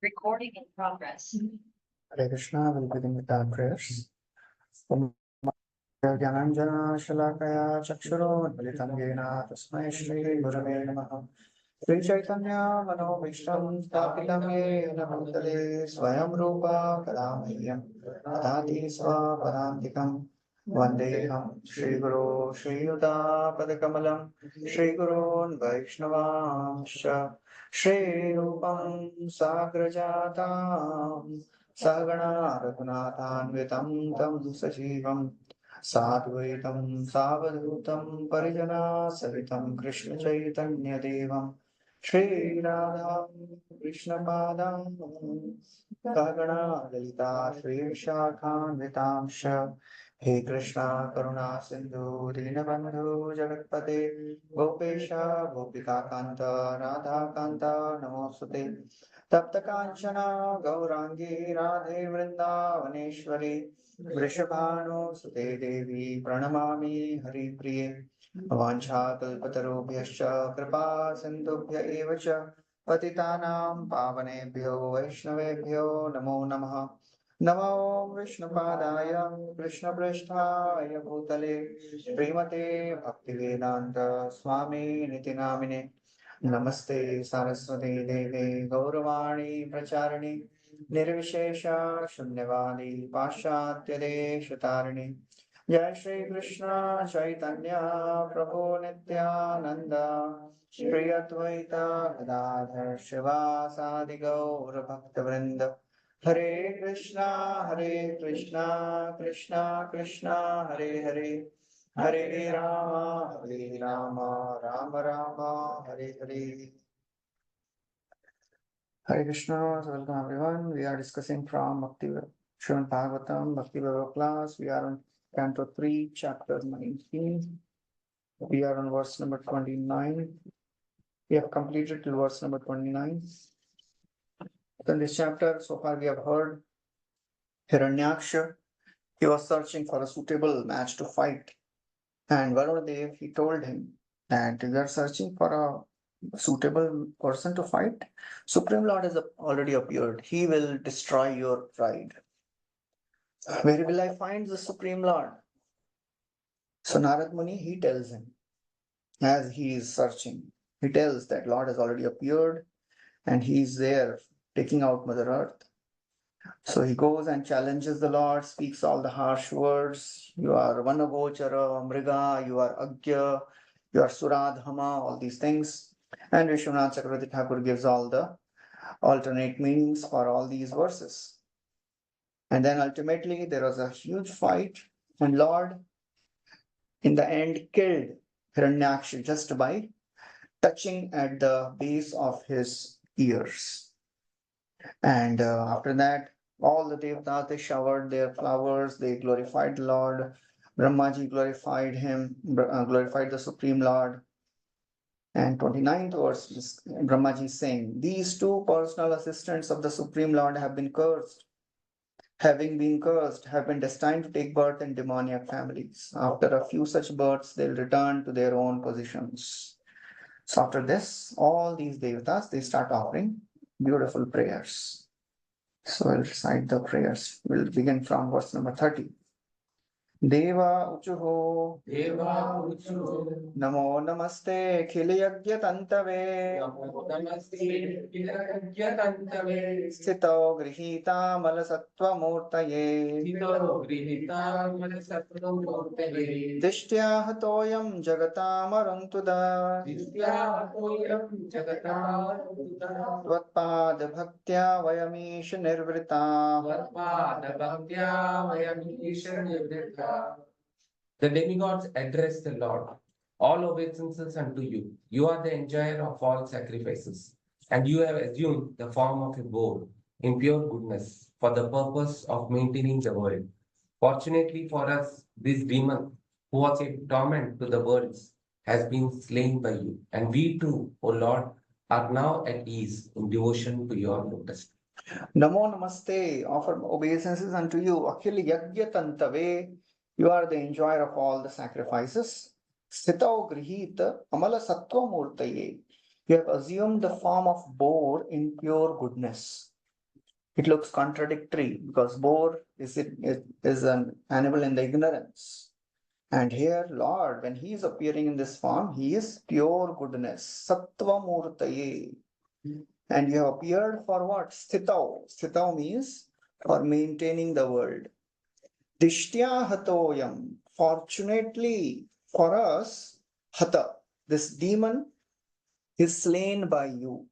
Recording in progress. Hare Krishna, we'll begin with our prayers. Om Gyananjana Shalakaya Chakshuro Militam Yena Tasmai Shri Gurave Namaha. Sri Chaitanya Mano Vishtam Stapitam Yena Bhutale Swayam Rupa Kadamahyam Adati Swapadantikam Vandeham Shri Guru Shri Yuta Padakamalam Shri Gurun Vaishnavamsha Shri Rupam Sagrajatam Sagana Raghunathanvitam Tam Sajivam Sadvaitam Savadhutam Parijana Savitam Krishna Chaitanya Devam Shri Radha Krishna Padam Sagana Lalita Shri Vishakhanvitamsha He Krishna Karuna Sindhu Dinabandhu Jagatpate Gopesha Gopika Kanta Radha Kanta Namosute Tapta Kanchana Gaurangi Radhe Vrindavaneshwari Vrishabhanu Sute Devi Pranamami Hari Priye Vancha Kalpatarubhyascha Kripa Sindhubhya Evacha Patitanam Pavanebhyo Vaishnavebhyo Namo Namaha Namo Vishnupadaya Krishna Prishthaya Bhutale Srimate Bhaktivedanta Swami Nitinamine Namaste Saraswati Devi Gauravani Pracharani Nirvishesha Shunyavadi Pashatya Deshatarani Jai Shri Krishna Chaitanya Prabhu Nityananda Shri Advaita Gadadhar Shivasadi Gaura Bhakta Hare Krishna Krishna Krishna Hare Hare Hare Rama Rama Rama Hare Hare. Hare Krishna, welcome everyone. We are discussing from Srimad Bhagvatam, Bhakti Vaibhav class. We are on Canto 3, chapter 19. We are on verse number 29. We have completed till verse number 29. In this chapter, so far we have heard Hiranyaksha. He was searching for a suitable match to fight. And Varunadev, he told him that you are searching for a suitable person to fight. Supreme Lord has already appeared. He will destroy your pride. Where will I find the Supreme Lord? So Narad Muni, he tells him, as he is searching, he tells that Lord has already appeared and he is there taking out Mother Earth. So he goes and challenges the Lord, speaks all the harsh words. You are Vanagochara, Mriga, you are Agya, you are Suradhama, all these things. And Vishwanath Chakravarti Thakur gives all the alternate meanings for all these verses. And then ultimately there was a huge fight, and Lord in the end killed Hiranyaksha just by touching at the base of his ears. And after that, all the Devatas, they showered their flowers, they glorified the Lord. Brahmaji glorified him, glorified the Supreme Lord. And 29th verse, Brahmaji is saying, these two personal assistants of the Supreme Lord have been cursed. Having been cursed, have been destined to take birth in demoniac families. After a few such births, they'll return to their own positions. So after this, all these Devatas, they start offering beautiful prayers. So I'll recite the prayers. We'll begin from verse number 30. Deva Uchuho Namo Namaste Khiliyagya Tantave Sthito Grihita Malasattva Murtaye Dishtya Hatoyam Jagatamaruntuda Vatpad Bhaktya Vayamish Nirvrita The demigods address the Lord. All obeisances unto you. You are the enjoyer of all sacrifices, and you have assumed the form of a boar in pure goodness for the purpose of maintaining the world. Fortunately for us, this demon, who was a torment to the birds, has been slain by you, and we too, O Lord, are now at ease in devotion to your lotus. Namo Namaste, offer obeisances unto you. Akhil Yagya Tantave, you are the enjoyer of all the sacrifices. Sthito Grihita Amala Sattva Murtaye, you have assumed the form of boar in pure goodness. It looks contradictory because boar is an animal in the ignorance. And here, Lord, when he is appearing in this form, he is pure goodness. Sattva Murtaye. And you have appeared for what? Sthitau. Sthitau means for maintaining the world. Dishtya hatoyam. Fortunately for us, hata. This demon is slain by you.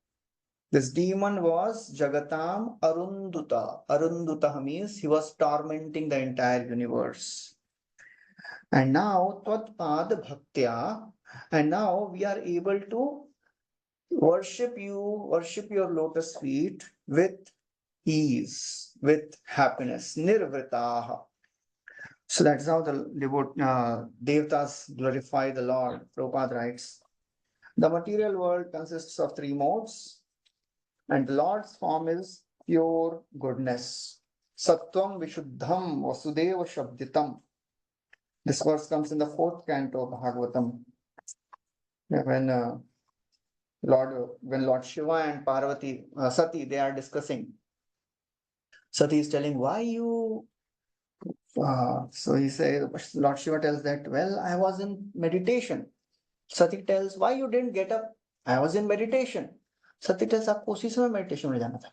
This demon was Jagatam Arunduta. Arunduta means he was tormenting the entire universe. And now Tvatpad Bhaktya, and now we are able to worship you, worship your lotus feet with ease, with happiness. Nirvritaha. So that's how the Devatas glorify the Lord. Prabhupada writes, the material world consists of three modes, and the Lord's form is pure goodness. Sattvam Vishuddham Vasudeva Shabditam. This verse comes in the 4th canto of Bhagavatam. When Lord Shiva and Parvati, Sati, they are discussing. Sati is telling, why you so he says, Lord Shiva tells that, well, I was in meditation. Sati tells, why you didn't get up? I was in meditation. Sati tells, आपको उसी समय meditation में जाना था.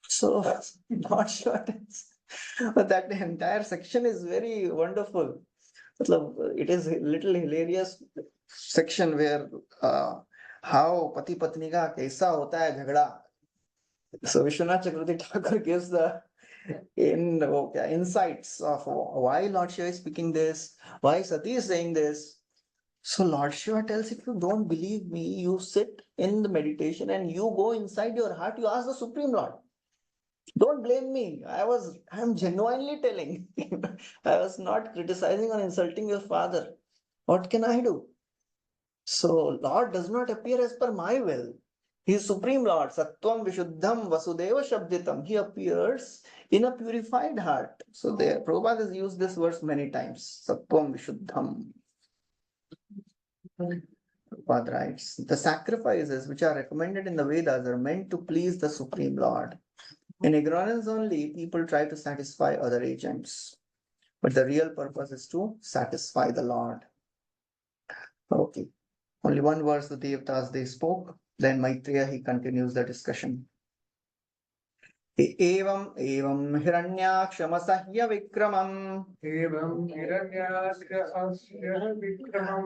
So Lord Shiva tells, but that entire section is very wonderful. It is a little hilarious section where how pati patni का कैसा होता है झगड़ा. So Vishwanath Chakravarti Thakur gives the insights of why Lord Shiva is speaking this, why Sati is saying this. So Lord Shiva tells, if you don't believe me, you sit in the meditation and you go inside your heart, you ask the Supreme Lord. Don't blame me. I'm genuinely telling. I was not criticizing or insulting your father. What can I do? So Lord does not appear as per my will. He is Supreme Lord. Sattvam Vishuddham Vasudeva Shabditam. He appears in a purified heart. So there, Prabhupada has used this verse many times. Sattvam Vishuddham. Prabhupada writes, the sacrifices which are recommended in the Vedas are meant to please the Supreme Lord. In ignorance only, people try to satisfy other agents. But the real purpose is to satisfy the Lord. Okay. Only one verse the Devatas they spoke. Then Maitreya, he continues the discussion. Evam Hiranyakshmasahya Vikramam. Evam Hiranyakshmasahya Vikramam.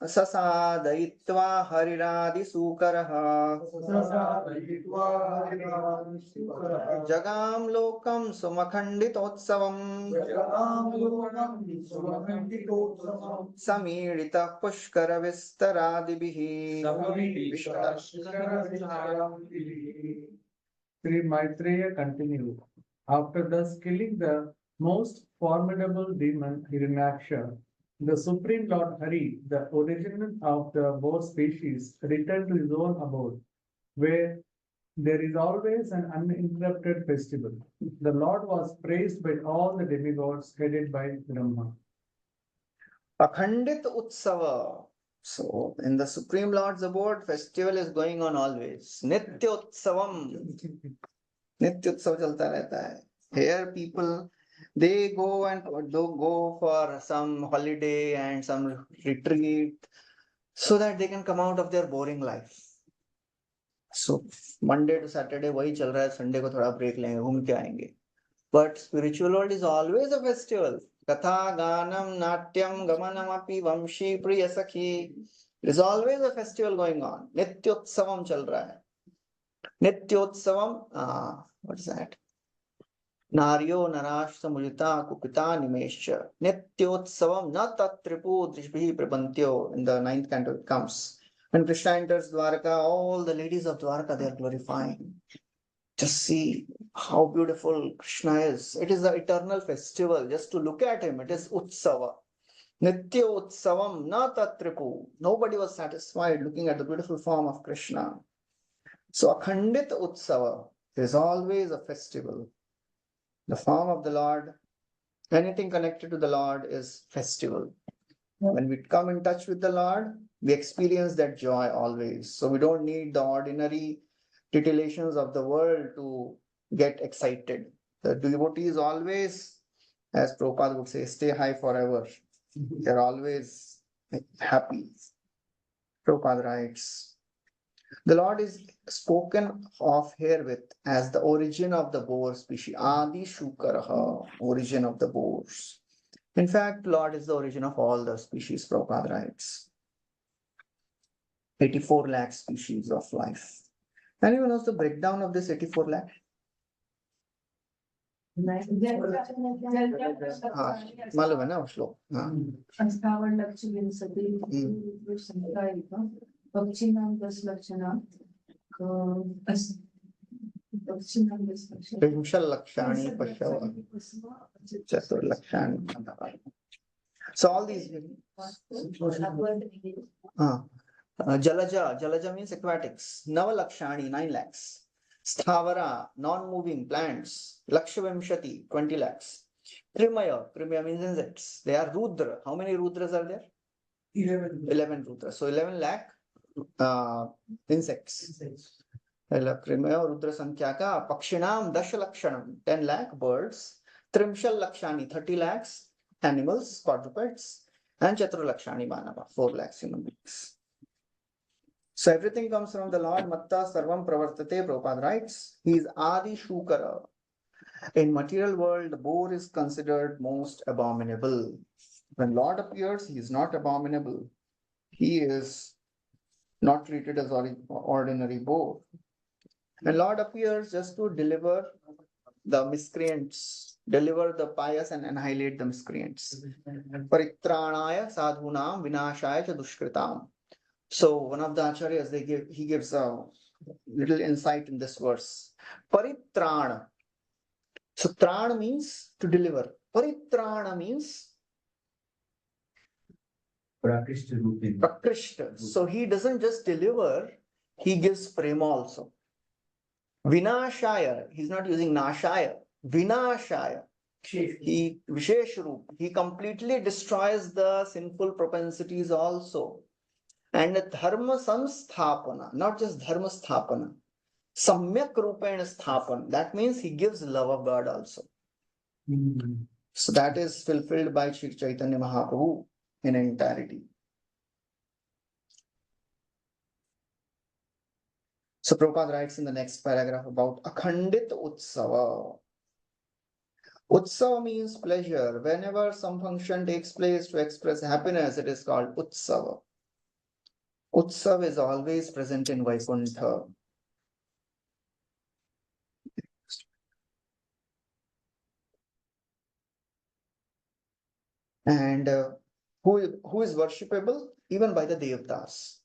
Sasadayitva Hariradi Sukaraha. Sasadayitva Hariradi Sukaraha. Jagam Lokam Sumakhanditotsavam. Jagam Lokam Sumakhanditotsavam. Samirita Pushkara Vistaradibihi. Samirita Pushkara Vistaradibihi. Sri Maitreya continued. After thus killing the most formidable demon Hiranyaksha, the Supreme Lord Hari, the origin of the boar species, returned to his own abode, where there is always an uninterrupted festival. The Lord was praised by all the demigods headed by Brahma. Akhandit Utsava. So, in the Supreme Lord's abode, festival is going on always. Nityotsavam. Nityotsav chalta rehta hai. Here people, they go for some holiday and some retreat so that they can come out of their boring life. So, Monday to Saturday वही चल रहा है, Sunday को थोड़ा break लेंगे, घूम के आएंगे. But spiritual world is always a festival. Katha, Ganam, Natyam, Gamanam api, Vamshi, Priya Sakhi. There is always a festival going on. Nityotsavam chal raha hai. Nityotsavam, what is that? Naryo Narashta Mujita Kupita Nimesha. Nityotsavam na tatripu drishbhi prabantyo. In the 9th canto it comes. When Krishna enters Dwarka, all the ladies of Dwarka, they are glorifying. Just see how beautiful Krishna is. It is the eternal festival. Just to look at him, it is Utsava. Nitya Utsavam na tatripu. Nobody was satisfied looking at the beautiful form of Krishna. So Akhandit Utsava, there is always a festival. The form of the Lord, anything connected to the Lord is festival. When we come in touch with the Lord, we experience that joy always. So we don't need the ordinary titillations of the world to get excited. The devotees always, as Prabhupada would say, stay high forever. They're always happy. Prabhupada writes, the Lord is spoken of herewith as the origin of the boar species. Adi Shukaraha, origin of the boars. In fact, Lord is the origin of all the species, Prabhupada writes. 84 lakh species of life. Anyone knows the breakdown of this 84 lakh? मालूम है ना वो श्लोक? हाँ. त्रिंशल्लक्षाणि पशव चतुर्लक्षाणि. So all these. Jalaja means aquatics. Navalakshani, 9 lakhs. Sthavara, non-moving plants. Lakshvamshati, 20 lakhs. Trimaya means insects. They are Rudra. How many Rudras are there? 11 Rudras. So 11 lakh insects. Trimaya Rudra Sankhya ka Pakshinam Dashalakshanam, 10 lakh birds. Trimshal Lakshani, 30 lakhs animals, quadrupeds. And Chaturlakshani Manava, 4 lakhs human beings. So everything comes from the Lord. Matta Sarvam Pravartate, Prabhupada writes. He is Adi Shukara. In material world, the boar is considered most abominable. When Lord appears, he is not abominable. He is not treated as ordinary boar. When Lord appears just to deliver the miscreants, deliver the pious and annihilate the miscreants. Paritranaya sadhunam vinashaya cha dushkritam. So one of the acharyas, he gives a little insight in this verse. Paritrana. So trana means to deliver. Paritrana means prakrishta. So he doesn't just deliver, he gives prema also. Vinashaya, he's not using nashaya. Vinashaya. He Vishesh Roop. He completely destroys the sinful propensities also. And dharma samsthapana, not just dharma sthapana, samyak rupena sthapana. That means he gives love of God also. So that is fulfilled by Sri Chaitanya Mahaprabhu in entirety. So Prabhupada writes in the next paragraph about Akhandit Utsava. Utsava means pleasure. Whenever some function takes place to express happiness, it is called Utsava. Utsav is always present in Vaikuntha. And who is worshipable? Even by the Devtas.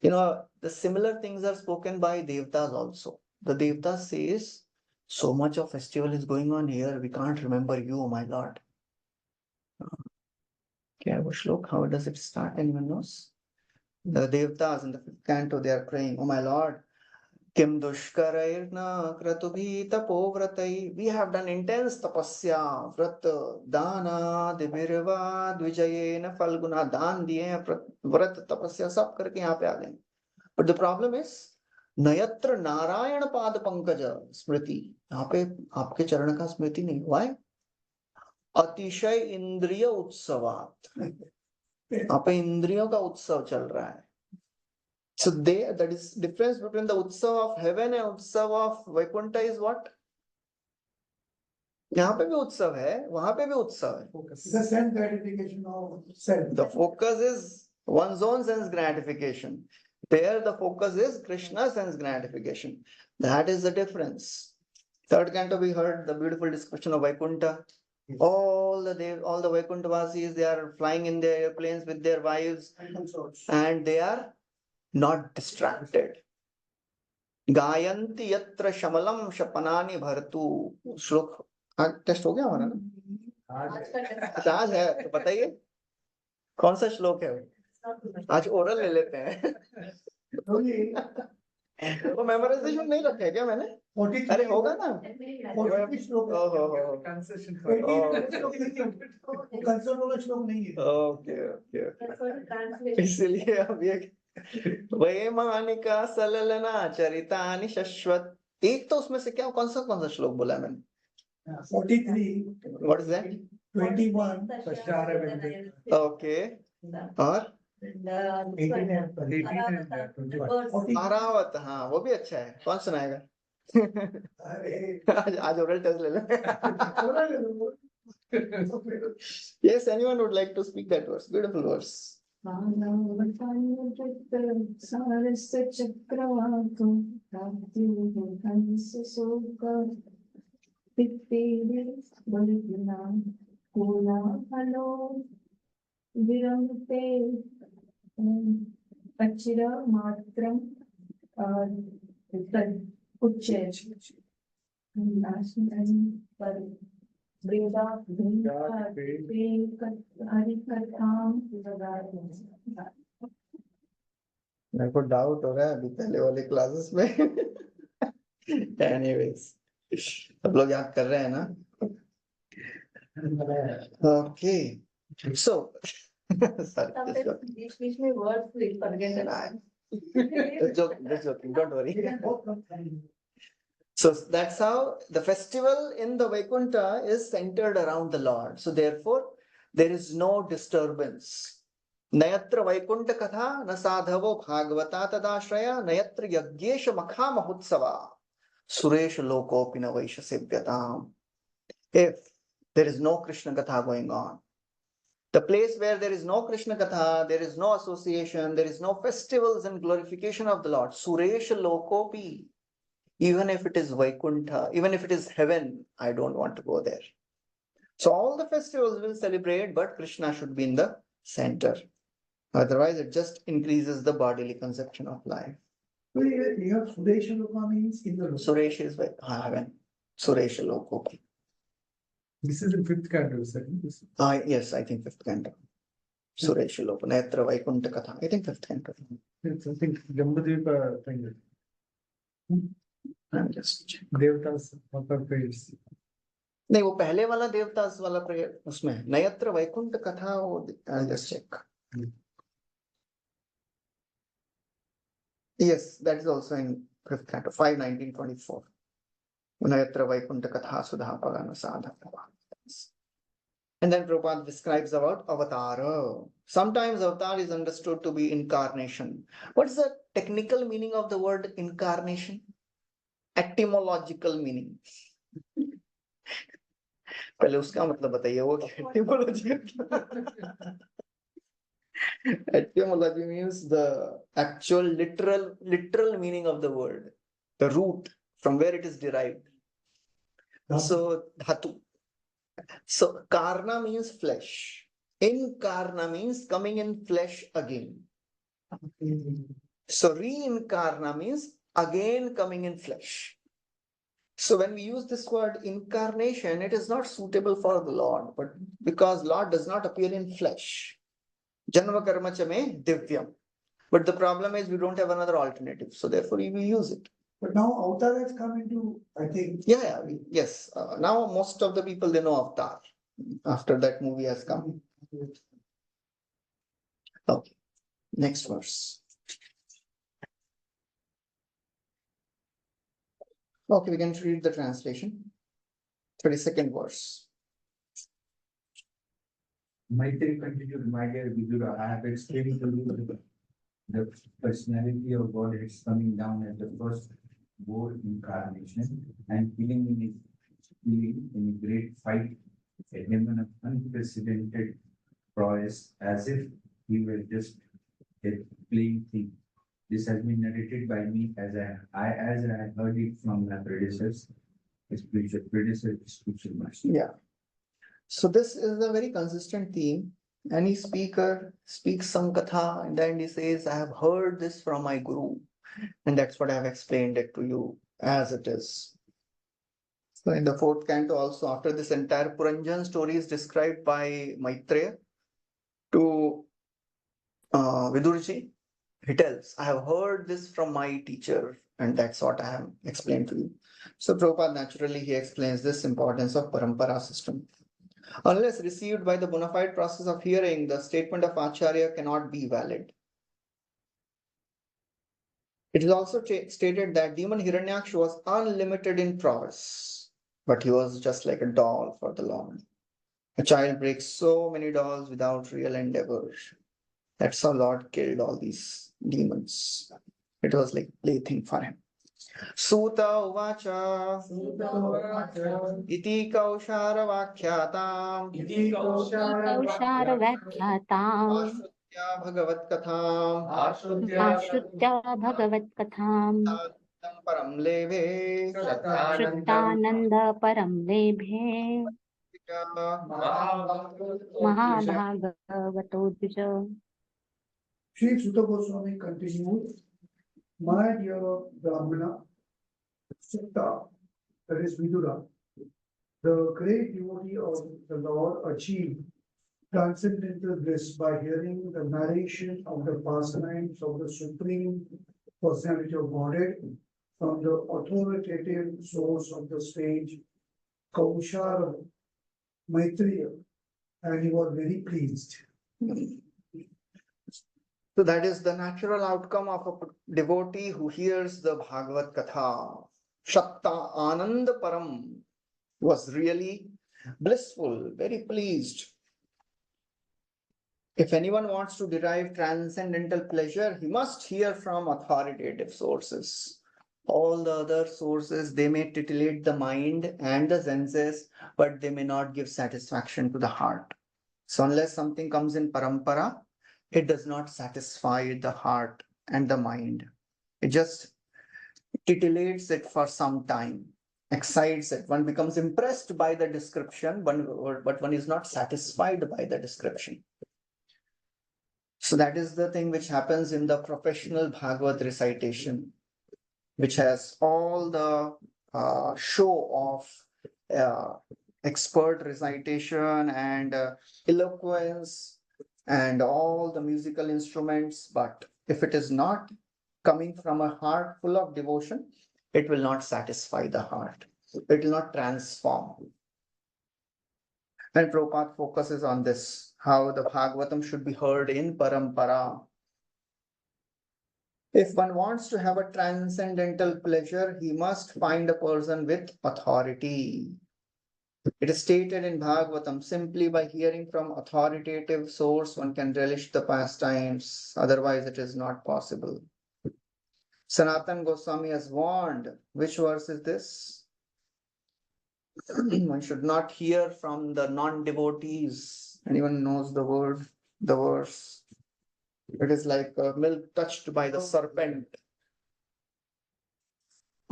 You know, the similar things are spoken by Devtas also. The Devtas says, so much of festival is going on here, we can't remember you, oh my Lord. Okay, Shlok, how does it start? Anyone knows? The Devtas in the 5th canto, they are praying, oh my Lord, Kim Dushkarairna Kratubhi Tapovratai. We have done intense tapasya, Vrata, Dana, Divirva, Dvijayena, Falguna, Dan diye, Vrat tapasya, sab karke yahan pe aa gaye. But the problem is, Nayatra Narayana Pada Pankaja Smriti. Yahan pe aapke charan ka smriti nahi. Why? Atishay Indriya Utsavat. Yahan pe indriyon ka utsav chal raha hai. So that is difference between the Utsav of heaven and Utsav of Vaikuntha is what? यहाँ पे भी उत्सव है, वहां पे भी उत्सव है. The sense gratification of self. The focus is one's own sense gratification. There the focus is Krishna's sense gratification. That is the difference. 3rd canto we heard the beautiful description of Vaikuntha. All the Vaikuntha Vasis, they are flying in their airplanes with their wives and they are not distracted. Gayanti yatra shamalam shapanani bhartu. श्लोक test हो गया हमारा ना? आज है तो बताइए कौन सा श्लोक है? आज ओरल ले लेते हैं. वो मेमोराइजेशन नहीं रखा है क्या मैंने? अरे होगा ना. ओके इसलिए अब ये वैमानिका सललना चरितानि शश्वत। एक तो उसमें से क्या कौन सा श्लोक बोला मैंने? 43, व्हाट इज दैट? 21, ओके। और 18 and 21. आरावत, हाँ वो भी अच्छा है। कौन सुनाएगा? आज ओरल टेस्ट ले ले। Yes, anyone would like to speak that verse? Beautiful verse. मेरे को डाउट हो रहा है अभी पहले वाले क्लासेस में। एनीवेज, सब लोग याद कर रहे हैं ना? ओके, सो बीच में words forget don't worry. So that's how the festival in the Vaikuntha is centered around the Lord. So therefore, there is no disturbance. Nayatra Vaikuntha Katha na sadhavo bhagavata tadashraya nayatra yaggesha makha mahutsava suresh lokopi na vaisha sevyatam. If there is no Krishna Katha going on, the place where there is no Krishna Katha, there is no association, there is no festivals and glorification of the Lord, suresh lokopi, even if it is Vaikuntha, even if it is heaven, I don't want to go there. So all the festivals will celebrate, but Krishna should be in the center. Otherwise, it just increases the bodily conception of life. You have Suresha Loka means in the Suresh is heaven. Suresh Lokopi. This is in 5th canto, sir. Yes, I think 5th canto. Suresh Loka. Netra Vaikuntha Katha. I think 5th canto. It's, I think Jambudvipa thing. I'm just checking. Devtas upper page. नहीं, वो पहले वाला देवदास वाला prayer उसमें नयत्र वैकुंठ कथा, वो I'll just check. Yes, that is also in 5th canto, 5:19-24. Nayatra Vaikuntha Katha Sudha Pagana Sadha. And then Prabhupada describes about avatara. Sometimes avatar is understood to be incarnation. What is the technical meaning of the word incarnation? Etymological meaning. पहले उसका मतलब बताइए, वो etymological. Etymology means the actual literal meaning of the word, the root from where it is derived. So dhatu. So karna means flesh. Inkarna means coming in flesh again. So reincarna means again coming in flesh. So when we use this word incarnation, it is not suitable for the Lord, but because Lord does not appear in flesh. Janma karma chame divyam. But the problem is we don't have another alternative. So therefore we will use it. But now avatar has come into, I think. Yes. Now most of the people, they know Avatar after that movie has come. Okay. Next verse. Okay, we can read the translation. 32nd verse. Maitri continued, my dear Vidura, I have explained to you the personality of God is coming down at the first board incarnation and killing in a great fight, a demon of unprecedented prowess, as if he were just a playing thing. This has been narrated by me as I heard it from my predecessors, spiritual master. Yeah. So this is a very consistent theme. Any speaker speaks some katha and then he says, I have heard this from my guru. And that's what I have explained it to you as it is. So in the 4th canto also, after this entire Puranjan story is described by Maitreya to Vidurji, he tells, I have heard this from my teacher, and that's what I have explained to you. So Prabhupada naturally he explains this importance of parampara system. Unless received by the bona fide process of hearing, the statement of Acharya cannot be valid. It is also stated that demon Hiranyaksha was unlimited in prowess, but he was just like a doll for the Lord. A child breaks so many dolls without real endeavor. That's how Lord killed all these demons. It was like plaything for him. Suta uvacha iti kaushara कौशारव्याख्याताम् Ashrutya bhagavat katham आश्रित्य भगवत्कथाम् param leve श्रुतानन्द परं लेभे महाभागवतो द्विज. Sri Sutta Goswami continued, my dear Brahmana, Sutta, that is Vidura, the great devotee of the Lord achieved transcendental bliss by hearing the narration of the pastimes of the Supreme Personality of Godhead from the authoritative source of the sage, Kaushara Maitreya, and he was very pleased. So that is the natural outcome of a devotee who hears the Bhagavad Katha. Shatta Ananda Param was really blissful, very pleased. If anyone wants to derive transcendental pleasure, he must hear from authoritative sources. All the other sources, they may titillate the mind and the senses, but they may not give satisfaction to the heart. So unless something comes in parampara, it does not satisfy the heart and the mind. It just titillates it for some time, excites it. One becomes impressed by the description, but one is not satisfied by the description. So that is the thing which happens in the professional Bhagavad recitation, which has all the show of expert recitation and eloquence and all the musical instruments. But if it is not coming from a heart full of devotion, it will not satisfy the heart. It will not transform. And Prabhupada focuses on this, how the Bhagavatam should be heard in parampara. If one wants to have a transcendental pleasure, he must find a person with authority. It is stated in Bhagavatam, simply by hearing from authoritative source, one can relish the pastimes. Otherwise, it is not possible. Sanatan Goswami has warned. Which verse is this? One should not hear from the non-devotees. Anyone knows the word, the verse? It is like milk touched by the serpent.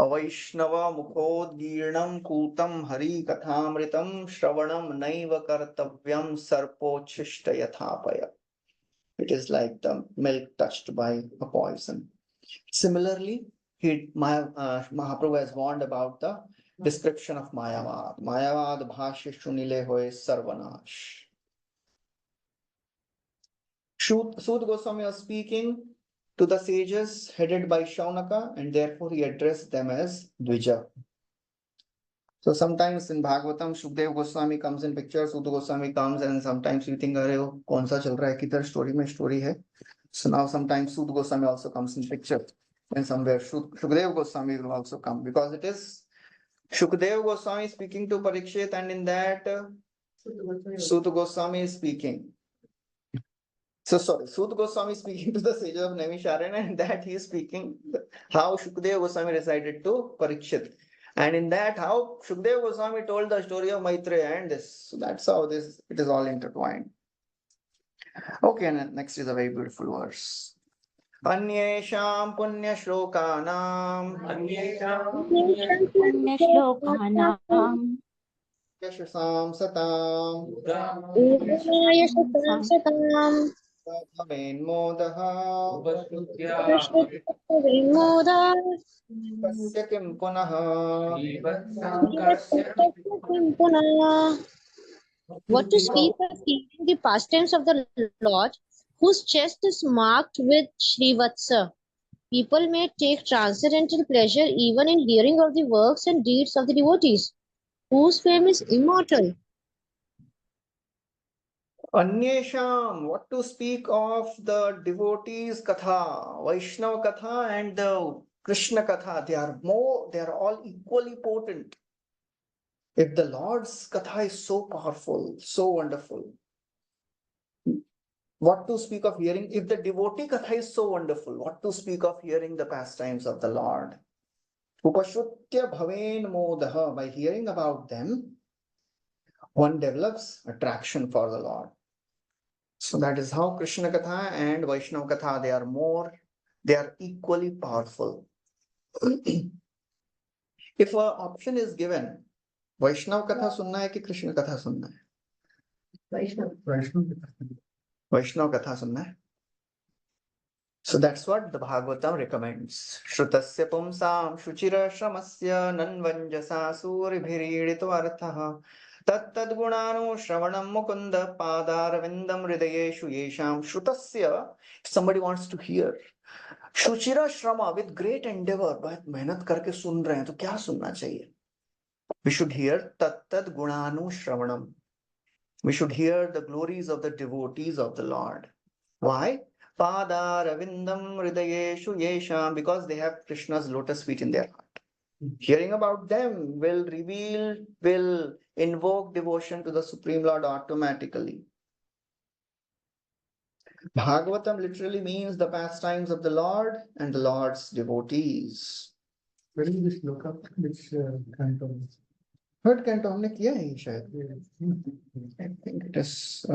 Avaishnava mukhodgirnam kutam hari kathamritam shravanam naiva kartavyam sarpochishta yathapaya. It is like the milk touched by a poison. Similarly, Mahaprabhu has warned about the description of Mayavad. Mayavad bhashya shunile hoye sarvanash. Sud Goswami was speaking to the sages headed by Shaunaka, and therefore he addressed them as Dvija. So sometimes in Bhagavatam, Shukdev Goswami comes in picture, Sud Goswami comes, and sometimes you think, "Arey, kaun sa chal raha hai? Kidhar story mein story hai?" So now sometimes Sud Goswami also comes in picture, and somewhere Shukdev Goswami will also come, because it is Shukdev Goswami speaking to Parikshit, and in that Sud Goswami is speaking. So sorry, Sud Goswami speaking to the sages of Naimisharanya, and that he is speaking how Shukdev Goswami recited to Parikshit. And in that, how Shukdev Goswami told the story of Maitreya and this. So that's how it is all intertwined. Okay, and next is a very beautiful verse. Anyesham punya shlokanam पुण्यश्लोकानाम् yashasam satam bhaven modaha pasya kim punaha. What to speak of hearing the pastimes of the Lord, whose chest is marked with Srivatsa? People may take transcendental pleasure even in hearing of the works and deeds of the devotees, whose fame is immortal. Anyesham, what to speak of the devotees Katha, Vaishnava Katha and the Krishna Katha? They are all equally potent. If the Lord's Katha is so powerful, so wonderful, what to speak of hearing? If the devotee Katha is so wonderful, what to speak of hearing the pastimes of the Lord? Upashutya bhaven modaha, by hearing about them, one develops attraction for the Lord. So that is how Krishna Katha and Vaishnava Katha, they are equally powerful. If an option is given, Vaishnava Katha sunna hai ki Krishna Katha sunna hai? Vaishnava Katha sunna hai. So that's what the Bhagavatam recommends. Shrutasya pumsam shuchira shramasya nanvanjasa suribhiridito arthaha tattad gunano shravanam mukunda padarvindam hridayeshu yesham shrutasya. If somebody wants to hear शुचिरा श्रमा with great endeavour, बहुत मेहनत करके सुन रहे हैं तो क्या सुनना चाहिए? We should hear तत्तद गुणानु श्रवणम. We should hear the glories of the devotees of the Lord. Why? Padarvindam hridayeshu yesham, because they have Krishna's lotus feet in their heart. Hearing about them will invoke devotion to the Supreme Lord automatically. Bhagavatam literally means the pastimes of the Lord and the Lord's devotees. Where is this look up? Which canto? Third canto हमने किया है शायद. I think it is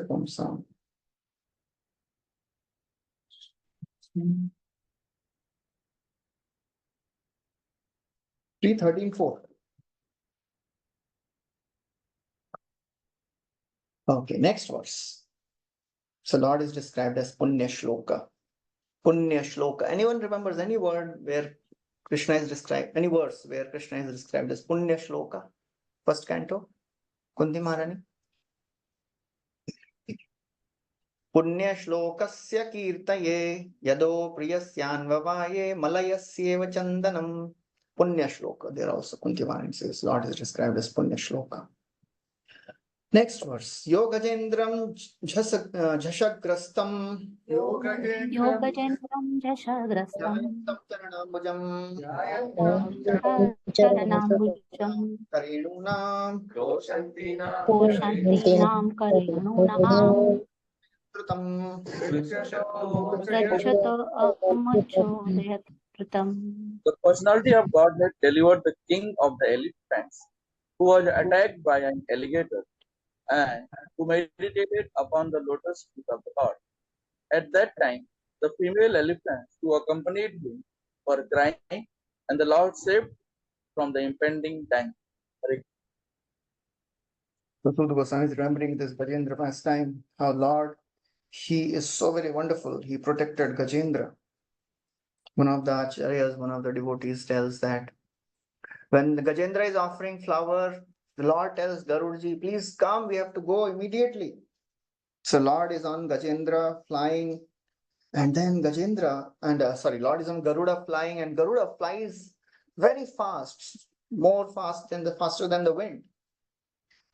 Pumsam. 3:13:4. Okay, next verse. So Lord is described as Punya Shloka. Punya Shloka. Anyone remembers any word where Krishna is described? Any verse where Krishna is described as Punya Shloka? First canto. Kunti Maharani. Punya Shlokasya Kirtaye Yado Priyasyanvavaye Malayasyeva Chandanam. Punya Shloka. There also Kunti Maharani says Lord is described as Punya Shloka. Next verse. Yogajendram Jhashagrastam योगचन्द्रं झषग्रस्तं Charanambujam चरणाम्बुजं Karenunam पोषन्तीनां करेणूनां Trutam. गच्छत अमुच्चोदयत्. The personality of Godhead delivered the king of the elephants, who was attacked by an alligator, and who meditated upon the lotus feet of the Lord. At that time, the female elephants who accompanied him were crying, and the Lord saved from the impending danger. So Sudha Goswami is remembering this Gajendra pastime, how Lord, he is so very wonderful. He protected Gajendra. One of the acharyas, one of the devotees tells that when the Gajendra is offering flower, the Lord tells Garudji, please come, we have to go immediately. So Lord is on Gajendra flying, and then Lord is on Garuda flying, and Garuda flies very fast, faster than the wind.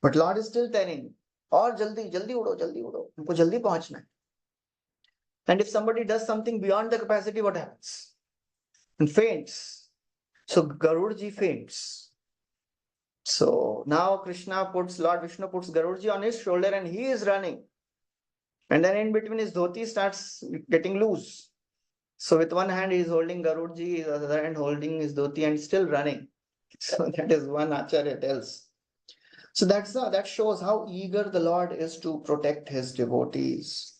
But Lord is still telling, और जल्दी जल्दी उड़ो, हमको जल्दी पहुंचना है. And if somebody does something beyond the capacity, what happens? And faints. So Garudji faints. So now Lord Vishnu puts Garudji on his shoulder and he is running. And then in between his dhoti starts getting loose. So with one hand he is holding Garudji, the other hand holding his dhoti and still running. So that is one acharya tells. So that shows how eager the Lord is to protect his devotees.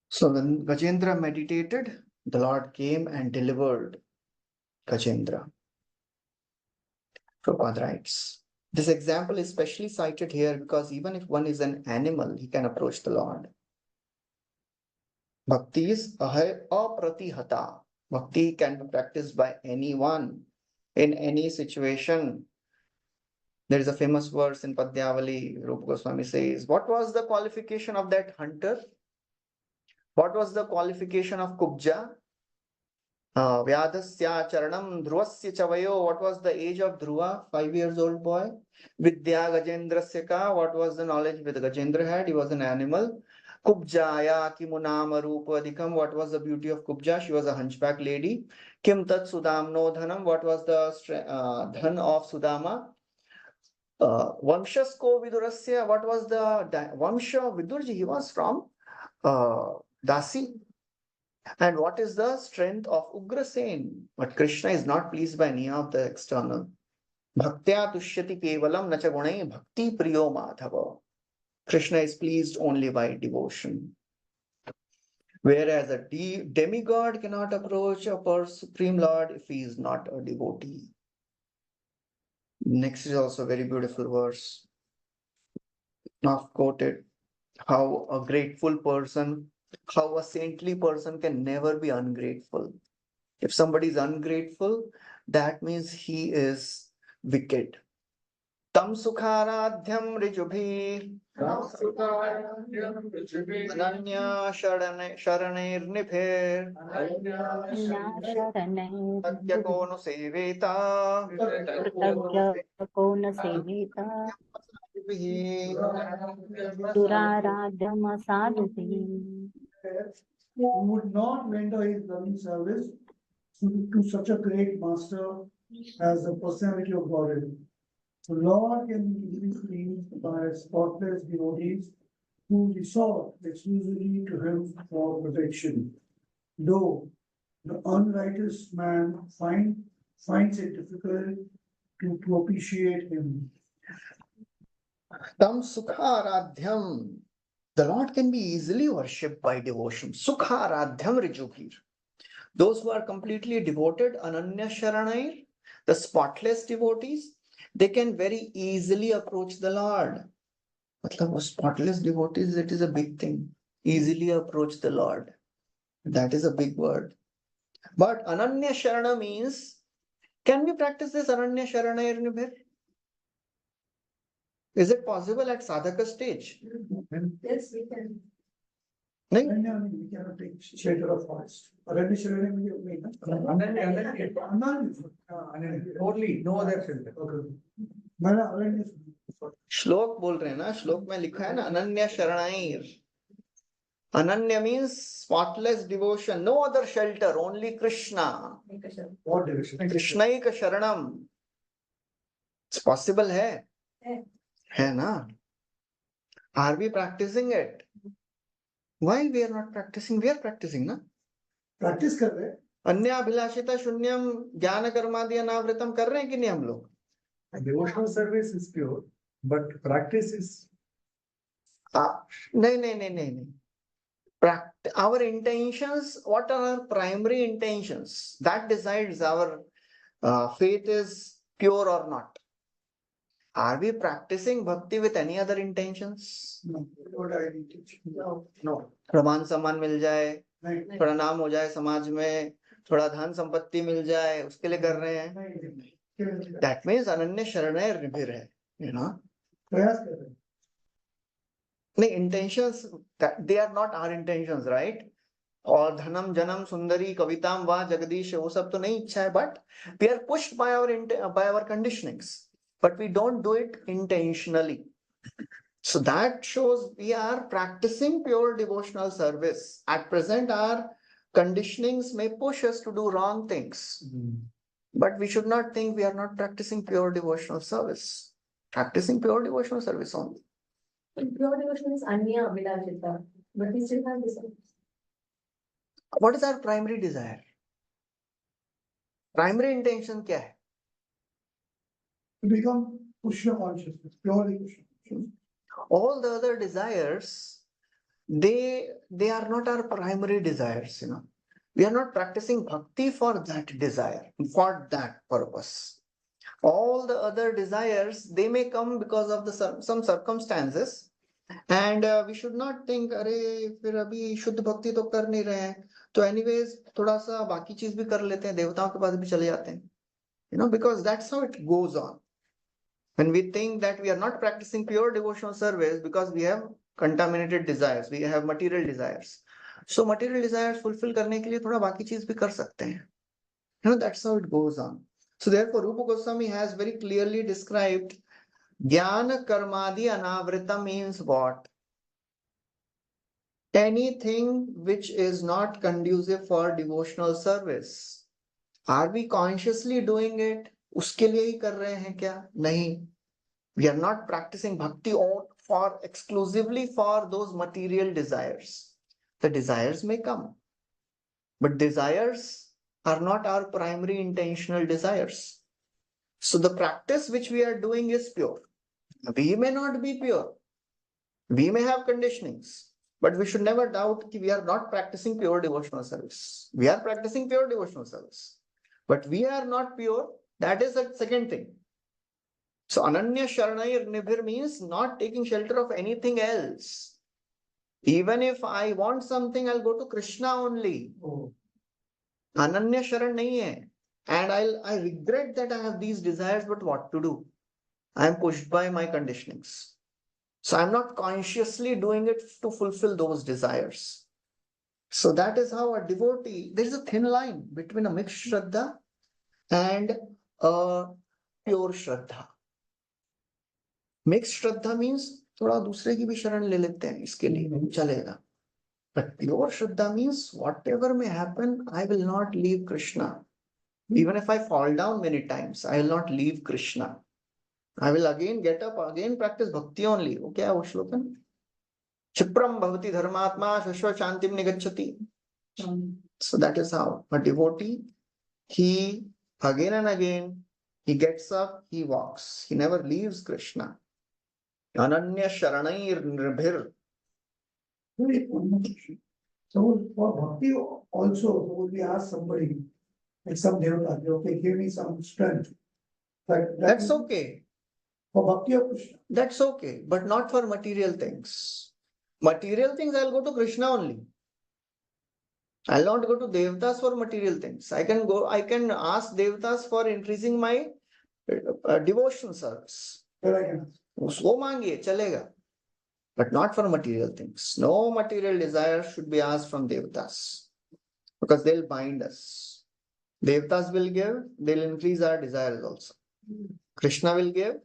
So when Gajendra meditated, the Lord came and delivered Gajendra. Prabhupada writes, this example is specially cited here because even if one is an animal, he can approach the Lord. Bhakti is apratihata. Bhakti can be practiced by anyone in any situation. There is a famous verse in Padyavali, Rupa Goswami says, what was the qualification of that hunter? What was the qualification of Kubja? Vyadasya charanam dhruvasya chavayo. What was the age of Dhruva? 5 years old boy. Vidya Gajendrasya ka. What was the knowledge that Gajendra had? He was an animal. Kubjaya kimunama rupa adhikam. What was the beauty of Kubja? She was a hunchback lady. Kim tat sudamno dhanam. What was the dhan of Sudama? Vamshasko vidurasya. What was the Vamsha Vidurji? He was from Dasi. And what is the strength of Ugrasen? But Krishna is not pleased by any of the external. Bhaktya tushyati kevalam nacha gunai bhakti priyo madhava. Krishna is pleased only by devotion. Whereas a demigod cannot approach a supreme lord if he is not a devotee. Next is also a very beautiful verse. Not quoted. How a grateful person, how a saintly person can never be ungrateful. If somebody is ungrateful, that means he is wicked. Tam sukharadhyam rijubhi ananya sharaner nibher satyako no seveta कृतज्ञको न सेवेत दुराराध्यमसाधुभिः Who would not render his loving service to such a great master as the personality of Godhead. The Lord can be easily pleased by spotless devotees who resort exclusively to him for protection. Though the unrighteous man finds it difficult to propitiate him. Tam sukharadhyam. The Lord can be easily worshipped by devotion. Sukharadhyam rijubhir. Those who are completely devoted, ananya sharanair, the spotless devotees, they can very easily approach the Lord. Matlab, spotless devotees, it is a big thing. Easily approach the Lord. That is a big word. But ananya sharana means, can we practice this ananya sharanair nibhir? Is it possible at sadhaka stage? Yes, we can. Nahi? Ananya, we cannot take shelter of forest. Ananya Sharana means Only, no other shelter. Okay. Mana Ananya. श्लोक बोल रहे हैं ना, श्लोक में लिखा है ना अनन्य शरणाइर. Ananya means spotless devotion, no other shelter, only Krishna. What direction? Krishnaika sharanam. It's possible hai? Hai na? Are we practicing it? Why we are not practicing? We are practicing na? Practice कर रहे हैं. अन्याभिलाषिता शून्यम ज्ञान कर्मादि अनावृतम कर रहे हैं कि नहीं हम लोग? Devotional service is pure, but practice is. नहीं. Our intentions, what are our primary intentions? That decides our faith is pure or not. Are we practicing bhakti with any other intentions? No. What are intention? No. प्रमाण सम्मान मिल जाए, नहीं. थोड़ा नाम हो जाए समाज में, थोड़ा धन संपत्ति मिल जाए, उसके लिए कर रहे हैं. नहीं. That means अनन्य शरणैर निभिर है, you know. प्रयास कर रहे हैं. नहीं, intentions, they are not our intentions, right? और धनम जनम सुंदरी कविताम वा जगदीश, वो सब तो नहीं इच्छा है, but we are pushed by our conditionings, but we don't do it intentionally. So that shows we are practicing pure devotional service. At present, our conditionings may push us to do wrong things, but we should not think we are not practicing pure devotional service. Practicing pure devotional service only. Pure devotion is Anya Abhilashita, but we still have this. What is our primary desire? Primary intention क्या है? To become Krishna consciousness, purely Krishna. All the other desires, they are not our primary desires, you know. We are not practicing bhakti for that desire, for that purpose. All the other desires, they may come because of some circumstances, and we should not think, अरे फिर अभी शुद्ध भक्ति तो कर नहीं रहे हैं, तो anyways थोड़ा सा बाकी चीज भी कर लेते हैं, देवताओं के पास भी चले जाते हैं, you know, because that's how it goes on. When we think that we are not practicing pure devotional service because we have contaminated desires, we have material desires. So material desires fulfill करने के लिए थोड़ा बाकी चीज भी कर सकते हैं. That's how it goes on. So therefore, Rupa Goswami has very clearly described Jnana Karmadi Anavrita means what? Anything which is not conducive for devotional service. Are we consciously doing it? उसके लिए ही कर रहे हैं क्या? नहीं. We are not practicing bhakti for exclusively for those material desires. The desires may come, but desires are not our primary intentional desires. So the practice which we are doing is pure. We may not be pure. We may have conditionings, but we should never doubt that we are not practicing pure devotional service. We are practicing pure devotional service, but we are not pure. That is a second thing. So Ananya Sharanayir Nibhir means not taking shelter of anything else. Even if I want something, I'll go to Krishna only. Ananya Sharan nahi hai. And I regret that I have these desires, but what to do? I am pushed by my conditionings. So I'm not consciously doing it to fulfill those desires. So that is how a devotee, there is a thin line between a mixed Shraddha and a pure Shraddha. Mixed Shraddha means थोड़ा दूसरे की भी शरण ले लेते हैं इसके लिए चलेगा. But pure Shraddha means whatever may happen, I will not leave Krishna. Even if I fall down many times, I will not leave Krishna. I will again get up, again practice bhakti only. वो क्या है वो श्लोकन? क्षिप्रम भवति धर्मात्मा Shashwat शांतिम निगच्छति. So that is how a devotee, he again and again, he gets up, he walks. He never leaves Krishna. Ananya Sharanayir Nirbhir. So for bhakti also, suppose we ask somebody, like some devata, okay, give me some strength. That's okay. For bhakti of Krishna. That's okay, but not for material things. Material things, I'll go to Krishna only. I'll not go to Devatas for material things. I can ask Devatas for increasing my devotion service. उसको मांगिए चलेगा, but not for material things. No material desire should be asked from Devatas because they'll bind us. Devatas will give, they'll increase our desires also. Krishna will give,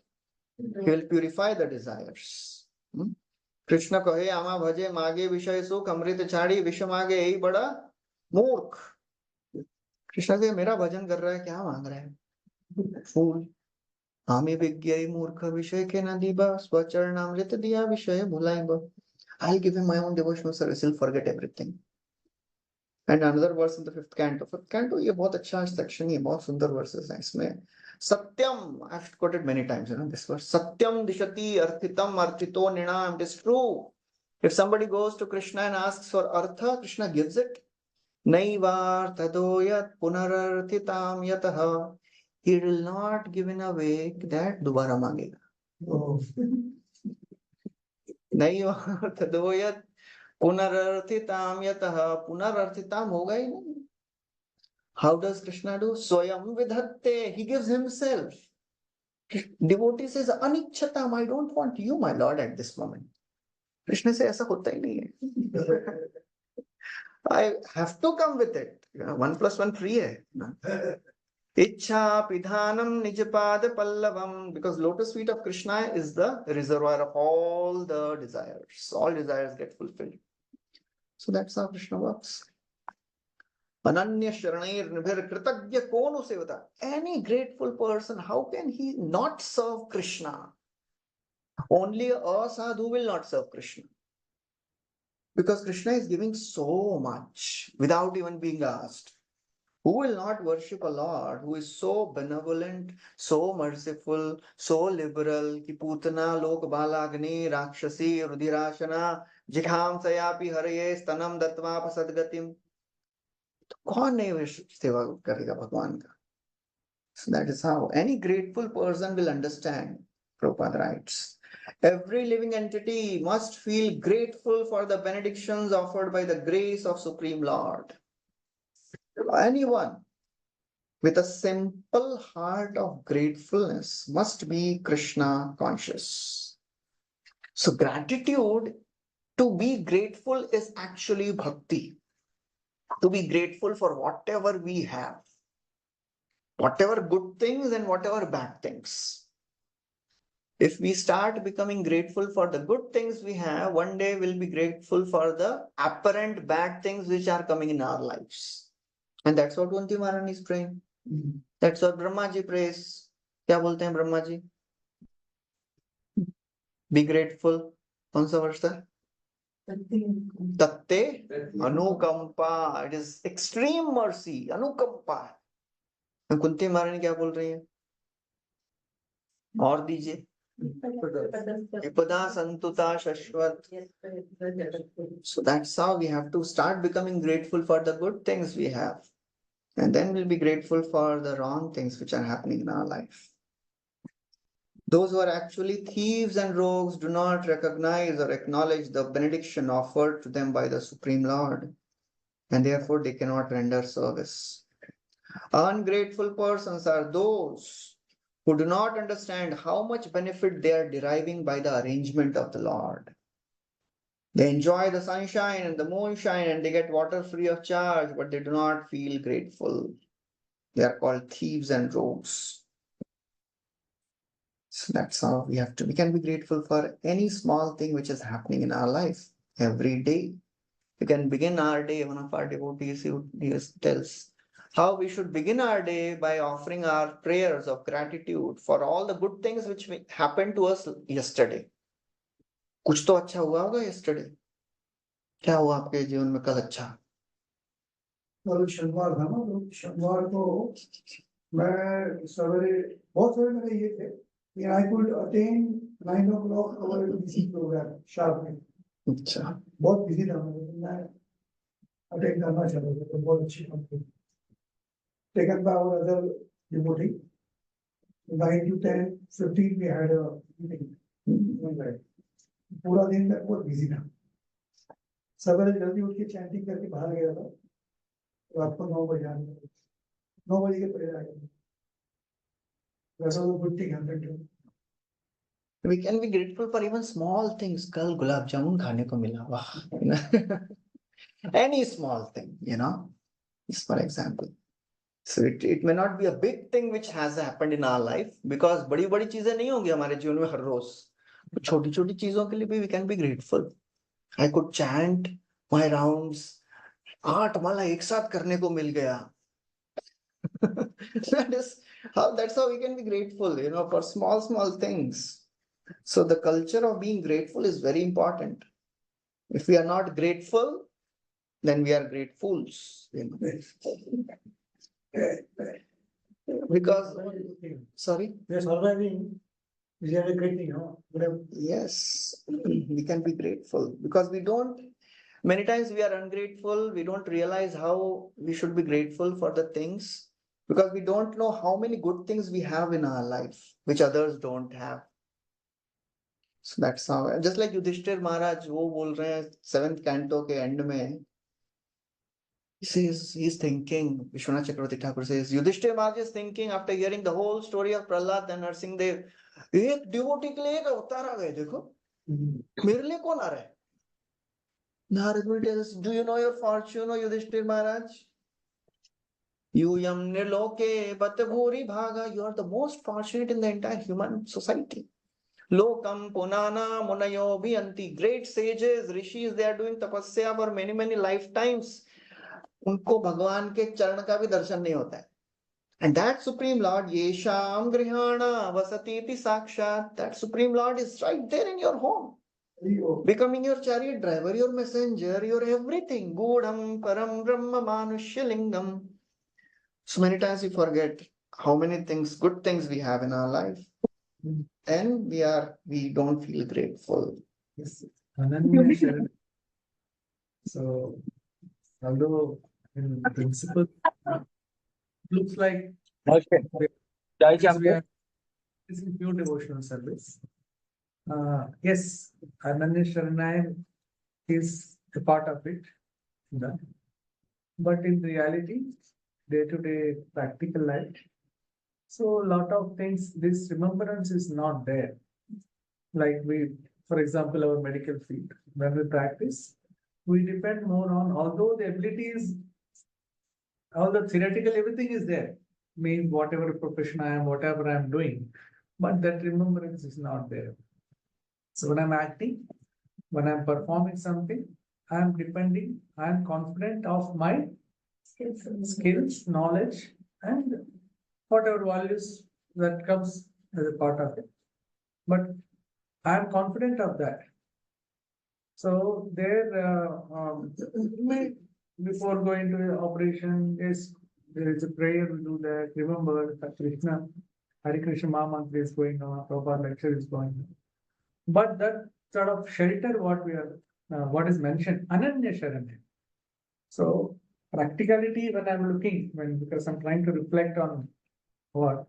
he will purify the desires. Krishna कहे आमा भजे मागे विषय सुख अमृत छाड़ी विषय मागे यही बड़ा मूर्ख. कृष्ण कहे मेरा भजन कर रहा है, क्या मांग रहा है? फूल. आमी विज्ञाई मूर्ख विषय के न दीबा स्वचरणामृत दिया विषय भुलाएगा. I'll give him my own devotional service, he'll forget everything. And another verse in the fifth canto. Fifth canto ये बहुत अच्छा section है, बहुत सुंदर verses हैं इसमें. Satyam, I've quoted many times, this verse. Satyam dishati arthitam arthito ninam. It is true. If somebody goes to Krishna and asks for artha, Krishna gives it. Naivar tadoyat punararthitam yataha. He will not give in a way that dobara mangega. Naivar tadoyat punararthitam yataha. Punararthitam hoga hi nahi. How does Krishna do? Swayam vidhatte. He gives himself. Devotee says, Anichatam, I don't want you, my Lord, at this moment. Krishna says, ऐसा होता ही नहीं है. I have to come with it. 1 + 1 free hai. Ichha pidhanam nijapad pallavam. Because lotus feet of Krishna is the reservoir of all the desires. All desires get fulfilled. So that's how Krishna works. Ananya Sharanayir Nibhir Kritagya Konu Sevata. Any grateful person, how can he not serve Krishna? Only a sadhu will not serve Krishna. Because Krishna is giving so much without even being asked. Who will not worship a Lord who is so benevolent, so merciful, so liberal, ki putana lok balagni rakshasi rudirashana jikham sayapi haraye stanam datva pasadgatim. कौन नहीं सेवा करेगा भगवान का? So that is how any grateful person will understand. Prabhupada writes, every living entity must feel grateful for the benedictions offered by the grace of Supreme Lord. Anyone with a simple heart of gratefulness must be Krishna conscious. So gratitude, to be grateful is actually bhakti. To be grateful for whatever we have. whatever good things and whatever bad things. If we start becoming grateful for the good things we have, one day we'll be grateful for the apparent bad things which are coming in our lives. And that's what Kunti Maharani is praying. That's what Brahma ji prays. क्या बोलते हैं Brahma ji? Be grateful. कौन सा वर्ष था? Tatte Anukampa. It is extreme mercy. Anukampa. And Kunti Maharani क्या बोल रही है? और दीजिए. Vipada Santuta Shashwat. So that's how we have to start becoming grateful for the good things we have. And then we'll be grateful for the wrong things which are happening in our life. Those who are actually thieves and rogues do not recognize or acknowledge the benediction offered to them by the Supreme Lord, and therefore they cannot render service. Ungrateful persons are those who do not understand how much benefit they are deriving by the arrangement of the Lord. They enjoy the sunshine and the moonshine and they get water free of charge, but they do not feel grateful. They are called thieves and rogues. So that's how we can be grateful for any small thing which is happening in our life every day. We can begin our day. One of our devotees he tells how we should begin our day by offering our prayers of gratitude for all the good things which happened to us yesterday. कुछ तो अच्छा हुआ होगा yesterday. क्या हुआ आपके जीवन में कल अच्छा? कल शनिवार था ना, तो शनिवार को मैं सवेरे बहुत सवेरे मेरे ये थे कि I could attain 9 o'clock our ABC program sharply. अच्छा. बहुत बिजी था मैं अटेंड करना चाह रहा था, तो बहुत अच्छी company. Taken by our other devotee. 9 to 10, 15 we had a meeting. पूरा दिन तक बहुत बिजी था. सवेरे जल्दी उठ के चैंटिंग करके बाहर गया था. रात को 9 बजे आने 9 बजे के पहले आ गया. That's all good thing happened. We can be grateful for even small things. कल गुलाब जामुन खाने को मिला. वाह. Any small thing, just for example. So it may not be a big thing which has happened in our life because बड़ी बड़ी चीजें नहीं होंगी हमारे जीवन में हर रोज. छोटी छोटी चीजों के लिए भी we can be grateful. I could chant my rounds. 8 माला एक साथ करने को मिल गया. That's how we can be grateful, for small things. So the culture of being grateful is very important. If we are not grateful, then we are gratefuls. Because, sorry? We are surviving. We are a great thing, Yes, we can be grateful because many times we are ungrateful. We don't realize how we should be grateful for the things because we don't know how many good things we have in our life, which others don't have. So that's how, just like Yudhishthir Maharaj, वो बोल रहे हैं 7th canto के end में, he's thinking, Vishwanath Chakravarti Thakur says, Yudhishthir Maharaj is thinking after hearing the whole story of Prahlad and Narsimhadev, एक devotee के लिए एक अवतार आ गए देखो, मेरे लिए कौन आ रहा है? Narad will tell us, do you know your fortune, O Yudhishthir Maharaj? Yuyam nirloke batbhuri bhaga, you are the most fortunate in the entire human society. Lokam punana munayo bhiyanti, great sages, rishis, they are doing tapasya for many, many lifetimes. उनको भगवान के चरण का भी दर्शन नहीं होता है. And that Supreme Lord, Yesham Grihana Vasatiti Sakshat, that Supreme Lord is right there in your home, becoming your chariot driver, your messenger, your everything. Gudam Param Brahma Manushya Lingam. So many times we forget how many things, good things we have in our life. And we don't feel grateful. Yes. Ananya shared. So, although in principle, it looks like we are using pure devotional service. Yes, Ananya Sharanayam is a part of it. But in reality, day-to-day practical life, so a lot of things, this remembrance is not there. Like for example, our medical field, when we practice, we depend more on, although the ability is, all the theoretical, everything is there. me whatever profession I am, whatever I am doing, but that remembrance is not there. So when I'm acting, when I'm performing something, I'm depending, I'm confident of my skills, knowledge, and whatever values that comes as a part of it. But I'm confident of that. So there, before going to the operation, yes, there is a prayer, we do that. Remember that Krishna, Hare Krishna Mahamantra is going on, Prabhupada lecture is going on. But that sort of shelter, what is mentioned, Ananya Sharanya. So practicality, when I'm looking, because I'm trying to reflect on what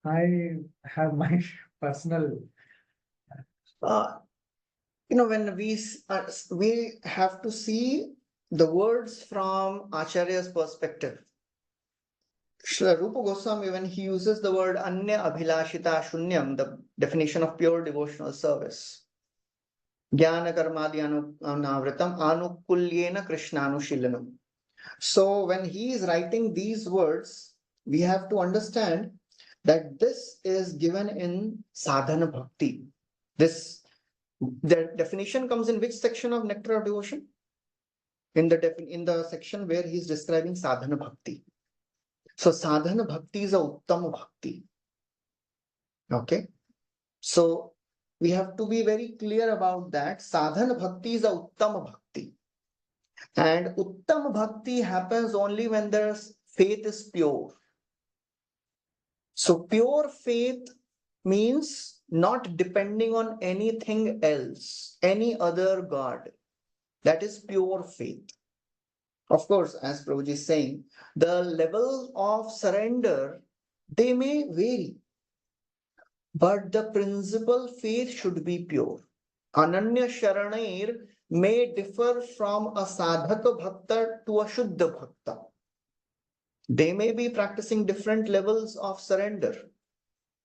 I have my personal. When we have to see the words from Acharya's perspective. Srila Rupa Goswami, when he uses the word Anya Abhilashita Shunyam, the definition of pure devotional service. Jnana Karmadi Anavritam Anukulyena Krishnanushilanam. So when he is writing these words, we have to understand that this is given in sadhana bhakti. The definition comes in which section of Nectar of Devotion? In the section where he is describing sadhana bhakti. So sadhana bhakti is a uttama bhakti. Okay. So we have to be very clear about that. Sadhana bhakti is a uttama bhakti. And uttama bhakti happens only when the faith is pure. So pure faith means not depending on anything else, any other God. That is pure faith. Of course, as Prabhuji is saying, the level of surrender, they may vary. But the principal faith should be pure. Ananya Sharanair may differ from a sadhaka bhakta to a shuddha bhakta. They may be practicing different levels of surrender.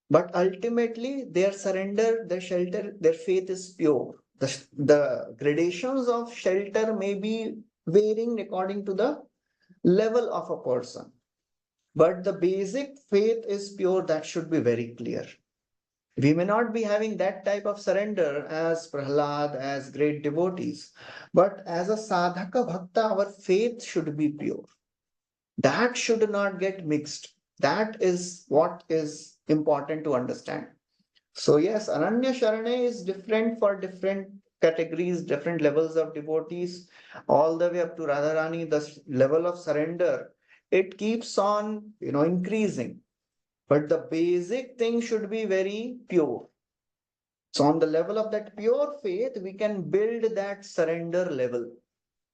But ultimately, their surrender, their shelter, their faith is pure. The gradations of shelter may be varying according to the level of a person. But the basic faith is pure, that should be very clear. We may not be having that type of surrender as Prahlad, as great devotees, but as a sadhaka bhakta, our faith should be pure. That should not get mixed. That is what is important to understand. So yes, Ananya Sharane is different for different categories, different levels of devotees, all the way up to Radharani, the level of surrender, it keeps on, increasing. But the basic thing should be very pure. So on the level of that pure faith, we can build that surrender level.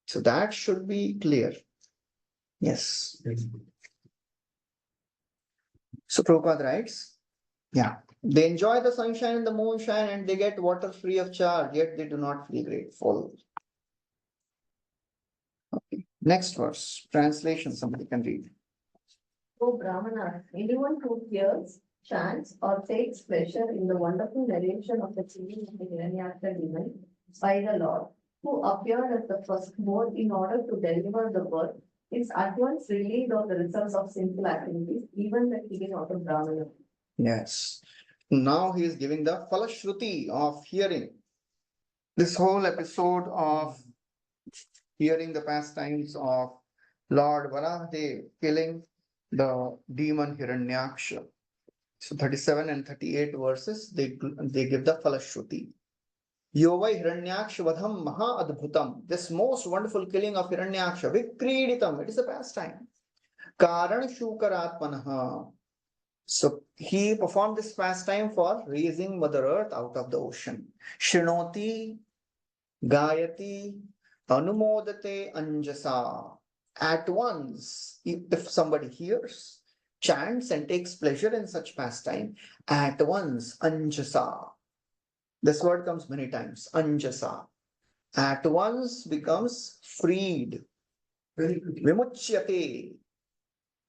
So that should be clear. Yes. So Prabhupada writes, they enjoy the sunshine and the moonshine and they get water free of charge, yet they do not feel grateful. Okay. Next verse, translation, somebody can read. O Brahmana, anyone who hears, chants, or takes pleasure in the wonderful narration of the killing of the Hiranyaka demon by the Lord, who appeared as the firstborn in order to deliver the birth, is at once relieved of the results of sinful activities, even the killing of a Brahmana. Yes. Now he is giving the falashruti of hearing. This whole episode of hearing the pastimes of Lord Varahadev killing the demon Hiranyaksha. So 37 and 38 verses, they give the falashruti. Yovai Hiranyaksha vadham maha adbhutam. This most wonderful killing of Hiranyaksha, vikriditam, it is a pastime. Karan shukaratmanaha. So he performed this pastime for raising Mother Earth out of the ocean. Shinoti, Gayati, Anumodate, Anjasa. At once, if somebody hears, chants, and takes pleasure in such pastime, at once, Anjasa. This word comes many times, Anjasa. At once becomes freed. Vimuchyate,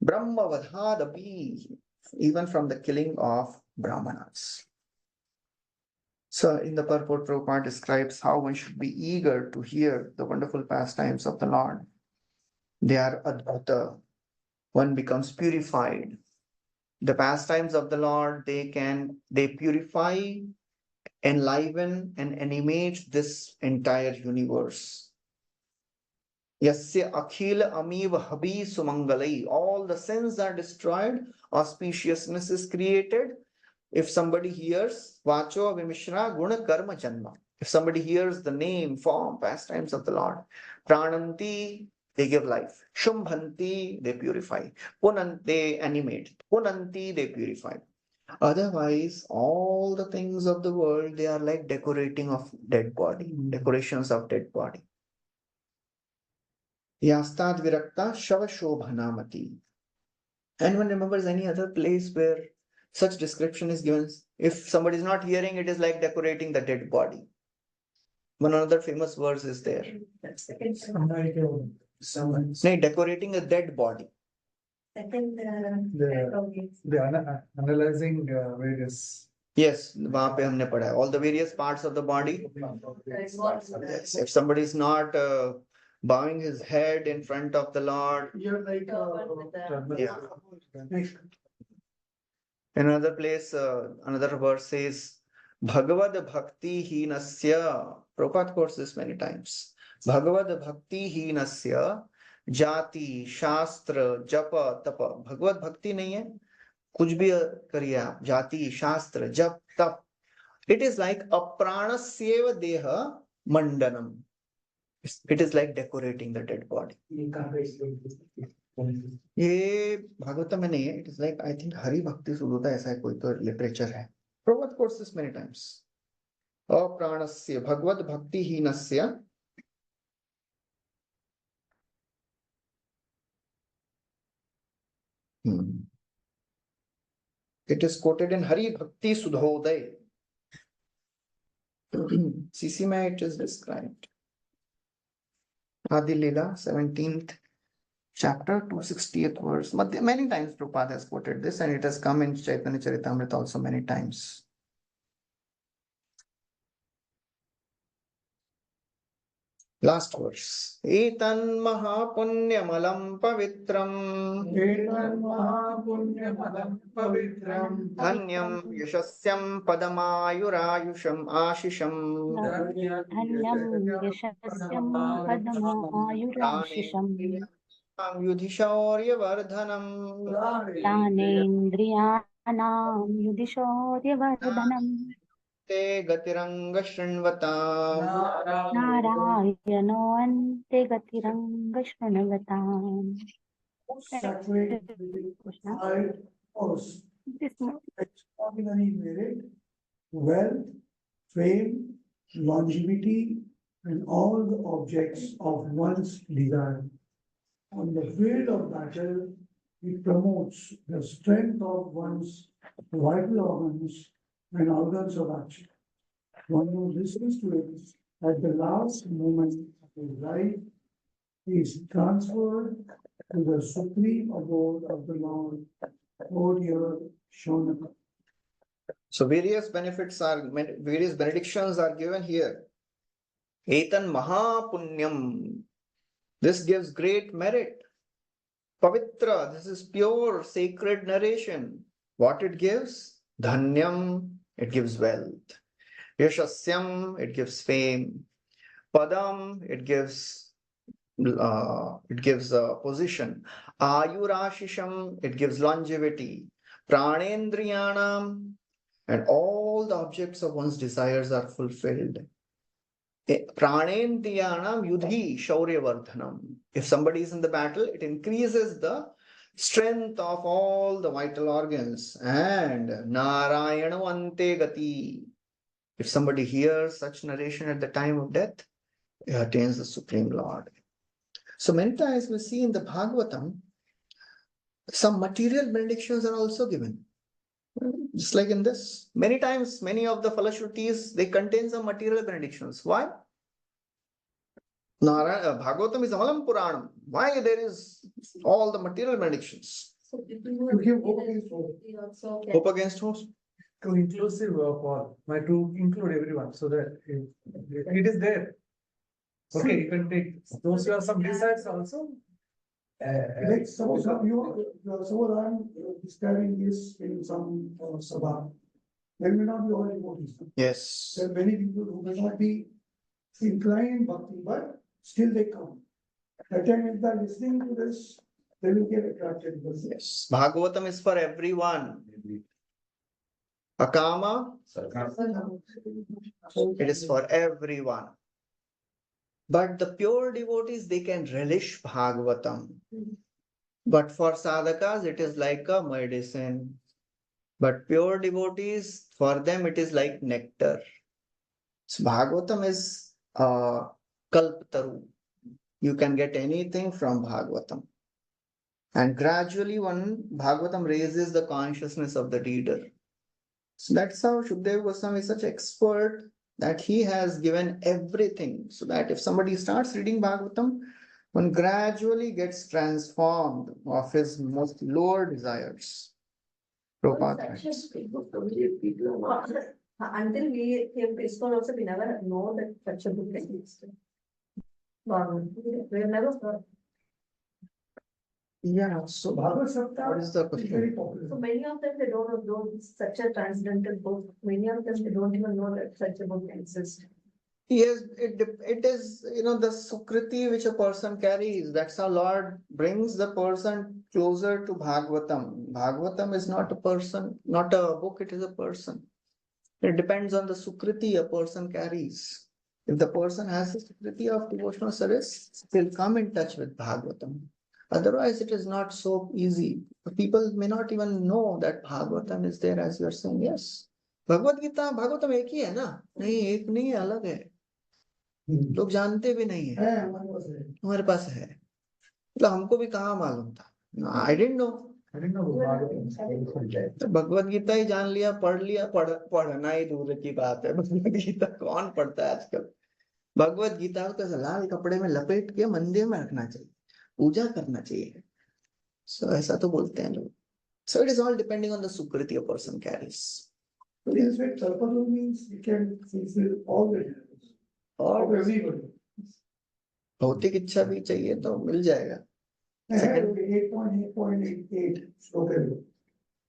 Brahmavadhadapi, even from the killing of Brahmanas. So in the purport, Prabhupada describes how one should be eager to hear the wonderful pastimes of the Lord. They are adbhuta. one becomes purified. The pastimes of the Lord, they purify, enliven, and animate this entire universe. Yasya akhila amiva habi sumangalai. All the sins are destroyed, auspiciousness is created. If somebody hears Vacho Vimishra Guna Karma Janma, if somebody hears the name, form, pastimes of the Lord, Prananti, they give life. Shumbhanti, they purify. Punanti, they animate. Punanti, they purify. Otherwise, all the things of the world, they are like decorating of dead body, decorations of dead body. Yastad Virakta Shava Shobhanamati. Anyone remembers any other place where such description is given? If somebody is not hearing, it is like decorating the dead body. One another famous verse is there. No, decorating a dead body. Analyzing various. Yes, वहाँ पे हमने पढ़ा है. All the various parts of the body. Yes. If somebody is not bowing his head in front of the Lord. You're like, Yeah. In another place, another verse says, Bhagavad Bhakti Hinasya. Prabhupada quotes this many times. Bhagavad Bhakti Hinasya Jati Shastra Japa Tapa. Bhagavad Bhakti नहीं है, कुछ भी करिए आप, जाति शास्त्र जप तप. It is like a pranasyeva deha mandanam. It is like decorating the dead body. ये भागवतम में नहीं है. It is like, I think Hari भक्ति सुधोता ऐसा कोई तो लिटरेचर है. Prabhupada quotes this many times. अप्राणस्य Bhagavad भक्ति हीनस्य It is quoted in Hari Bhakti Sudhoday. CC में it is described. Adi Leela, 17th chapter, 260th verse. Many times Prabhupada has quoted this, and it has come in Chaitanya Charitamrita also many times. Last verse. Etan mahapunyamalam pavitram. Etan mahapunyamalam pavitram. Dhanyam yashasyam padamayurayusham ashisham. धन्यं यशस्यं पदमायुराशिषम् Yudhishauryavardanam. ज्ञानेन्द्रियाणां युधिशौर्यवर्धनम् Te gatiranga shrinvatam. नारायणो अन्ते गतिरङ्गशृण्वताम्. Saturate with fire force. This Extraordinary merit, wealth, fame, longevity, and all the objects of one's desire. On the field of battle, it promotes the strength of one's vital organs and organs of action. One who listens to it at the last moment of his life is transferred to the supreme abode of the Lord, O dear Shonaka. So various benedictions are given here. Etan mahapunyam. This gives great merit. Pavitra, this is pure, sacred narration. What it gives? Dhanyam, it gives wealth. Yashasyam, it gives fame. Padam, it gives position. Ayurashisham, it gives longevity. Pranendriyanam, and all the objects of one's desires are fulfilled. Pranendriyanam yudhi shauryavarthanam. If somebody is in the battle, it increases the strength of all the vital organs. And Narayana ante gati. If somebody hears such narration at the time of death, he attains the Supreme Lord. So many times we see in the Bhagavatam, some material benedictions are also given. Just like in this, many times, many of the Falashrutis, they contain some material benedictions. Why? Bhagavatam is Amalam Puranam. Why there is all the material benedictions? So if To give hope against hope. we also Hope against hope. To inclusive of all, to include everyone, so that it is there. Okay, you can take those who have some desires also. Like suppose suppose I'm describing this in some sabha, there may not be all devotees. Yes. There are many people who may not be inclined in bhakti, but still they come. That time if they're listening to this, they will get attracted. Yes. Bhagavatam is for everyone. Akama, it is for everyone. But the pure devotees, they can relish Bhagavatam. But for sadhakas, it is like a medicine. But pure devotees, for them, it is like nectar. So Bhagavatam is kalpataru. You can get anything from Bhagavatam. And gradually, one Bhagavatam raises the consciousness of the reader. So that's how Shukdev Goswami is such expert that he has given everything so that if somebody starts reading Bhagavatam, one gradually gets transformed of his most lower desires. Prabhupada writes. Until we came to ISKCON also, we never know that such a book existed. We have never heard. Yeah, so Bhagavad Sapta what is the is question? very popular. So many of them, they don't know it's such a transcendental book. Many of them, they don't even know that such a book exists. Yes, it is, the Sukriti which a person carries. That's how Lord brings the person closer to Bhagavatam. Bhagavatam is not a person, not a book, it is a person. It depends on the Sukriti a person carries. If the person has the Sukriti of devotional service, he'll come in touch with Bhagavatam. Otherwise, it is not so easy. People may not even know that Bhagavatam is there, as you are saying. Yes. Bhagavad Gita Bhagavatam एक ही है ना? नहीं, एक नहीं है, अलग है. लोग जानते भी नहीं है. हमारे पास है. मतलब हमको भी कहाँ मालूम था. I didn't know. तो भगवत गीता ही जान लिया, पढ़ लिया, पढ़ना ही दूर की बात है. भगवत गीता कौन पढ़ता है आजकल? भगवत गीता को लाल कपड़े में लपेट के मंदिर में रखना चाहिए, पूजा करना चाहिए. So ऐसा तो बोलते हैं लोग. So it is all depending on the sukriti a person carries. So in fact, Kalpataru means you can fulfill all the desires of everybody. भौतिक इच्छा भी चाहिए तो मिल जाएगा. 8.8.88 श्लोक है.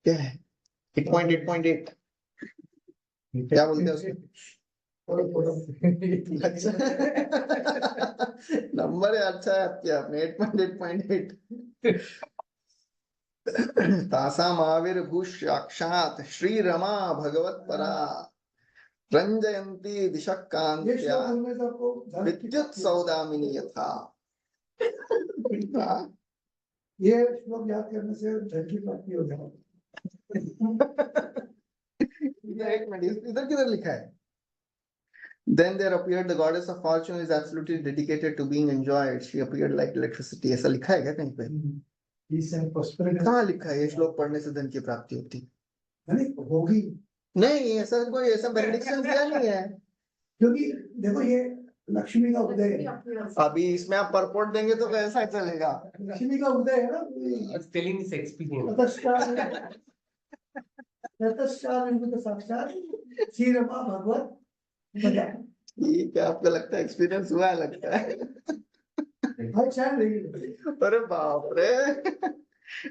क्या है? 8.8.8 क्या बोलते हैं उसको? अच्छा नंबर है, अच्छा है आपके आपने 8.8.8. तासाम आविर्भूष साक्षात श्री रमा भगवत परा रंजयंती दिशकांत्या विद्युत सौदामिनी यथा. ये श्लोक याद करने से धन की प्राप्ति हो जाएगी. एक मिनट, इधर किधर लिखा है? Then there appeared the goddess of fortune is absolutely dedicated to being enjoyed. She appeared like electricity. ऐसा लिखा है क्या कहीं पे? कहाँ लिखा है ये श्लोक पढ़ने से धन की प्राप्ति होती? होगी नहीं, ऐसा कोई ऐसा बेनेडिक्शन दिया नहीं है. क्योंकि देखो ये लक्ष्मी का उदय है. अभी इसमें आप परपोर्ट देंगे तो कैसा चलेगा? लक्ष्मी का उदय है ना. Telling his experience. साक्षात श्री रमा भगवत. ये क्या आपको लगता है एक्सपीरियंस हुआ है? लगता है. अरे बाप रे.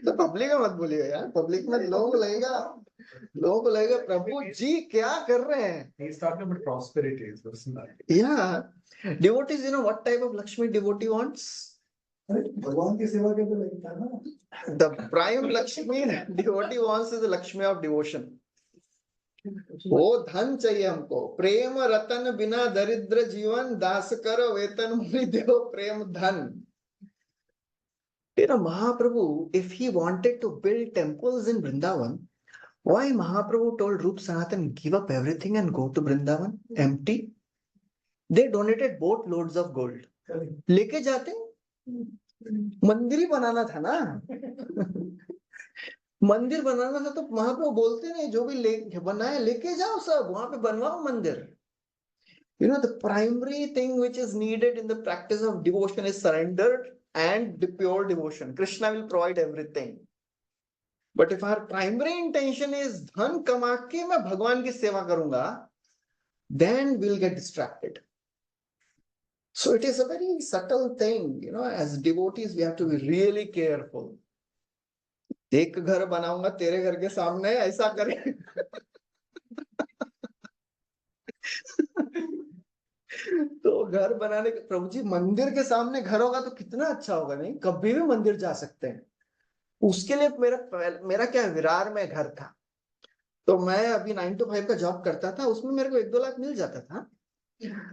तो पब्लिक में मत बोलिए यार. पब्लिक में लोगों को लगेगा प्रभु जी क्या कर रहे हैं. He's talking about prosperity. Yeah, devotees, what type of Lakshmi devotee wants? भगवान की सेवा के तो लगता है ना. The prime Lakshmi devotee wants is the Lakshmi of devotion. वो धन चाहिए हमको. प्रेम रतन बिना दरिद्र जीवन, दास कर वेतन मुनि देव प्रेम धन. Mahaprabhu, if he wanted to build temples in Vrindavan, why Mahaprabhu told Rup Sanatan give up everything and go to Vrindavan empty? They donated boatloads of gold. लेके जाते, मंदिर ही बनाना था ना. मंदिर बनाना था तो महाप्रभु बोलते नहीं, जो भी बनाए लेके जाओ सब, वहां पे बनवाओ मंदिर. The primary thing which is needed in the practice of devotion is surrender and the pure devotion. Krishna will provide everything. But if our primary intention is धन कमा के मैं भगवान की सेवा करूंगा, then we'll get distracted. So it is a very subtle thing, you know, as devotees, we have to be really careful. एक घर बनाऊंगा तेरे घर के सामने, ऐसा करे। तो घर बनाने के, प्रभु जी मंदिर के सामने घर होगा तो कितना अच्छा होगा, नहीं? कभी भी मंदिर जा सकते हैं। उसके लिए मेरा क्या, विरार में घर था, तो मैं अभी 9 to 5 का जॉब करता था, उसमें मेरे को 1-2 लाख मिल जाता था।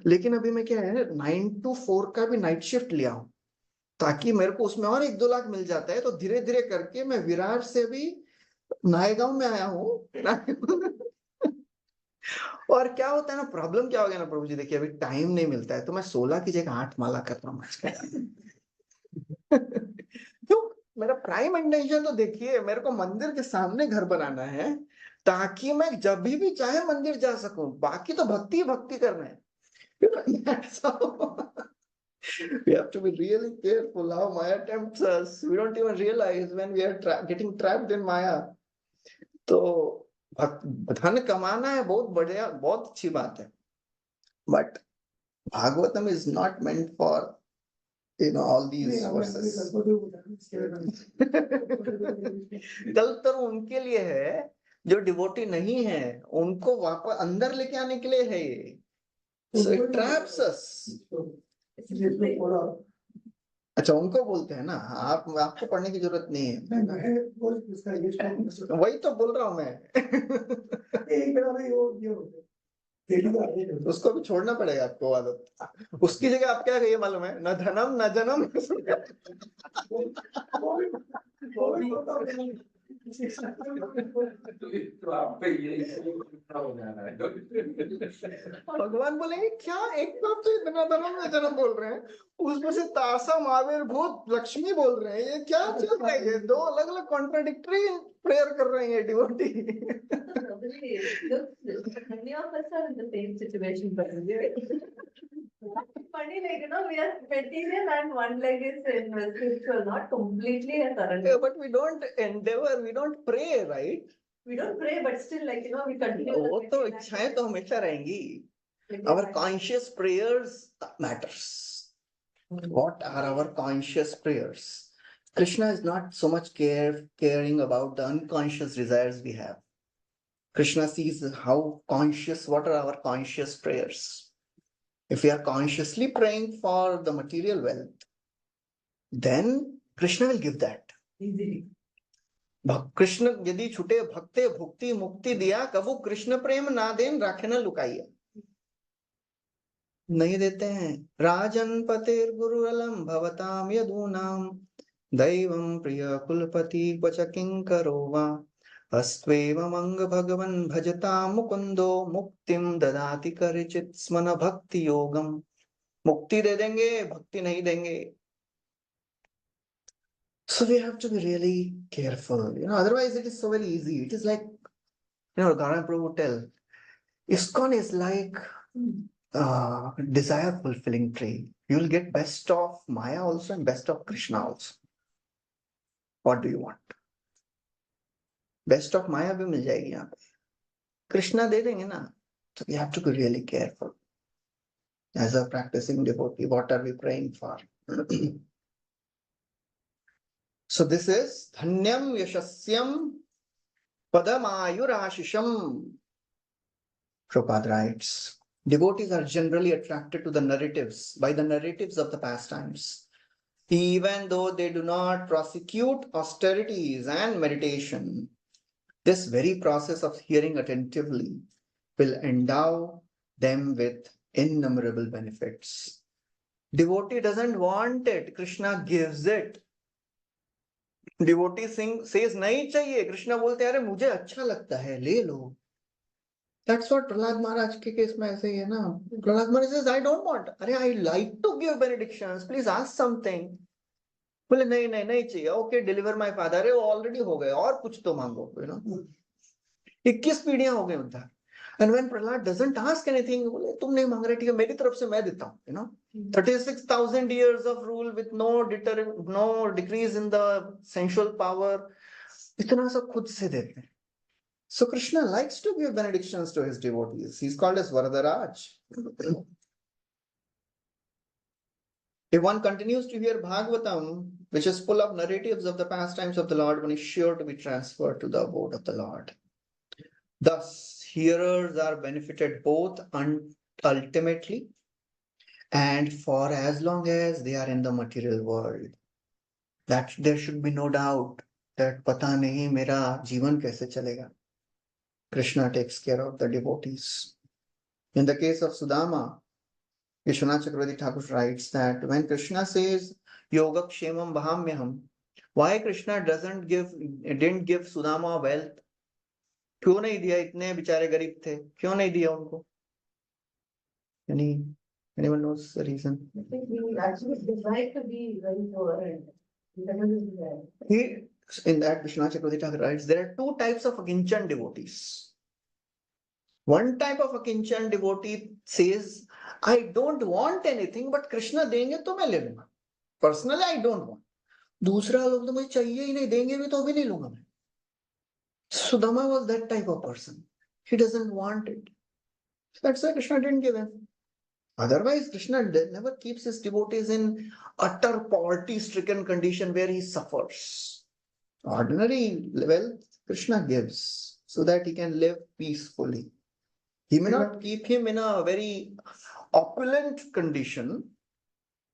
लेकिन अभी मैं क्या है, 9 to 4 का भी नाइट शिफ्ट लिया हूं, ताकि मेरे को उसमें और 1-2 लाख मिल जाता है। तो धीरे धीरे करके मैं विरार से भी नायगांव में आया हूँ। और क्या होता है ना, प्रॉब्लम क्या हो गया ना प्रभु जी, देखिए अभी टाइम नहीं मिलता है, तो मैं 16 की जगह 8 माला कर रहा हूँ। तो मेरा प्राइम इंटेंशन तो देखिए, मेरे को मंदिर के सामने घर बनाना है, ताकि मैं जब भी चाहे मंदिर जा सकूं। बाकी तो भक्ति भक्ति करना है। We have to be really careful how Maya tempts us. We don't even realize when we are getting trapped in Maya. तो धन कमाना है, बहुत बढ़िया, बहुत अच्छी बात है, but Bhagavatam is not meant for all these verses. कल तो उनके लिए है जो डिवोटी नहीं है, उनको वापस अंदर लेके आने के लिए है ये। So it traps us. अच्छा, उनको बोलते हैं ना, आपको पढ़ने की जरूरत नहीं है। वही तो बोल रहा हूं मैं। उसको भी छोड़ना पड़ेगा आपको आदत। उसकी जगह आप क्या कहिए मालूम है, न धनम न जनम। भगवान बोलेंगे क्या, एक बार तो इतना धनम न जनम बोल रहे हैं, उसमें से तासा महावीर भूत लक्ष्मी बोल रहे हैं, ये क्या चल रहा है? ये 2 अलग अलग कॉन्ट्राडिक्टरी प्रेयर कर रहे हैं devotee. Many of us are in the same situation, but funny, like, we are material and one leg is in spiritual, not completely a surrender. But we don't endeavor, we don't pray, right? We don't pray, but still, like, we continue. वो तो इच्छाएं तो हमेशा रहेंगी। Our conscious prayers matters. What are our conscious prayers? Krishna is not so much caring about the unconscious desires we have. Krishna sees how conscious, what are our conscious prayers. If we are consciously praying for the material wealth, then Krishna will give that. Easily. Krishna यदि छुटे भक्ते भुक्ति मुक्ति दिया, कबू कृष्ण प्रेम ना then राखे न लुकाइया। नहीं देते हैं। राजन पतेर गुरुअलम भवताम यदूनाम दैवम प्रिय कुलपति क्वच किंकरो वा अस्त्वेवम अंग भगवन् भजता मुकुंदो मुक्तिम ददाति करिचित स्मन भक्ति योगम। मुक्ति दे देंगे, भक्ति नहीं देंगे। So we have to be really careful, otherwise it is so very easy. It is like, Garan Prabhu would tell, ISKCON is like desire fulfilling tree. You will get best of Maya also and best of Krishna also. What do you want? Best of Maya भी मिल जाएगी यहाँ पे, कृष्णा दे देंगे ना। So we have to be really careful. As a practicing devotee, what are we praying for? So this is Dhanyam Yashasyam Padamayurashisham. Prabhupada writes, devotees are generally attracted to the narratives, by the narratives of the pastimes, even though they do not prosecute austerities and meditation. This very process of hearing attentively will endow them with innumerable benefits. Devotee doesn't want it, Krishna gives it. Devotee says नहीं चाहिए, Krishna बोलते हैं अरे मुझे अच्छा लगता है, ले लो. That's what Prahlad Maharaj के केस में ऐसे ही है ना. Prahlad Maharaj says I don't want, अरे I like to give benedictions, please ask something. बोले नहीं नहीं नहीं चाहिए, okay deliver my father, अरे वो already हो गए, और कुछ तो मांगो, 21 पीढ़ियां हो गई उधर. And when Prahlad doesn't ask anything, बोले तुम नहीं मांग रहे, ठीक है मेरी तरफ से मैं देता हूँ, 36,000 years of rule with no decrease in the sensual power, इतना सब खुद से देते हैं. So Krishna likes to give benedictions to his devotees. He's called as Varadaraj. If one continues to hear Bhagavatam, which is full of narratives of the pastimes of the Lord, one is sure to be transferred to the abode of the Lord. Thus, hearers are benefited both ultimately and for as long as they are in the material world. That there should be no doubt that pata nahi mera jivan kaise chalega. Krishna takes care of the devotees. In the case of Sudama, Vishwanath Chakravarti Thakur writes that when Krishna says yoga kshemam bahamyaham, why Krishna didn't give Sudama wealth? क्यों नहीं दिया? इतने बेचारे गरीब थे, क्यों नहीं दिया उनको? Anyone knows the reason? I think he actually desired to be very poor and he doesn't do that. He, in that Vishwanath Chakravarti Thakur writes, there are two types of Akinchan devotees. One type of Akinchan devotee says, I don't want anything, but Krishna देंगे तो मैं ले लूंगा. Personally, I don't want. दूसरा लोग तो मुझे चाहिए ही नहीं, देंगे भी तो भी नहीं लूंगा मैं. Sudama was that type of person. He doesn't want it. That's why Krishna didn't give him. Otherwise, Krishna never keeps his devotees in utter poverty-stricken condition where he suffers. Ordinary wealth, Krishna gives so that he can live peacefully. He may not keep him in a very opulent condition,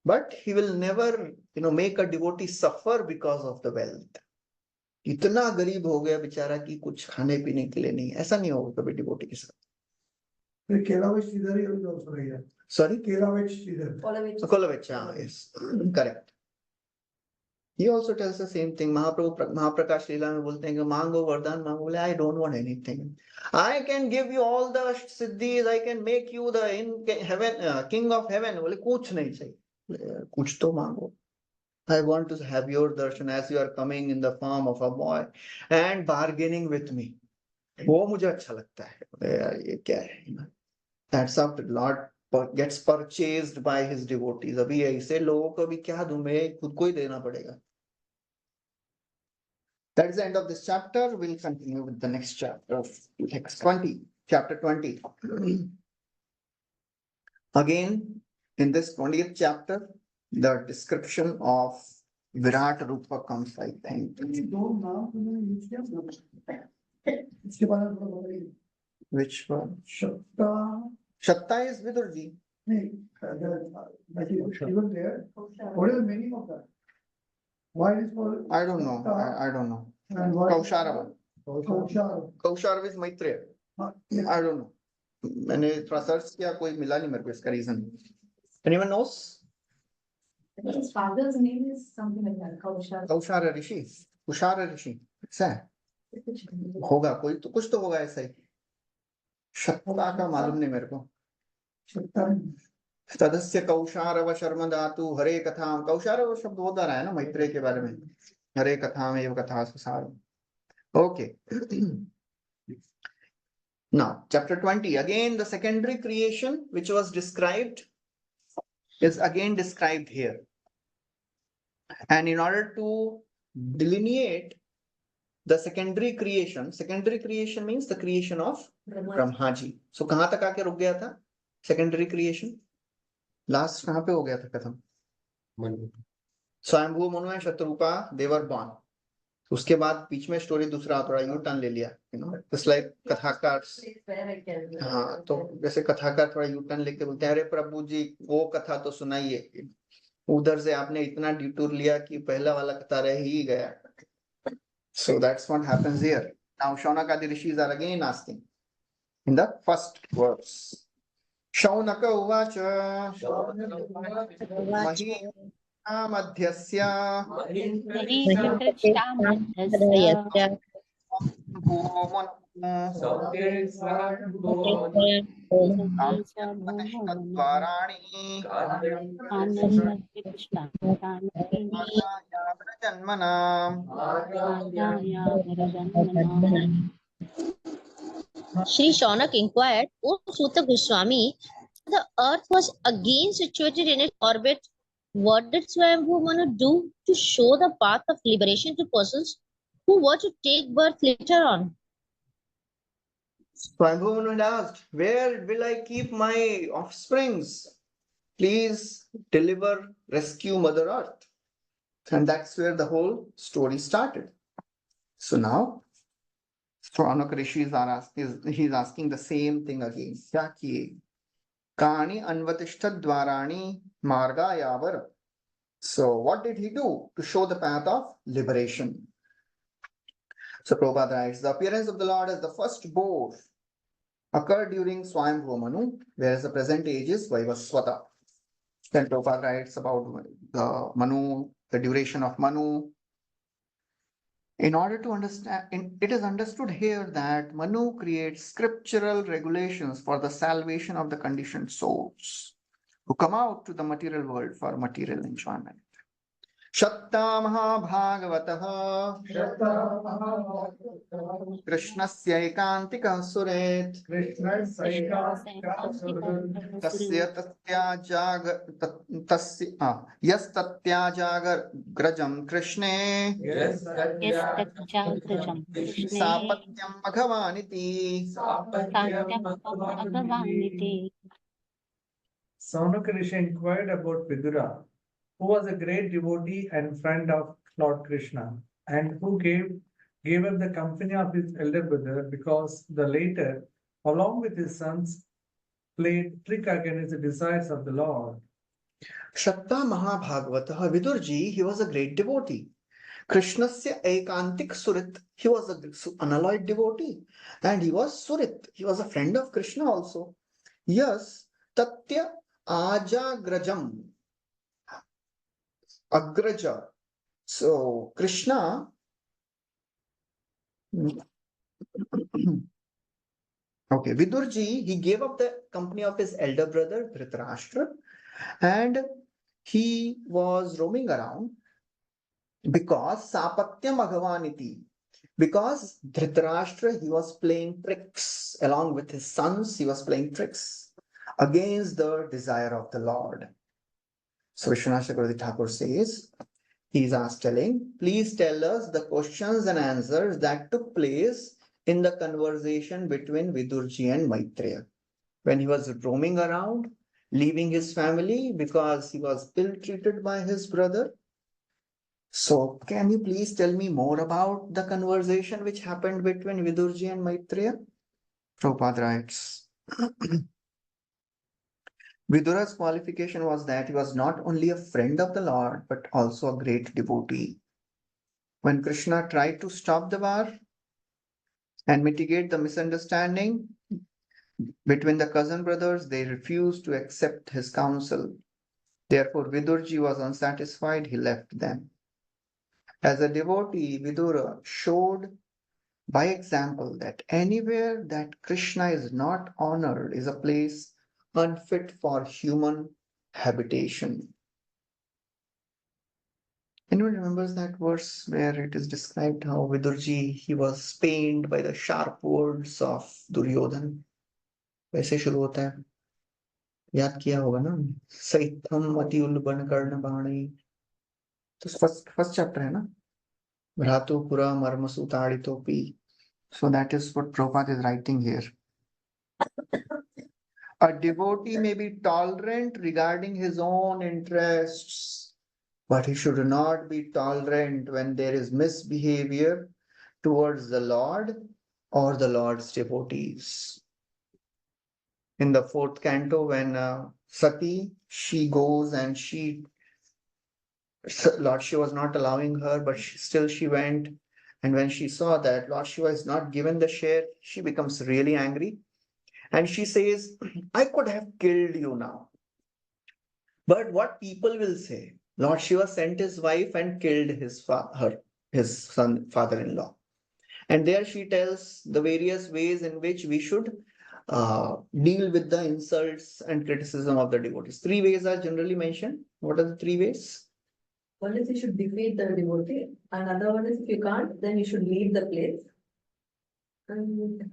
but he will never, make a devotee suffer because of the wealth. इतना गरीब हो गया बेचारा कि कुछ खाने पीने के लिए नहीं, ऐसा नहीं होगा कभी डिवोटी के साथ. Sorry? Kolavich, yes, correct. He also tells the same thing. Mahaprakash Leela में बोलते हैं कि मांगो वरदान मांगो, बोले I don't want anything. I can give you all the siddhis, I can make you the king of heaven. बोले कुछ नहीं चाहिए, कुछ तो मांगो. I want to have your darshan as you are coming in the form of a boy and bargaining with me. वो मुझे अच्छा लगता है. ये क्या है? That's how the Lord gets purchased by his devotees. अभी ऐसे लोगों को भी क्या दूं मैं, खुद को ही देना पड़ेगा. That is the end of this chapter. We'll continue with the next chapter, next 20, chapter 20. Again, in this 20th chapter, the description of Virat Rupa comes, I think. Which one? Shatta is Vidurji. Even there, what is the meaning of that? Why it is called? I don't know. I don't know. And why? Kausharava. Kaushara. is Maitreya. I don't know. मैंने थोड़ा search किया, कोई मिला नहीं मेरे को इसका reason. Anyone knows? His father's name is something like that, Kaushara. Kaushara Rishi. Kushara Rishi. ऐसा है? होगा कोई तो, कुछ तो होगा ऐसा ही. शक्ता का मालूम नहीं मेरे को. तदस्य कौशारव शर्म धातु हरे कथाम. कौशारव शब्द होता रहा है ना मैत्रेय के बारे में. हरे कथाम एव कथा सार. Okay. Now, chapter 20. Again, the secondary creation which was described is again described here. And in order to delineate the secondary creation means the creation of Brahmaji. So, कहाँ तक आके रुक गया था? Secondary creation. Last कहाँ पे हो गया था खत्म? Swayambhu Manu and Shatarupa they were born. उसके बाद बीच में स्टोरी दूसरा थोड़ा यू टर्न ले लिया, just like कथाकार. हाँ, तो जैसे कथाकार थोड़ा यू टर्न लेके बोलते हैं, अरे प्रभु जी वो कथा तो सुनाइए. उधर से आपने इतना डिटूर लिया कि पहला वाला कथा रह ही गया. So that's what happens here. Now Shaunakadi rishis are again asking in the first verse. Shaunaka uvacha mahi madhyasya Sri Shaunak inquired, O Suta Goswami, the earth was again situated in its orbit. What did Swayambhu Manu do to show the path of liberation to persons who were to take birth later on? Swayambhu Manu asked, where will I keep my offsprings? please deliver, rescue Mother Earth. And that's where the whole story started. So now, Shaunak Rishi he's asking the same thing again. Kya kiye? Kani anvatishta dwarani marga yavar. So what did he do to show the path of liberation? So Prabhupada writes, the appearance of the Lord as the first boar occurred during Swayambhu Manu, whereas the present age is Vaivaswata. Then Prabhupada writes about the Manu, the duration of Manu. In order to understand, it is understood here that Manu creates scriptural regulations for the salvation of the conditioned souls who come out to the material world for material enjoyment. Shatta Mahabhagavataha Krishnasya ekantika suret tasya yas tatyajagar grajam Krishne यस्तच्चाग्रजं कृष्णे sapatyam bhagavaniti. सात्यं भगवानिति. Saunaka Rishi inquired about Vidura, who was a great devotee and friend of Lord Krishna, and who gave up the company of his elder brother because the latter, along with his sons, played trick against the desires of the Lord. Shatta Mahabhagavataha Vidurji, he was a great devotee. Krishnasya ekantik surit, he was an unalloyed devotee. And he was surit, he was a friend of Krishna also. Yes, tatya ajagrajam, agraja. So Krishna okay, Vidurji, he gave up the company of his elder brother Dhritarashtra and he was roaming around because Sapatyam Bhagavaniti, because Dhritarashtra, he was playing tricks along with his sons, he was playing tricks against the desire of the Lord. So Vishwanath Chakravarti Thakur says, he is telling, please tell us the questions and answers that took place in the conversation between Vidurji and Maitreya when he was roaming around, leaving his family because he was ill-treated by his brother. So can you please tell me more about the conversation which happened between Vidurji and Maitreya? Prabhupada writes, Vidura's qualification was that he was not only a friend of the Lord, but also a great devotee. When Krishna tried to stop the war and mitigate the misunderstanding between the cousin brothers, they refused to accept his counsel. Therefore, Vidurji was unsatisfied, he left them. As a devotee, Vidura showed by example that anywhere that Krishna is not honored is a place unfit for human habitation. Anyone remembers that verse where it is described how Vidurji, he was pained by the sharp words of Duryodhan? वैसे शुरू होता है, याद किया होगा ना, सैथम अति उल्बन कर्ण बाणी, तो फर्स्ट चैप्टर है ना, भ्रातु पुरा मर्मसु ताड़ितोपि. So that is what Prabhupada is writing here. A devotee may be tolerant regarding his own interests, but he should not be tolerant when there is misbehavior towards the Lord or the Lord's devotees. In the fourth canto, when Sati, she goes and Lord Shiva was not allowing her, but still she went. And when she saw that Lord Shiva is not given the share, she becomes really angry. And she says, I could have killed you now. But what people will say? Lord Shiva sent his wife and killed his father-in-law. And there she tells the various ways in which we should deal with the insults and criticism of the devotees. 3 ways are generally mentioned. What are the 3 ways? One is you should defeat the devotee. Another one is if you can't, then you should leave the place. And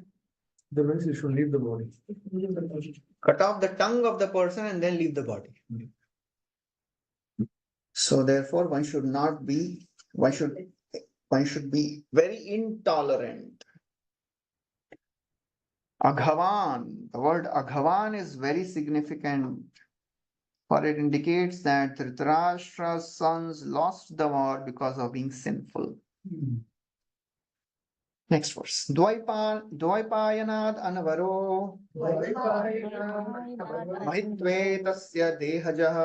The means you should leave the body. leave the body. Cut off the tongue of the person and then leave the body. So therefore, one should be very intolerant. Aghavan, the word Aghavan is very significant or it indicates that Dhritarashtra's sons lost the war because of being sinful. Next verse. Dvaipayanad anvaro mahitve tasya dehajah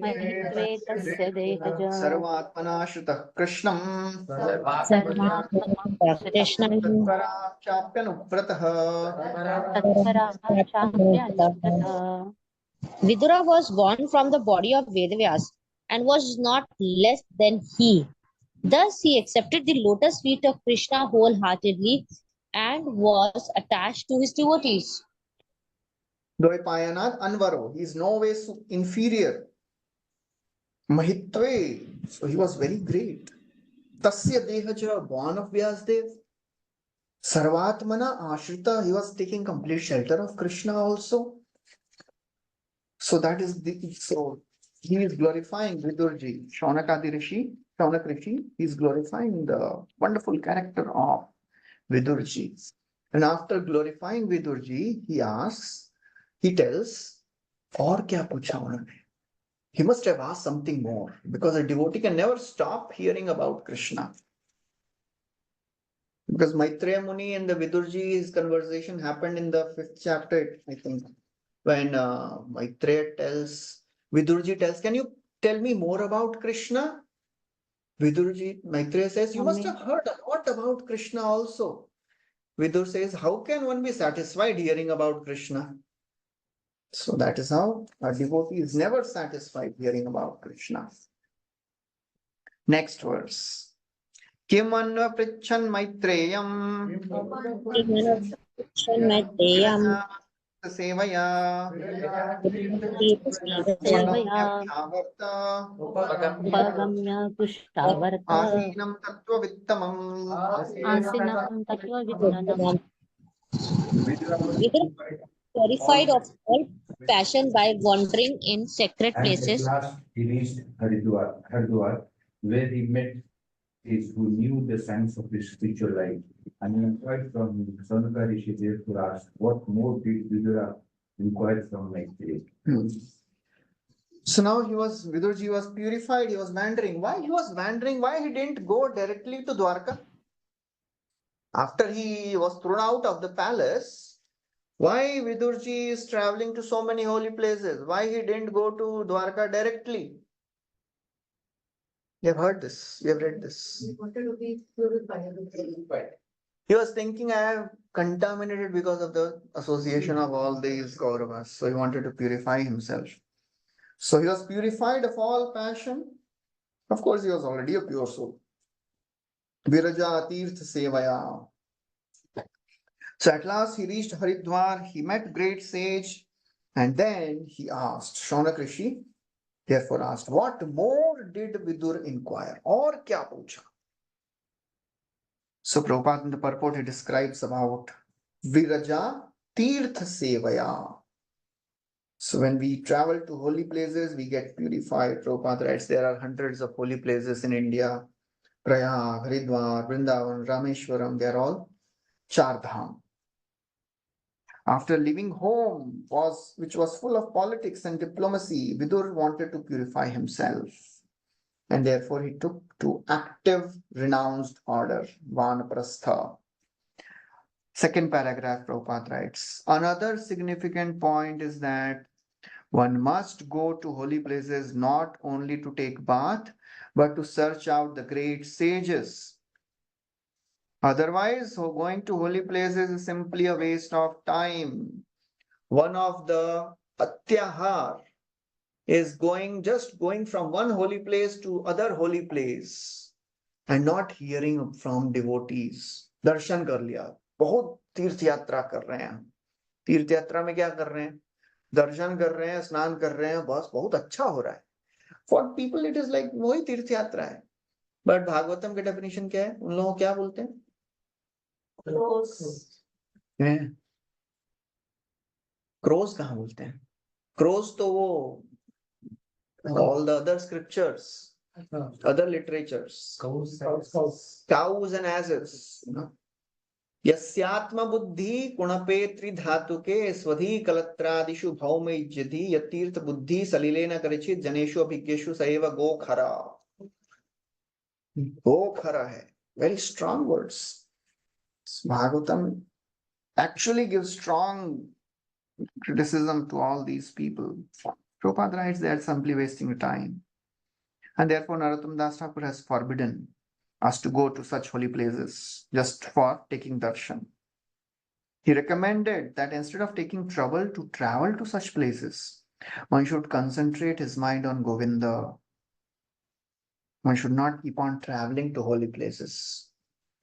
महित्वे तस्य देहज sarvatmana shrutah krishnam सर्वात्मना कृष्णं tatvara chapyanupratah. तत्पराचार्यनुव्रतः Vidura was born from the body of Vedavyas and was not less than he. Thus, he accepted the lotus feet of Krishna wholeheartedly and was attached to his devotees. Dvaipayanad anvaro. He is no way inferior. Mahitve. So he was very great. Tasya dehaja, born of Vyasdev. Sarvatmana ashrita. He was taking complete shelter of Krishna also. So that is so he is glorifying Vidurji, Shaunakadi Rishi, Shaunak Rishi. He is glorifying the wonderful character of Vidurji. And after glorifying Vidurji, he tells, और क्या पूछा उन्होंने? He must have asked something more because a devotee can never stop hearing about Krishna. Because Maitreya Muni and the Vidurji's conversation happened in the 5th chapter, I think, when Maitreya tells, Vidurji tells, can you tell me more about Krishna? Maitreya says, you must have heard a lot about Krishna also. Vidur says, how can one be satisfied hearing about Krishna? So that is how a devotee is never satisfied hearing about Krishna. Next verse. Kim anva prichan maitreyam sevaya सेवया bhavarta उपगम्य पुष्टावर्त asinam tattva vittamam. आसिनं तत्त्ववित्तनं Vidura purified of all passion by wandering in sacred And at places. last he reached Haridwar, where he met his who knew the science of his spiritual life. And he inquired from him. Sanaka Rishi therefore asked, what more did Vidura inquire from Maitreya? So now Vidurji was purified, he was wandering. Why he was wandering? Why he didn't go directly to Dwarka? After he was thrown out of the palace, why Vidurji is traveling to so many holy places? Why he didn't go to Dwarka directly? You have heard this, you have read this. He wanted to be purified. He was thinking, I have contaminated because of the association of all these Kauravas. So he wanted to purify himself. So he was purified of all passion. Of course, he was already a pure soul. Viraja Tirth Sevaya. So at last he reached Haridwar, he met great sage, and then he asked, Shaunak Rishi therefore asked, what more did Vidur inquire? Or kya pucha? So Prabhupada in the purport he describes about Viraja Tirth Sevaya. So when we travel to holy places, we get purified. Prabhupada writes there are hundreds of holy places in India. Prayag, Haridwar, Vrindavan, Rameshwaram, they are all Char Dham. After leaving home, which was full of politics and diplomacy, Vidur wanted to purify himself. And therefore he took to active renounced order, Vanaprastha. Second paragraph, Prabhupada writes, another significant point is that one must go to holy places not only to take bath, but to search out the great sages. Otherwise, going to holy places is simply a waste of time. One of the atyahar is just going from one holy place to other holy place and not hearing from devotees. Darshan kar liya. बहुत तीर्थ यात्रा कर रहे हैं हम. तीर्थ यात्रा में क्या कर रहे हैं? दर्शन कर रहे हैं, स्नान कर रहे हैं, बस बहुत अच्छा हो रहा है. For people it is like वही तीर्थ यात्रा है. But भागवतम के डेफिनेशन क्या है? उन लोगों को क्या बोलते हैं? क्रोज कहाँ बोलते हैं? क्रोज तो वो all the other scriptures, other literatures, cows and asses, यस्यात्म बुद्धि कुणपे त्रिधातुके स्वधि कलत्रादिषु भौमैज्यधि यतीर्थ बुद्धि सलिलेन करचित जनेषु अभिज्ञेषु सैव गोखरा। गोखरा है very strong words. Bhagavatam actually gives strong criticism to all these people. Prabhupada writes they are simply wasting time. And therefore Narottam Das Thakur has forbidden us to go to such holy places just for taking darshan. He recommended that instead of taking trouble to travel to such places, one should concentrate his mind on Govinda. One should not keep on traveling to holy places.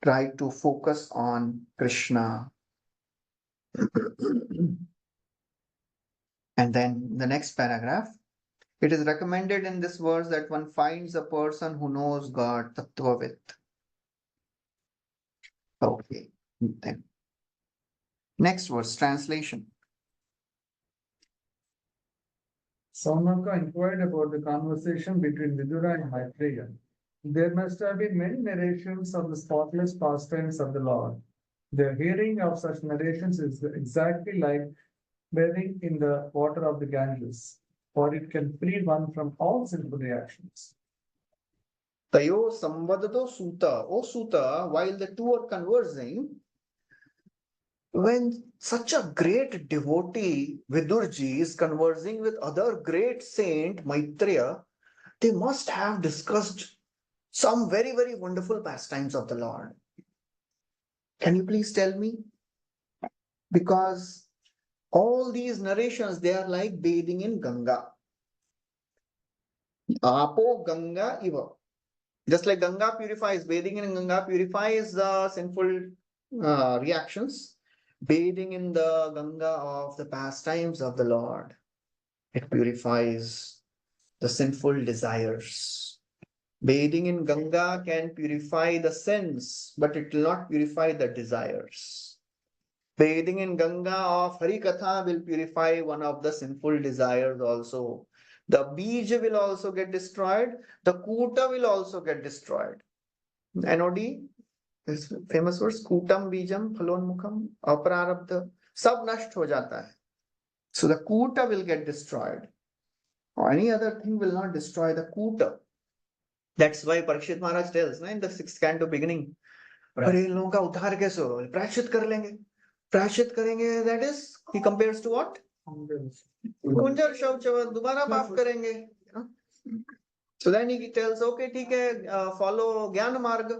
Try to focus on Krishna. And then the next paragraph, it is recommended in this verse that one finds a person who knows God, Tattvavit. Okay, then. Next verse, translation. Saunaka inquired about the conversation between Vidura and Maitreya. There must have been many narrations of the spotless pastimes of the Lord. The hearing of such narrations is exactly like bathing in the water of the Ganges, for it can free one from all sinful reactions. Tayo Samvadato Suta. O Suta, while the two are conversing, when such a great devotee, Vidurji, is conversing with other great saint, Maitreya, they must have discussed some very, very wonderful pastimes of the Lord. Can you please tell me? Because all these narrations, they are like bathing in Ganga. Apo Ganga Iva. Just like Ganga purifies, bathing in Ganga purifies the sinful reactions. Bathing in the Ganga of the pastimes of the Lord, it purifies the sinful desires. Bathing in Ganga can purify the sins, but it will not purify the desires. Bathing in Ganga of Harikatha will purify one of the sinful desires also. The Bija will also get destroyed. The Kuta will also get destroyed. NOD, this famous words, Kutam Bijam Phalonmukham Aprarabdha, sab nasht ho jata hai. So the Kuta will get destroyed. Or any other thing will not destroy the Kuta. That's why Parikshit Maharaj tells in the 6th canto beginning, अरे इन लोगों का उद्धार कैसे हो? प्रायश्चित कर लेंगे. प्रायश्चित करेंगे, that is, he compares to what? कुंजर शौचवत, दोबारा पाप करेंगे. So then he tells, okay, ठीक है, follow ज्ञान मार्ग.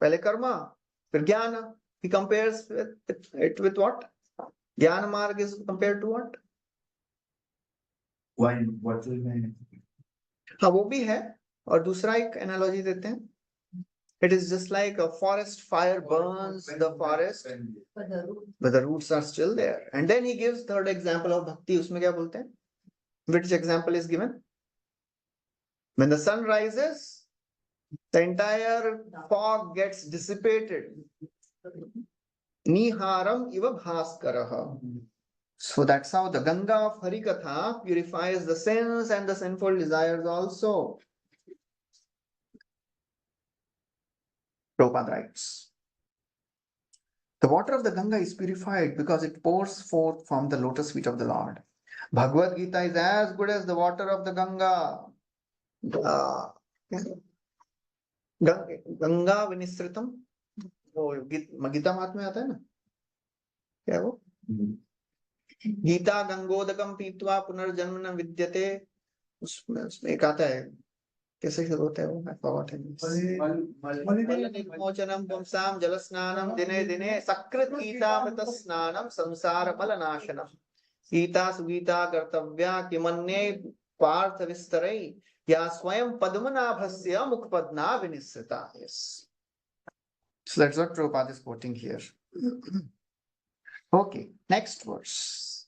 पहले कर्मा, फिर ज्ञान. He compares it with what? ज्ञान मार्ग is compared to what? Wine, what will I? हाँ, वो भी है. और दूसरा एक analogy देते हैं. It is just like a forest fire burns the forest, but the roots are still there. And then he gives third example of bhakti. उसमें क्या बोलते हैं? Which example is given? When the sun rises, the entire fog gets dissipated. Niharam iva bhaskaraha. So that's how the Ganga of Harikatha purifies the sins and the sinful desires also. Prabhupada writes, the water of the Ganga is purified because it pours forth from the lotus feet of the Lord. Bhagavad Gita is as good as the water of the Ganga. Ganga Vinisritam. वो गीता मात में आता है ना, क्या वो? गीता गंगोदकम पीत्वा पुनर्जन्म न विद्यते. उसमें एक आता है, कैसे शुरू होता है वो? I forgot it. मलनिर्मोचनम पुंसाम जलस्नानम दिने दिने सकृत गीतामृत स्नानम संसार मलनाशनम. गीता सुगीता कर्तव्या किमन्ये पार्थ विस्तरै या स्वयं पद्मनाभस्य मुखपद्मा विनिसृता. Yes. So that's what Prabhupada is quoting here. Okay, next verse.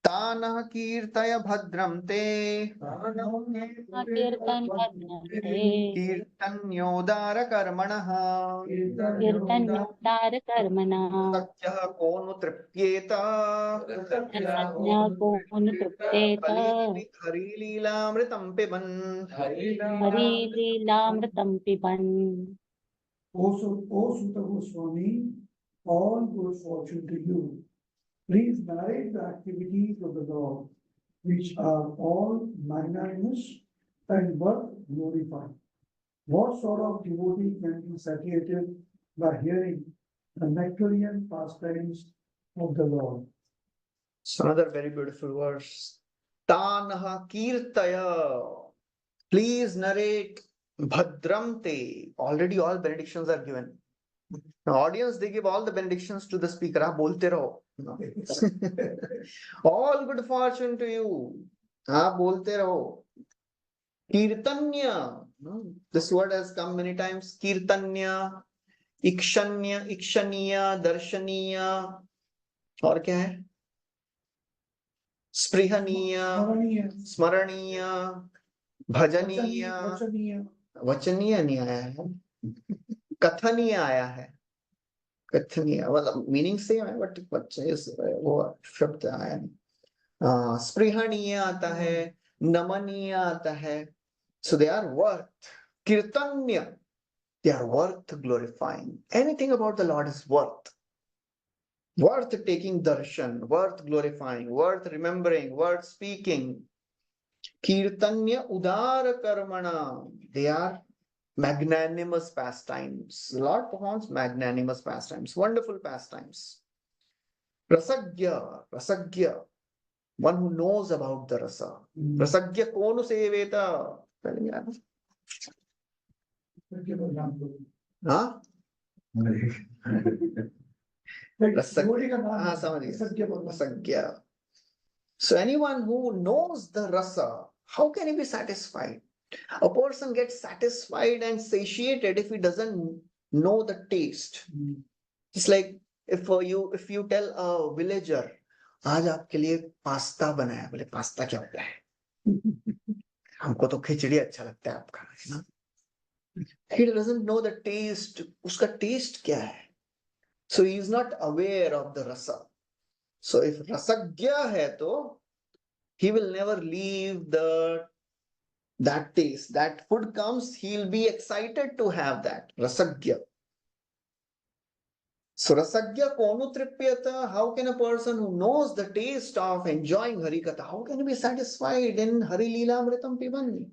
Tanah kirtaya bhadram te कीर्तन भद्रन्ते kirtanyodara karmanaha कीर्तन्योद्धार कर्मणा satyah konu tripyeta सज्ञा को तृप्तेत हरिलीलामृतं पिबन्. हरिलीलामृतं पिबन्. O Sutta Goswami, all good fortune to you. Please narrate the activities of the Lord, which are all magnanimous and worth glorifying. What sort of devotee can be satiated by hearing the nectarian pastimes of the Lord? So another very beautiful verse. Tanaha kirtaya. Please narrate Bhadram te. Already all benedictions are given. Now, audience, they give all the benedictions to the speaker. आप बोलते रहो. No. All good fortune to you. आप बोलते रहो. Kirtanya. This word has come many times. Kirtanya, Ikshanya, Ikshaniya, Darshaniya. और क्या है? स्पृहनीय, स्मरणीय, भजनीय, वचनीय नहीं आया है, कथनीय आया है. कथनीय मतलब मीनिंग सेम है बट वो शब्द आया नहीं. स्पृहणीय आता है, नमनीय आता है. So they are worth kirtanya. They are worth glorifying. Anything about the Lord is worth taking darshan, worth glorifying, worth remembering, worth speaking. Kirtanya udara karmana. They are magnanimous pastimes. The Lord performs magnanimous pastimes, wonderful pastimes. Rasagya, one who knows about the rasa. Rasagya konu seveta. Huh? Rasagya. So anyone who knows the rasa, how can he be satisfied? A person gets satisfied and satiated if he doesn't know the taste. It's like if you tell a villager, आज आपके लिए pasta बनाया, बोले pasta क्या होता है? हमको तो खिचड़ी अच्छा लगता है आपका, है ना? He doesn't know the taste. उसका taste क्या है? So he is not aware of the rasa. So if rasagya hai to, he will never leave that taste. That food comes, he'll be excited to have that. Rasagya. So rasagya konu tripyata. How can a person who knows the taste of enjoying Harikatha, how can he be satisfied in Hari Leela Amritam Pibanni?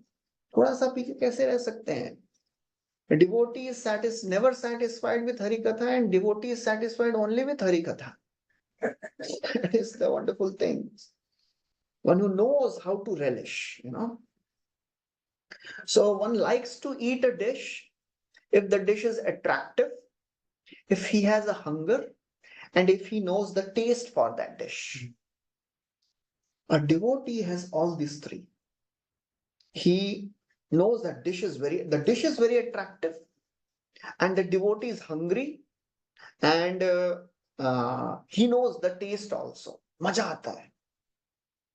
थोड़ा सा P के कैसे रह सकते हैं? A devotee is never satisfied with Harikatha, and devotee is satisfied only with Harikatha. That is the wonderful thing. One who knows how to relish, So one likes to eat a dish if the dish is attractive, if he has a hunger, and if he knows the taste for that dish. A devotee has all these three. He knows that the dish is very attractive, and the devotee is hungry, and he knows the taste also. Maja aata hai.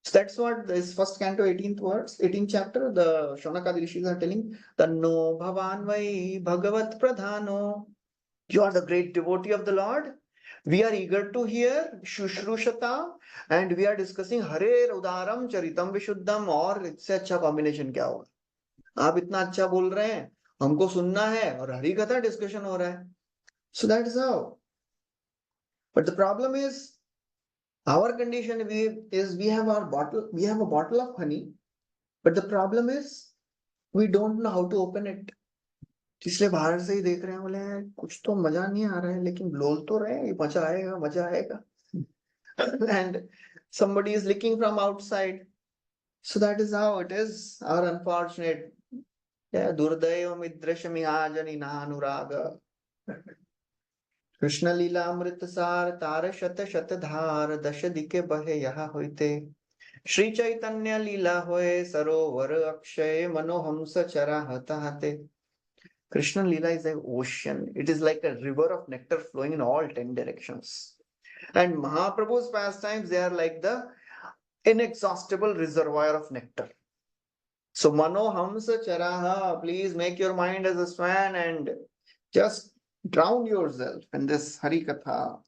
So that's what this first canto 18th chapter, the Shaunakadi rishis are telling. Tanno bhavan vai bhagavat pradhano. You are the great devotee of the Lord. We are eager to hear Shushrushata, and we are discussing Hare Udaram Charitam Vishuddham. और इससे अच्छा combination क्या होगा? आप इतना अच्छा बोल रहे हैं, हमको सुनना है और हरि कथा डिस्कशन हो रहा है. So that is how. But the problem is, our condition we have a bottle of honey, but the problem is we don't know how to open it. इसलिए बाहर से ही देख रहे हैं, बोले कुछ तो मजा नहीं आ रहा है, लेकिन बोल तो रहे हैं मजा आएगा. And somebody is licking from outside. So that is how it is. Our unfortunate Durdayo Midrashami Ajani Nanuraga. Krishna Lila Amritasar Tara Shata Shata Dhar Dasha Dike Bahe Yaha Hoite Shri Chaitanya Lila Hoye Sarovar Akshay Manohamsa Chara Hata Hate. Krishna Lila is an ocean. It is like a river of nectar flowing in all 10 directions. And Mahaprabhu's pastimes, they are like the inexhaustible reservoir of nectar. So Manohamsa Charaha, please make your mind as a swan and just drown yourself in this Harikatha.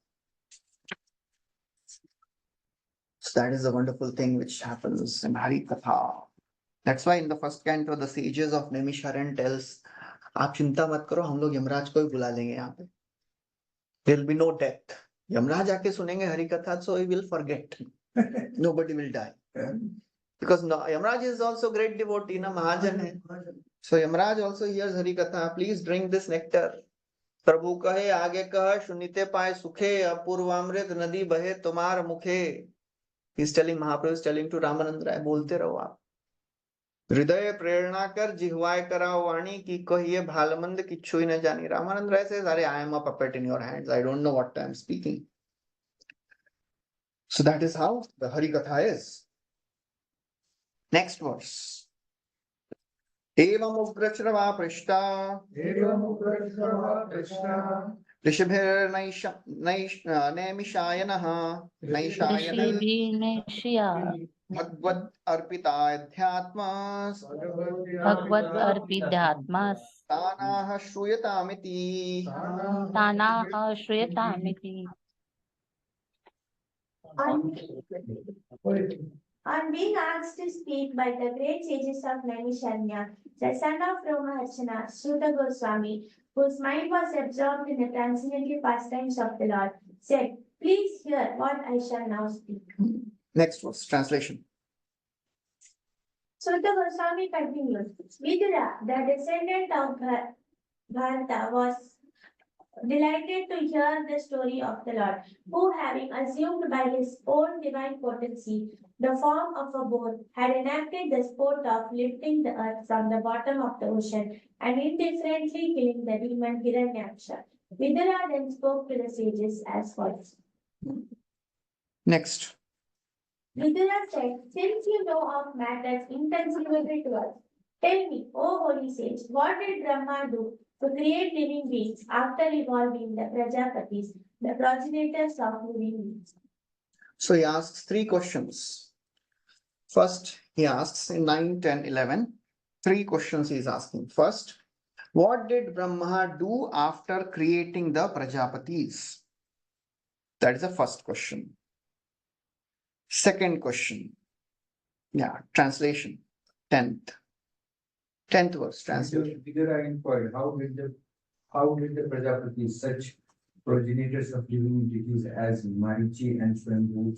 So that is a wonderful thing which happens in Harikatha. That's why in the first canto, the sages of Naimisharan tells, आप चिंता मत करो, हम लोग यमराज को ही बुला लेंगे यहाँ पे. There will be no death. Yamraj आके सुनेंगे हरि कथा, so he will forget. Nobody will die. Because Yamraj is also great devotee, na Mahajan hai. So Yamraj also hears Hari Katha. Please drink this nectar. प्रभु कहे आगे कह सुनिते पाए सुखे अपूर्वामृत नदी बहे तुम्हार मुखे. He's telling, Mahaprabhu is telling to Ramanand Rai, बोलते रहो आप. हृदय प्रेरणा कर जिह्वाय कराओ वाणी की कहिए भालमंद किच्छु न जानी. Ramanand Rai says, अरे I am a puppet in your hands. I don't know what I am speaking. So that is how the Hari Katha is. Next verse. एवं Ugrashrava पृष्टा ऋषभिर्नैमिषायनः ऋषिभिर्निष्या भगवत् अर्पिताध्यात्मा Bhagavad अर्पितात्मा तानाः श्रूयतामिति. तानाः श्रूयतामिति. On being asked to speak by the great sages of Naimisharanya, the son of Romaharshana, Sutta Goswami, whose mind was absorbed in the transcendental pastimes of the Lord, said, "Please hear what I shall now speak." Next verse, translation. Sutta Goswami continued, Vidura, the descendant of Bharata, was delighted to hear the story of the Lord, who, having assumed by his own divine potency the form of a boat, had enacted the sport of lifting the earth from the bottom of the ocean and indifferently killing the demon Hiranyaksha. Vidura then spoke to the sages as follows. Next. Vidura said, "Since you know of matters inconceivable to us, tell me, O holy sage, what did Brahma do to create living beings after evolving the Prajapatis, the progenitors of living beings?" So he asks three questions. First, he asks in 9, 10, 11, three questions he is asking. First, what did Brahma do after creating the Prajapatis? That is the first question. Second question. Yeah, translation. 10th verse, translation. Vidura inquired, how did the Prajapati, such progenitors of living entities as Marichi and Swambhu,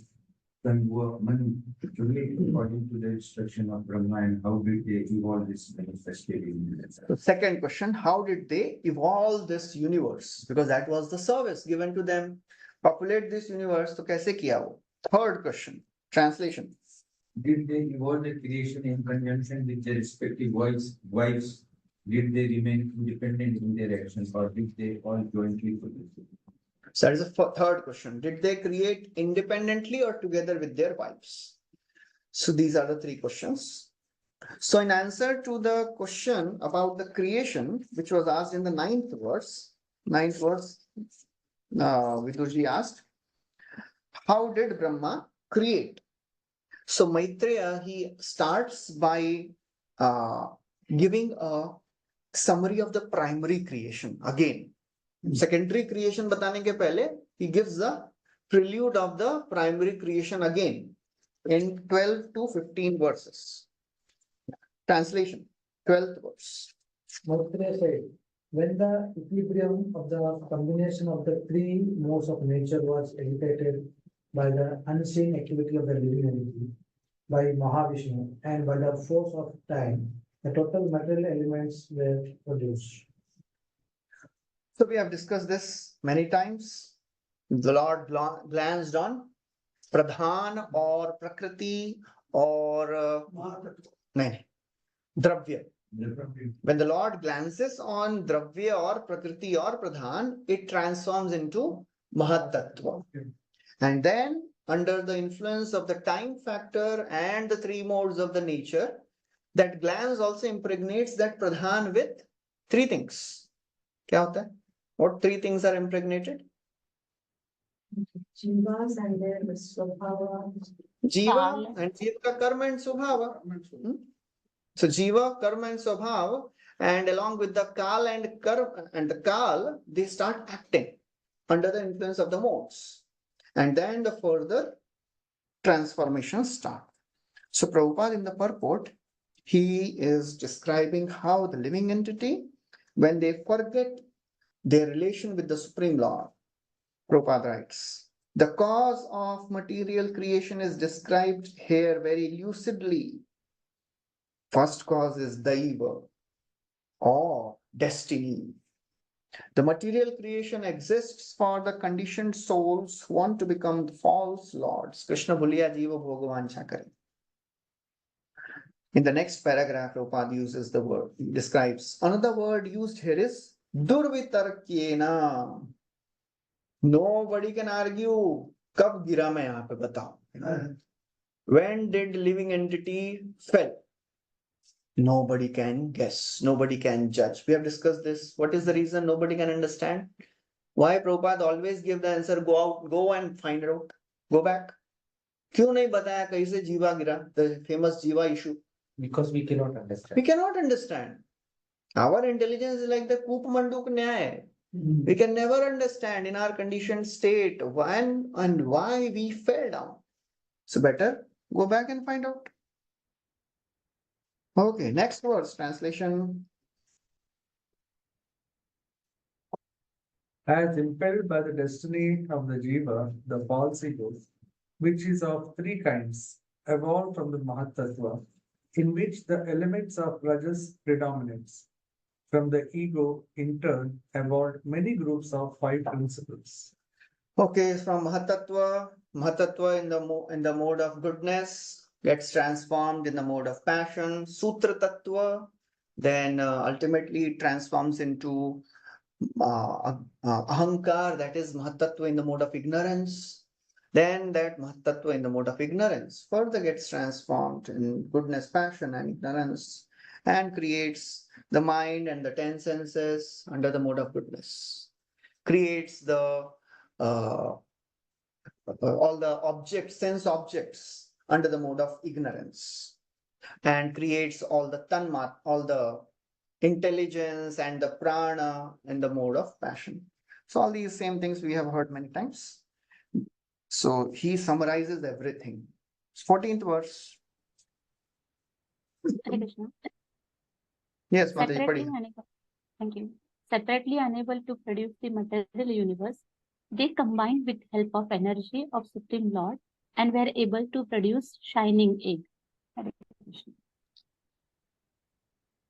Manu, create according to the instruction of Brahma, and how did they evolve this manifested universe? The second question, how did they evolve this universe? Because that was the service given to them. Populate this universe, so kaise kiya wo? Third question, translation. Did they evolve the creation in conjunction with their respective wives? Did they remain independent in their actions, or did they all jointly produce? So that is the third question. Did they create independently or together with their wives? So these are the three questions. So in answer to the question about the creation, which was asked in the 9th verse, Vidurji asked, how did Brahma create? So Maitreya, he starts by giving a summary of the primary creation again. Secondary creation बताने के पहले he gives the prelude of the primary creation again in 12 to 15 verses. Translation, 12th verse. Maitreya said, when the equilibrium of the combination of the three modes of nature was agitated by the unseen activity of the living entity, by Mahavishnu, and by the force of time, the total material elements were produced. So we have discussed this many times. The Lord glanced on Pradhan or Prakriti or Dravya. When the Lord glances on Dravya or Prakriti or Pradhan, it transforms into Mahatattva. And then, under the influence of the time factor and the three modes of the nature, that glance also impregnates that Pradhan with three things. क्या होता है? What three things are impregnated? Jivas and their Swabhava. Jiva and Jiva ka karma and Swabhava. So Jiva, karma and Swabhava, and along with the Kal and the Kal, they start acting under the influence of the modes. And then the further transformations start. So Prabhupada in the purport, he is describing how the living entity, when they forget their relation with the Supreme Lord, Prabhupada writes, the cause of material creation is described here very lucidly. First cause is Daiva or destiny. The material creation exists for the conditioned souls who want to become the false lords. Krishna Bhuliya Jiva Bhagavan Chakari. In the next paragraph, Prabhupada uses the word, describes. Another word used here is Durvitarkyena. Nobody can argue. Kab gira main yahan pe batao. When did living entity fell? Nobody can guess. Nobody can judge. We have discussed this. What is the reason nobody can understand? Why Prabhupada always give the answer, go out, go and find out. Go back. क्यों नहीं बताया कैसे जीवा गिरा? The famous Jiva issue. Because we cannot understand. We cannot understand. Our intelligence is like the Koop Manduk Nyaya. We can never understand in our conditioned state when and why we fell down. So better go back and find out. Okay, next verse, translation. As impelled by the destiny of the Jiva, the false ego, which is of three kinds, evolved from the Mahatattva, in which the elements of Rajas predominates. From the ego, in turn, evolved many groups of five principles. Okay, from Mahatattva in the mode of goodness gets transformed in the mode of passion. Sutra Tattva then ultimately it transforms into Ahankar, that is Mahatattva in the mode of ignorance. Then that Mahatattva in the mode of ignorance further gets transformed in goodness, passion, and ignorance, and creates the mind and the 10 senses under the mode of goodness. Creates the all the objects, sense objects under the mode of ignorance, and creates all the tanmat, all the intelligence and the prana in the mode of passion. So all these same things we have heard many times. So he summarizes everything. 14th verse. Hare Krishna. Yes, Mataji, Separately padi. unable, thank you. Separately unable to produce the material universe, they combined with help of energy of Supreme Lord and were able to produce shining egg. Hare Krishna.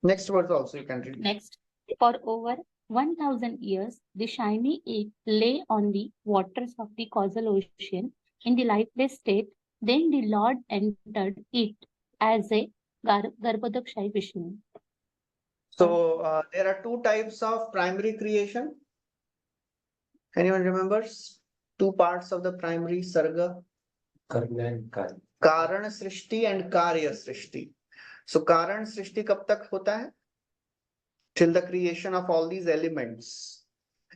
Next verse also you can read. Next, for over 1000 years, the shiny egg lay on the waters of the causal ocean in the lifeless state. Then the Lord entered it as a Garbhodakshayi Vishnu. So there are two types of primary creation. Anyone remembers? Two parts of the primary sarga. Karna and Kari. Karan Srishti and Karya Srishti. So Karan Srishti kab tak hota hai? Till the creation of all these elements.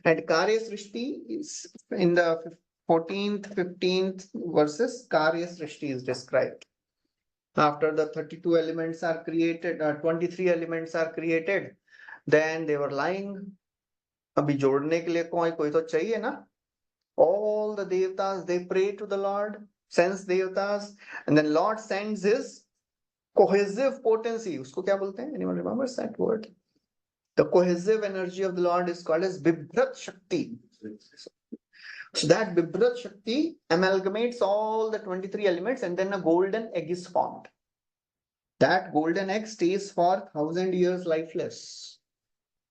And Karya Srishti is in the 14th, 15th verses, Karya Srishti is described. After the 32 elements are created, 23 elements are created, then they were lying. Abhi jodne ke liye koi to chahiye na? All the devtas, they pray to the Lord, sense devtas, and then Lord sends his cohesive potency. Usko kya bolte hain? Anyone remembers that word? The cohesive energy of the Lord is called as Bibhrat Shakti. So that Bibhrat Shakti amalgamates all the 23 elements and then a golden egg is formed. That golden egg stays for 1000 years lifeless.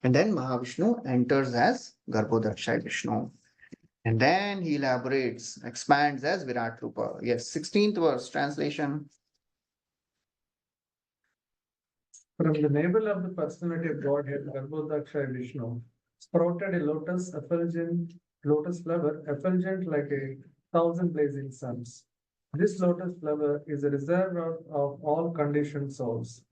And then Mahavishnu enters as Garbhodakshayi Vishnu. And then he elaborates, expands as Virat Rupa. Yes, 16th verse, translation. From the navel of the personality of Godhead, Garbhodakshayi Vishnu, sprouted a lotus flower effulgent like 1,000 blazing suns. This lotus flower is a reservoir of all conditioned souls.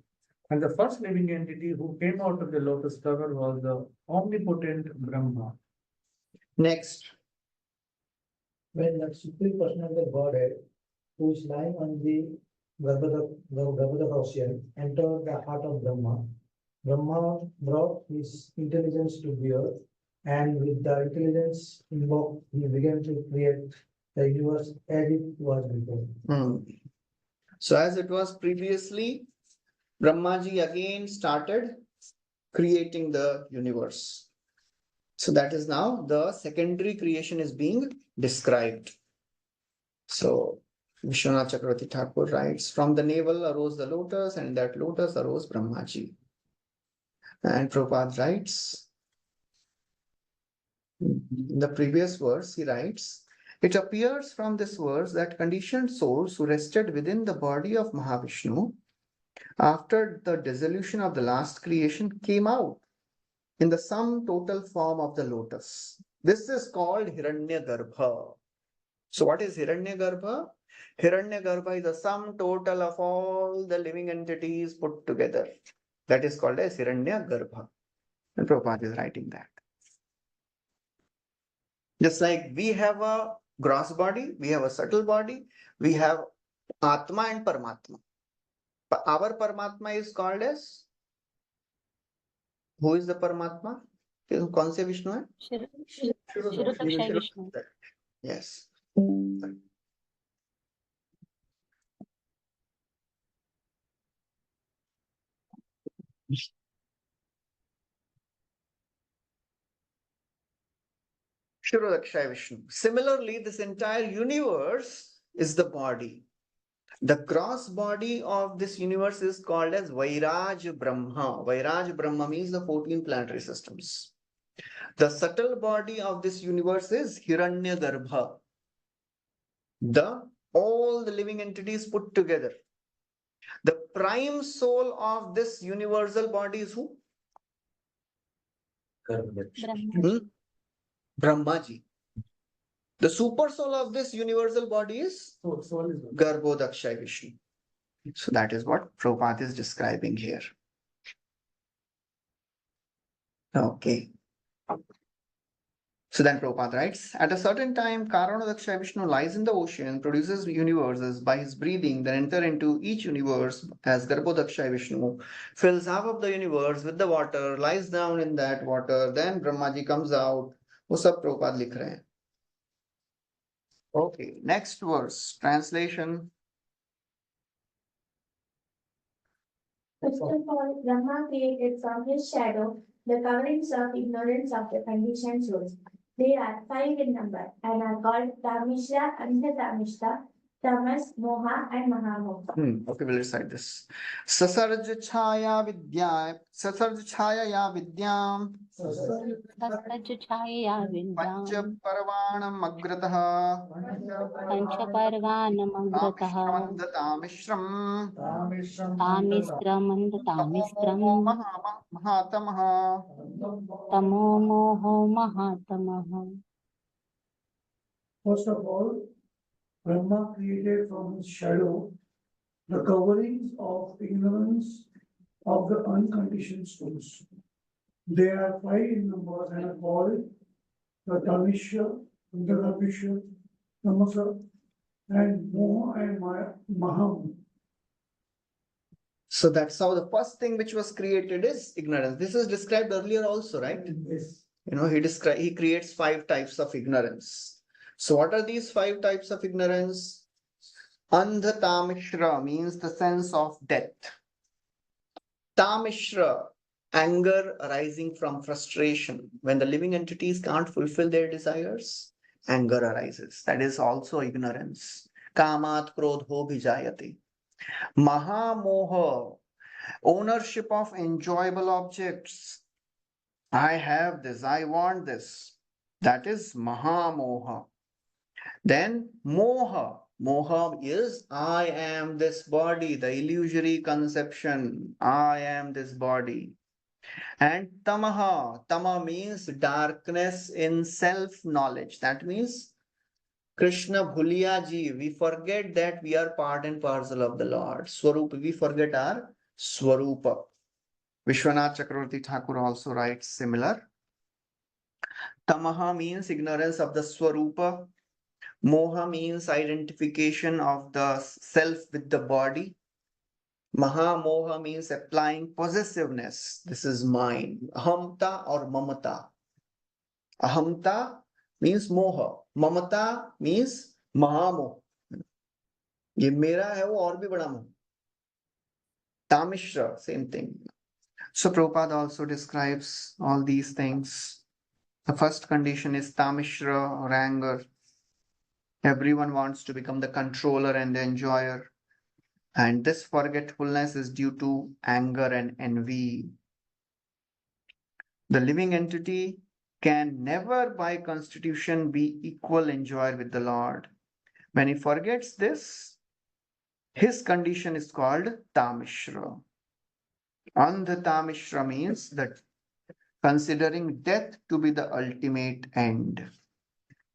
And the first living entity who came out of the lotus flower was the omnipotent Brahma. Next. When the supreme personality of Godhead, who is lying on the Garbhodak ocean, entered the heart of Brahma, Brahma brought his intelligence to the earth, and with the intelligence invoked, he began to create the universe as it was before. So as it was previously, Brahmaji again started creating the universe. So that is now the secondary creation is being described. So Vishwanath Chakravarti Thakur writes, from the navel arose the lotus, and that lotus arose Brahmaji. And Prabhupada writes, in the previous verse, he writes, it appears from this verse that conditioned souls who rested within the body of Mahavishnu after the dissolution of the last creation came out in the sum total form of the lotus. This is called Hiranyagarbha. So what is Hiranyagarbha? Hiranyagarbha is the sum total of all the living entities put together. That is called as Hiranyagarbha. And Prabhupada is writing that. Just like we have a gross body, we have a subtle body, we have Atma and Paramatma. But our Paramatma is called as, who is the Paramatma? कौन से विष्णु है? Shirodakshaya Vishnu. Yes. Shirodakshaya Vishnu. Similarly, this entire universe is the body. The gross body of this universe is called as Vairaj Brahma. Vairaj Brahma means the 14 planetary systems. The subtle body of this universe is Hiranyagarbha. All the living entities put together. The prime soul of this universal body is who? Brahmaji. The super soul of this universal body is Garbhodakshaya Vishnu. So that is what Prabhupada is describing here. Okay. So then Prabhupada writes, at a certain time, Karanodakshaya Vishnu lies in the ocean, produces universes by his breathing, then enter into each universe as Garbhodakshaya Vishnu, fills half of the universe with the water, lies down in that water, then Brahmaji comes out. वो सब Prabhupada लिख रहे हैं. Okay, next verse, translation. First of all, Brahma created from his shadow the coverings of ignorance of the conditioned souls. They are 5 in number and are called Tamishra, Antha-Tamishra, Tamas, Moha, and Mahamoha. Okay, we'll recite this. Sasarja Chaya Vidya, Sasarja Chaya Ya Vidyam, Sastajachaya Pancha Vidyam. Parvanam Agrataha, Panchaparvanam Tamisram, Tamisram Mahatamaha. Tamo Moho Mahatamaha. First of all, Brahma created from his shadow the coverings of ignorance of the unconditioned souls. They are 5 in number and are called the Tamishya, Antagamisha, Tamasa, and Moha and Maham. So that's how the first thing which was created is ignorance. This is described earlier also, right? Yes. He creates 5 types of ignorance. So what are these 5 types of ignorance? Andha Tamishra means the sense of death. Tamishra, anger arising from frustration. When the living entities can't fulfill their desires, anger arises. That is also ignorance. Kamat krodho bhijayate. Mahamoha, ownership of enjoyable objects. I have this, I want this. That is Mahamoha. Then Moha. Moha is I am this body, the illusory conception. I am this body. And Tamaha. Tama means darkness in self-knowledge. That means Krishna Bhuliya Ji, we forget that we are part and parcel of the Lord. Swarupa, we forget our Swarupa. Vishwanath Chakravarti Thakur also writes similar. Tamaha means ignorance of the Swarupa. Moha means identification of the self with the body. Mahamoha means applying possessiveness. This is mine. Ahamta or mamata. Ahamta means moha. Mamata means mahamoh. ये मेरा है वो और भी बड़ा मोह. Tamishra, same thing. So Prabhupada also describes all these things. The first condition is tamishra or anger. Everyone wants to become the controller and the enjoyer. And this forgetfulness is due to anger and envy. The living entity can never by constitution be equal enjoyer with the Lord. When he forgets this, his condition is called tamishra. Andha tamishra means that considering death to be the ultimate end.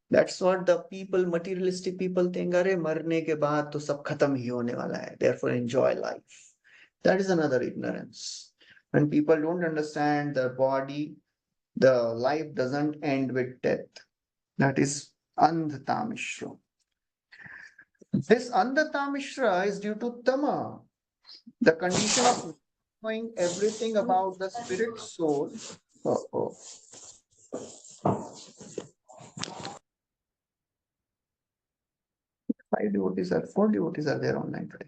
That's what the people, materialistic people think, अरे मरने के बाद तो सब खत्म ही होने वाला है, therefore enjoy life. That is another ignorance. When people don't understand the body, the life doesn't end with death. That is Andhata Mishra. This Andhata Mishra is due to Tama, the condition of knowing everything about the spirit soul. Uh-oh. Four devotees are there online today.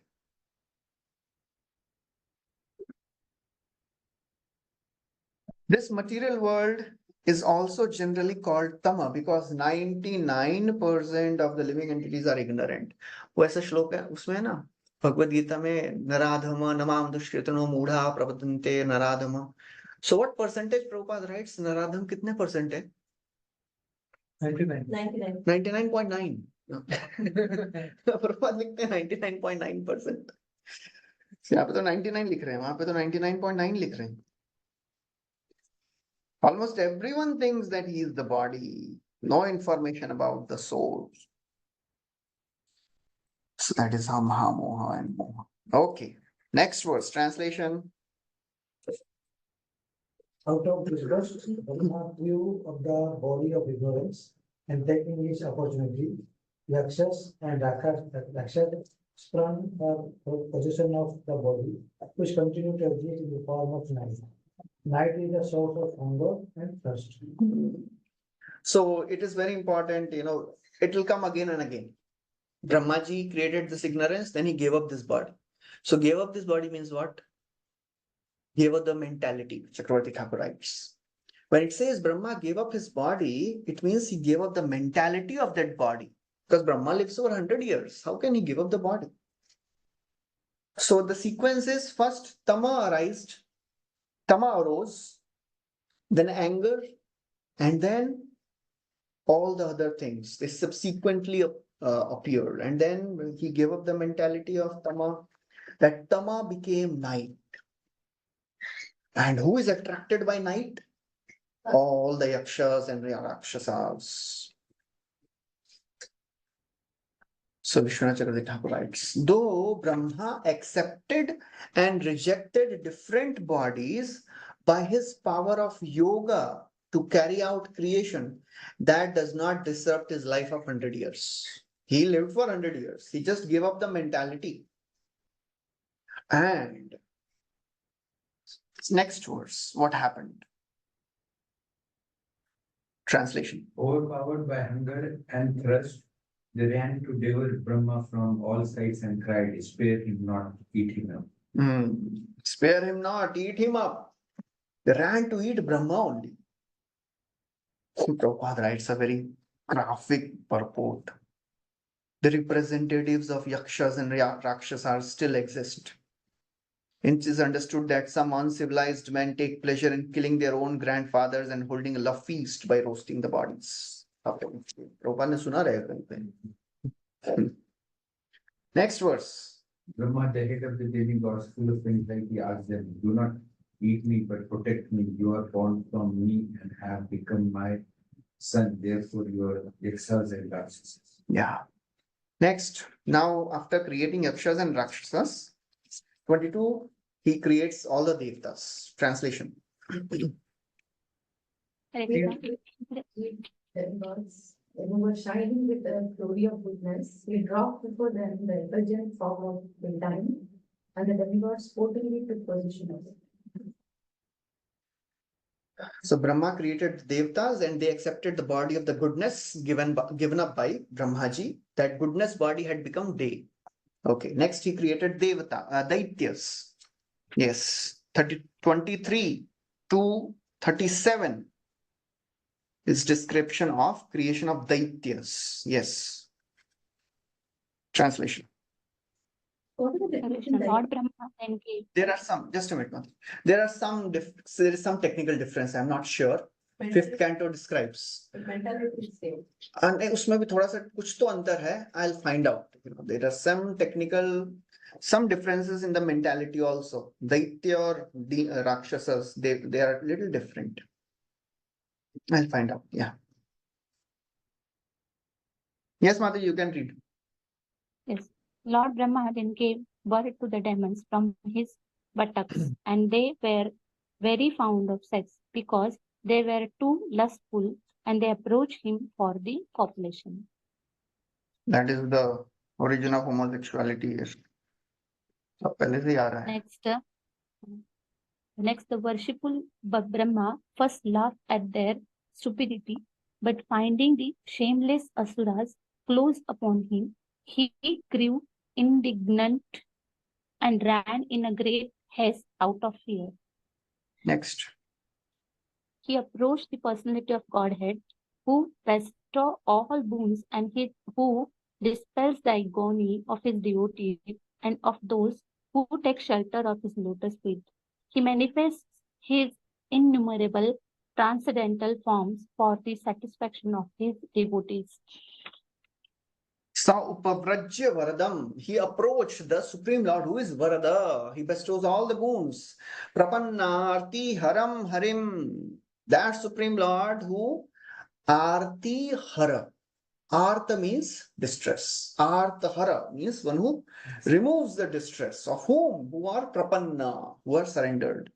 This material world is also generally called Tama because 99% of the living entities are ignorant. वो ऐसा श्लोक है उसमें है ना भगवद गीता में नराधम नमाम दुष्कृतनो मूढ़ा प्रपद्यन्ते नराधम. So what percentage Prabhupada writes नराधम कितने परसेंट है? 99. 99.9. प्रभुपाद लिखते हैं 99.9%. यहाँ पे तो 99 लिख रहे हैं, वहां पे तो 99.9 लिख रहे हैं. Almost everyone thinks that he is the body, no information about the soul. So that is Mahamoha and Moha. Okay, next verse, translation. Out of disgust, Brahma view of the body of ignorance and taking its opportunity, Yakshas and Rakshas sprung for possession of the body, which continue to exist in the form of night. Night is the source of hunger and thirst. So it is very important, it will come again and again. Brahmaji created this ignorance, then he gave up this body. So gave up this body means what? Gave up the mentality, Chakravarti Thakur writes. When it says Brahma gave up his body, it means he gave up the mentality of that body. Because Brahma lives over 100 years. How can he give up the body? So the sequence is first Tama arose, then anger, and then all the other things. They subsequently appeared. And then when he gave up the mentality of Tama, that Tama became night. And who is attracted by night? All the yakshas and rakshasas. So Vishwanath Chakravarti Thakur writes, though Brahma accepted and rejected different bodies by his power of yoga to carry out creation, that does not disrupt his life of 100 years. He lived for 100 years. He just gave up the mentality. And next verse, what happened? Translation. Overpowered by hunger and thirst, they ran to devour Brahma from all sides and cried, spare him not, eat him up. Spare him not, eat him up. They ran to eat Brahma only. Prabhupada writes a very graphic purport. The representatives of yakshas and rakshasas still exist. It is understood that some uncivilized men take pleasure in killing their own grandfathers and holding a love feast by roasting the bodies. Prabhupada ne suna rahe. Next verse. Brahma, the head of the demigods, full of anxiety, asked them, do not eat me, but protect me. You are born from me and have become my son. Therefore, you are yakshas and rakshasas. Yeah. Next, now after creating yakshas and rakshasas, 22, he creates all the devtas. Translation. Demigods, who were shining with the glory of goodness, he dropped before them the effulgent form of Vrindavan, and the demigods sportingly took possession of it. So Brahma created the devtas and they accepted the body of the goodness given up by Brahmaji. That goodness body had become Dev. Okay, next he created Daityas. Yes, 23 to 37. It's description of creation of Daityas. Yes. Translation. What is the definition? Lord Brahma then gave. There are some, just a minute, Madhu. There is some technical difference. I'm not sure. Fifth canto describes. Mentality is same. And उसमें भी थोड़ा सा कुछ तो अंतर है. I'll find out. There are some differences in the mentality also. Daitya or Rakshasas, they are a little different. I'll find out. Yeah. Yes, Madhu, you can read. Yes. Lord Brahma then gave birth to the demons from his buttocks, and they were very fond of sex because they were too lustful, and they approached him for the copulation. That is the origin of homosexuality. Yes. सब पहले से ही आ रहा है. Next, the worshipful Brahma first laughed at their stupidity, but finding the shameless Asuras close upon him, he grew indignant and ran in a great haste out of fear. Next. He approached the personality of Godhead, who bestows all boons and who dispels the agony of his devotees and of those who take shelter of his lotus feet. He manifests his innumerable transcendental forms for the satisfaction of his devotees. Sa upavrajya varadam. He approached the Supreme Lord, who is Varada. He bestows all the boons. Prapanna arti haram harim. That Supreme Lord who arti hara. Artha means distress. Artha hara means one who removes the distress. Of whom? Who are prapanna, who are surrendered.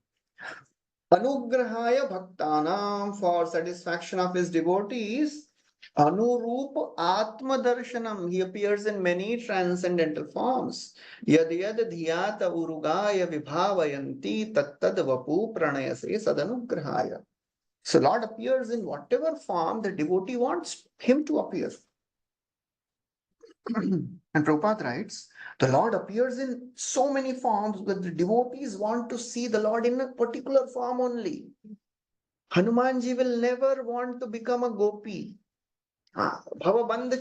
Anugrahaya bhaktanam, for satisfaction of his devotees. Anurup Atma Darshanam. He appears in many transcendental forms. Yad yad dhyata urugaya vibhavayanti tattad vapu pranayase sadanugrahaya. So Lord appears in whatever form the devotee wants him to appear. And Prabhupada writes, the Lord appears in so many forms, but the devotees want to see the Lord in a particular form only. Hanumanji will never want to become a gopi. I don't want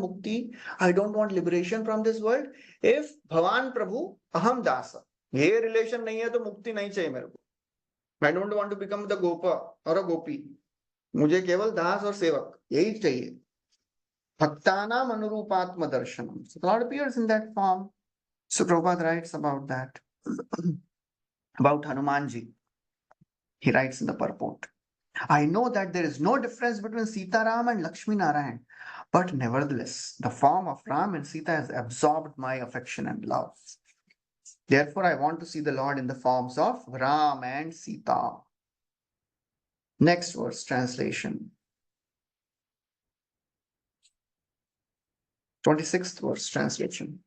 mukti. I don't want liberation from this world. If Bhavan Prabhu, aham dasa. ये relation नहीं है तो मुक्ति नहीं चाहिए मेरे को. I don't want to become the gopa or a gopi. मुझे केवल दास और सेवक यही चाहिए. Bhaktanam anurupatma darshanam. So God appears in that form. So Prabhupada writes about that. About Hanumanji. He writes in the purport. I know that there is no difference between Sita Ram and Lakshmi Narayan, but nevertheless, the form of Ram and Sita has absorbed my affection and love. Therefore, I want to see the Lord in the forms of Ram and Sita. Next verse, translation. 26th verse, translation.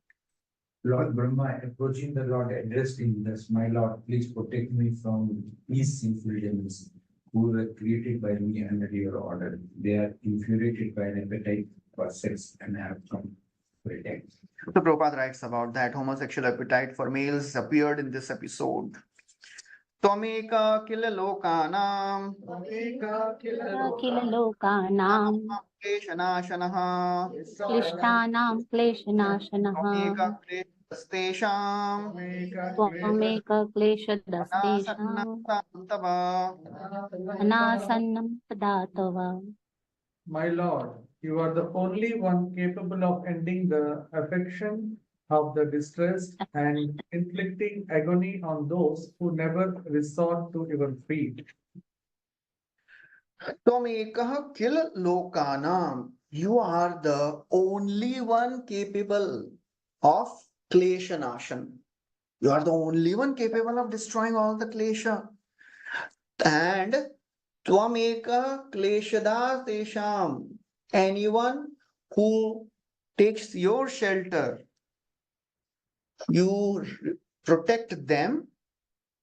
Lord Brahma, approaching the Lord, addressed him thus, my Lord, please protect me from these sinful demons who were created by me under your order. They are infuriated by an appetite for sex and have come to attack. So Prabhupada writes about that homosexual appetite for males appeared in this episode. Tvameka kila lokanam Kila lokanam kleshanashanaha klishtanam kleshanashanaha Tvameka kleshastesham Tvameka kleshadastesham anasannam anasannam padatava. My Lord, you are the only one capable of ending the affection of the distressed and inflicting agony on those who never resort to your feet. Tvameka kila lokanam. You are the only one capable of kleshanashan. You are the only one capable of destroying all the klesha. And Tvameka kleshada tesham. Anyone who takes your shelter, you protect them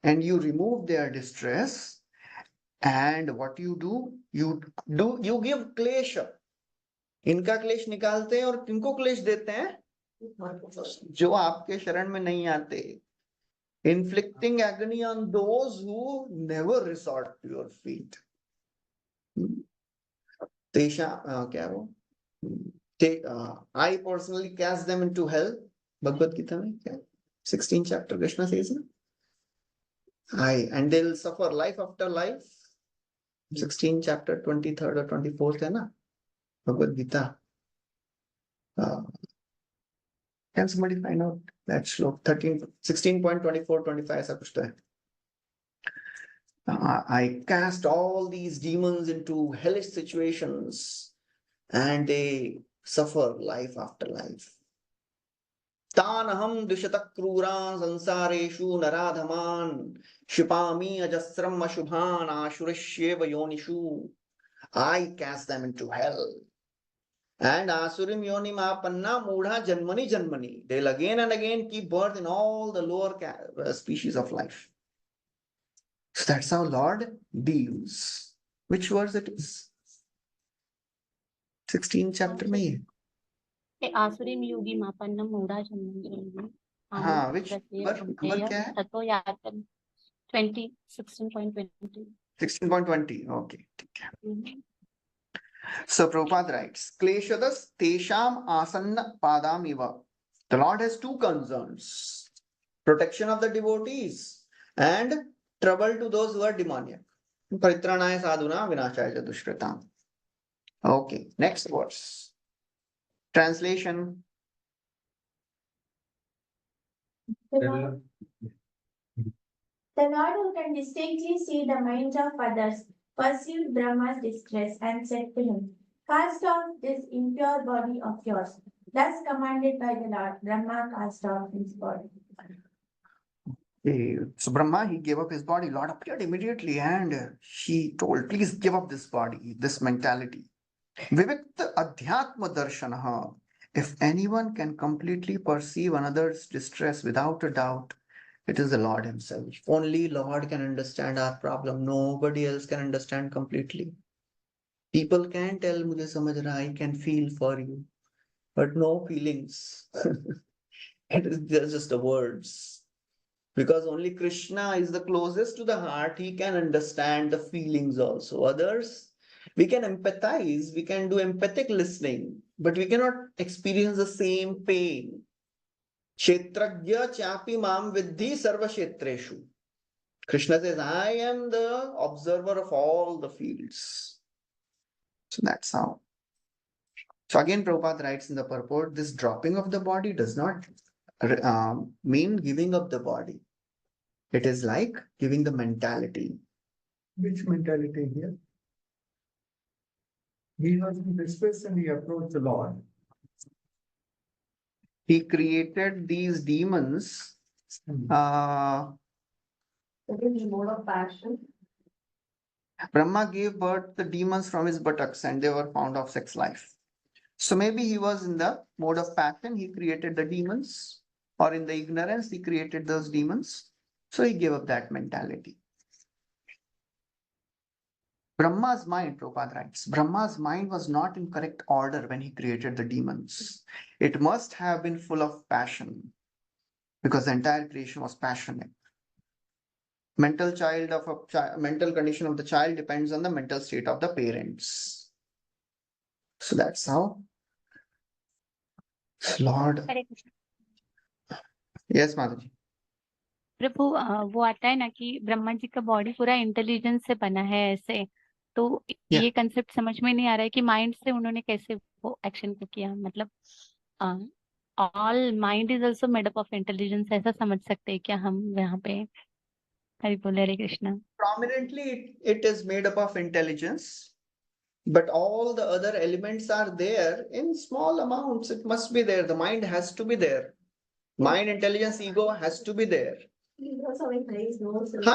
and you remove their distress. And what you do, you give klesha. इनका क्लेश निकालते हैं और किनको क्लेश देते हैं जो आपके शरण में नहीं आते. inflicting agony on those who never resort to your feet. क्या वो? I personally cast them into hell. Bhagavad Gita में क्या? 16th chapter Krishna says ना? And they'll suffer life after life. 16th chapter 23rd or 24th है ना? Bhagavad Gita. Can somebody find out that shlok 16.24-25 ऐसा कुछ तो है. I cast all these demons into hellish situations and they suffer life after life. तानहं द्विशतक्रूरान् संसारेषु नराधमान् क्षिपामि अजस्रम् अशुभान् आशुरिष्येव योनिषु. I cast them into hell. And asurim yonim apanna mudha janmani janmani. They'll again and again keep birth in all the lower species of life. So that's how Lord deals. Which verse it is? 16th chapter में ही. आसुरीम योगी मापन्नम मूढ़ा जन्मनि. हाँ, which number क्या है? ततो यातन 20 16.20. 16.20. Okay, ठीक है. So Prabhupada writes, Kleshadas tesham asanna padam iva. The Lord has two concerns: protection of the devotees and trouble to those who are demoniac. Paritranaya sadhuna vinashaya dushkritam. Okay, next verse. Translation. The Lord who can distinctly see the minds of others perceived Brahma's distress and said to him, "Cast off this impure body of yours." Thus commanded by the Lord, Brahma cast off his body. So Brahma, he gave up his body. Lord appeared immediately and he told, please give up this body, this mentality. Vivikta adhyatma darshanaha. If anyone can completely perceive another's distress without a doubt, it is the Lord himself. Only Lord can understand our problem. Nobody else can understand completely. People can tell, mujhe samajh raha, I can feel for you. But no feelings. It is just the words. Because only Krishna is the closest to the heart. He can understand the feelings also. Others, we can empathize. We can do empathic listening. But we cannot experience the same pain. Kshetrajya chapi mam vidhi sarva kshetreshu. Krishna says, I am the observer of all the fields. So that's how. So again, Prabhupada writes in the purport, this dropping of the body does not mean giving up the body. It is like giving the mentality. Which mentality here? He was in distress and he approached the Lord. He created these demons. That is the mode of passion. Brahma gave birth to the demons from his buttocks and they were fond of sex life. So maybe he was in the mode of passion. He created the demons, or in the ignorance, he created those demons. So he gave up that mentality. Brahma's mind, Prabhupada writes, Brahma's mind was not in correct order when he created the demons. It must have been full of passion because the entire creation was passionate. Mental condition of the child depends on the mental state of the parents. So that's how. Lord. Yes, Madhaji. प्रभु वो आता है ना कि ब्रह्मा जी का body पूरा intelligence से बना है ऐसे, तो ये कंसेप्ट समझ में नहीं आ रहा है कि माइंड से उन्होंने कैसे वो एक्शन को किया. मतलब all mind is also made up of intelligence, ऐसा समझ सकते हैं क्या हम यहाँ पे? हरि बोल, हरे Krishna. Prominently it is made up of intelligence, but all the other elements are there in small amounts. It must be there. The mind has to be there. Mind, intelligence, ego has to be there.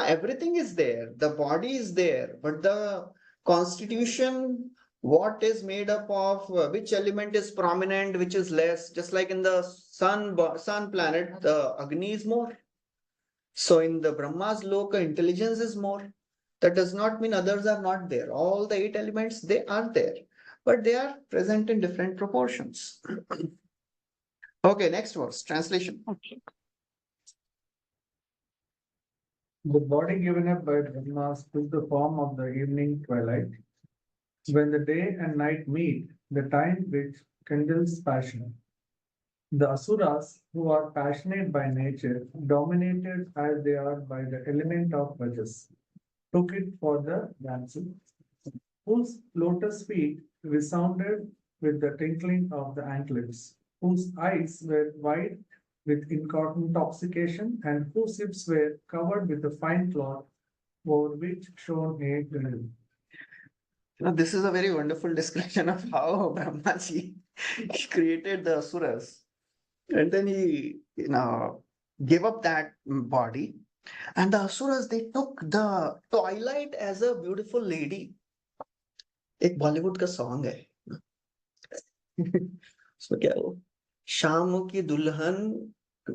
Everything is there. The body is there, but the constitution, what is made up of, which element is prominent, which is less, just like in the sun planet, the Agni is more. So in the Brahma's Loka, intelligence is more. That does not mean others are not there. All the 8 elements, they are there, but they are present in different proportions. Okay, next verse, translation. Okay. The body given up by Brahma took the form of the evening twilight. When the day and night meet, the time which kindles passion. The Asuras, who are passionate by nature, dominated as they are by the element of Rajas, took it for the dancing, whose lotus feet resounded with the tinkling of the anklets, whose eyes were wide with intoxication, and whose lips were covered with a fine cloth over which shone a gleam. This is a very wonderful description of how Brahmaji created the Asuras. And then he, gave up that body. And the Asuras, they took the twilight as a beautiful lady. एक बॉलीवुड का song है उसमें क्या वो शाम की दुल्हन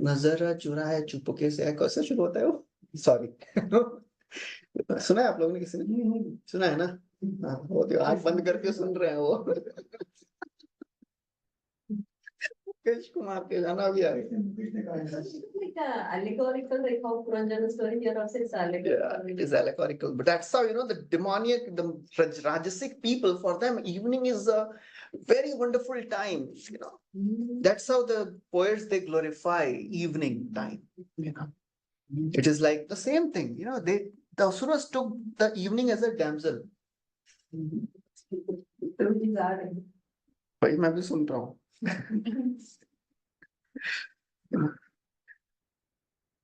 नजर चुराए चुपके से कैसे शुरू होता है वो सॉरी सुना है आप लोगों ने किसी ने सुना है ना हाँ, वो तो आंख बंद करके सुन रहे हैं वो मुकेश कुमार के गाना भी आ गया Like a allegorical, like how Puranjana story here also is Yeah, allegorical. it is allegorical, but that's how the demoniac, the Rajasic people, for them, evening is a very wonderful time. That's how the poets they glorify evening time. It is like the same thing. The Asuras took the evening as a damsel. Truth is hard. भाई मैं भी सुन रहा हूँ.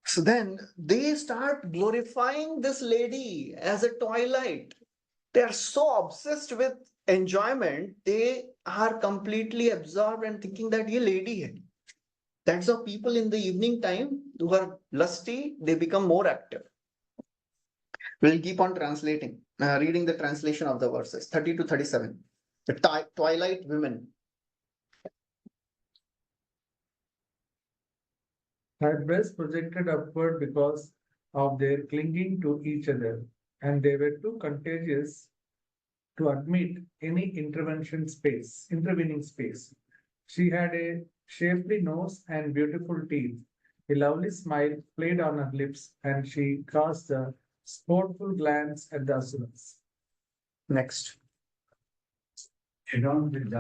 So then they start glorifying this lady as a twilight. They are so obsessed with enjoyment, they are completely absorbed and thinking that ye lady hai. That's how people in the evening time who are lusty, they become more active. We'll keep on translating, reading the translation of the verses 30 to 37. The twilight women. Her breasts projected upward because of their clinging to each other, and they were too contagious to admit any intervening space. She had a shapely nose and beautiful teeth. A lovely smile played on her lips, and she cast a sportful glance at the Asuras. Next. Adorned with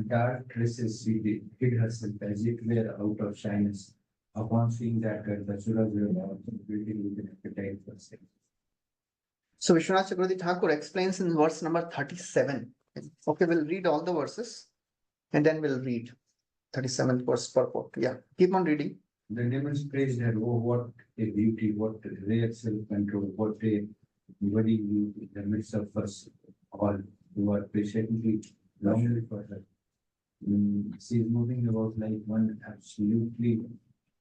dark dresses, she hid herself as it were out of shyness. Upon seeing that the Asuras were also building with an appetite for sex. So Vishwanath Chakravarti Thakur explains in verse number 37. Okay, we'll read all the verses and then we'll read 37th verse purport. Yeah, keep on reading. The demons praised her. Oh, what a beauty, what a rare self-control, what a body in the midst of us all who are patiently longing for her. She is moving about like one absolutely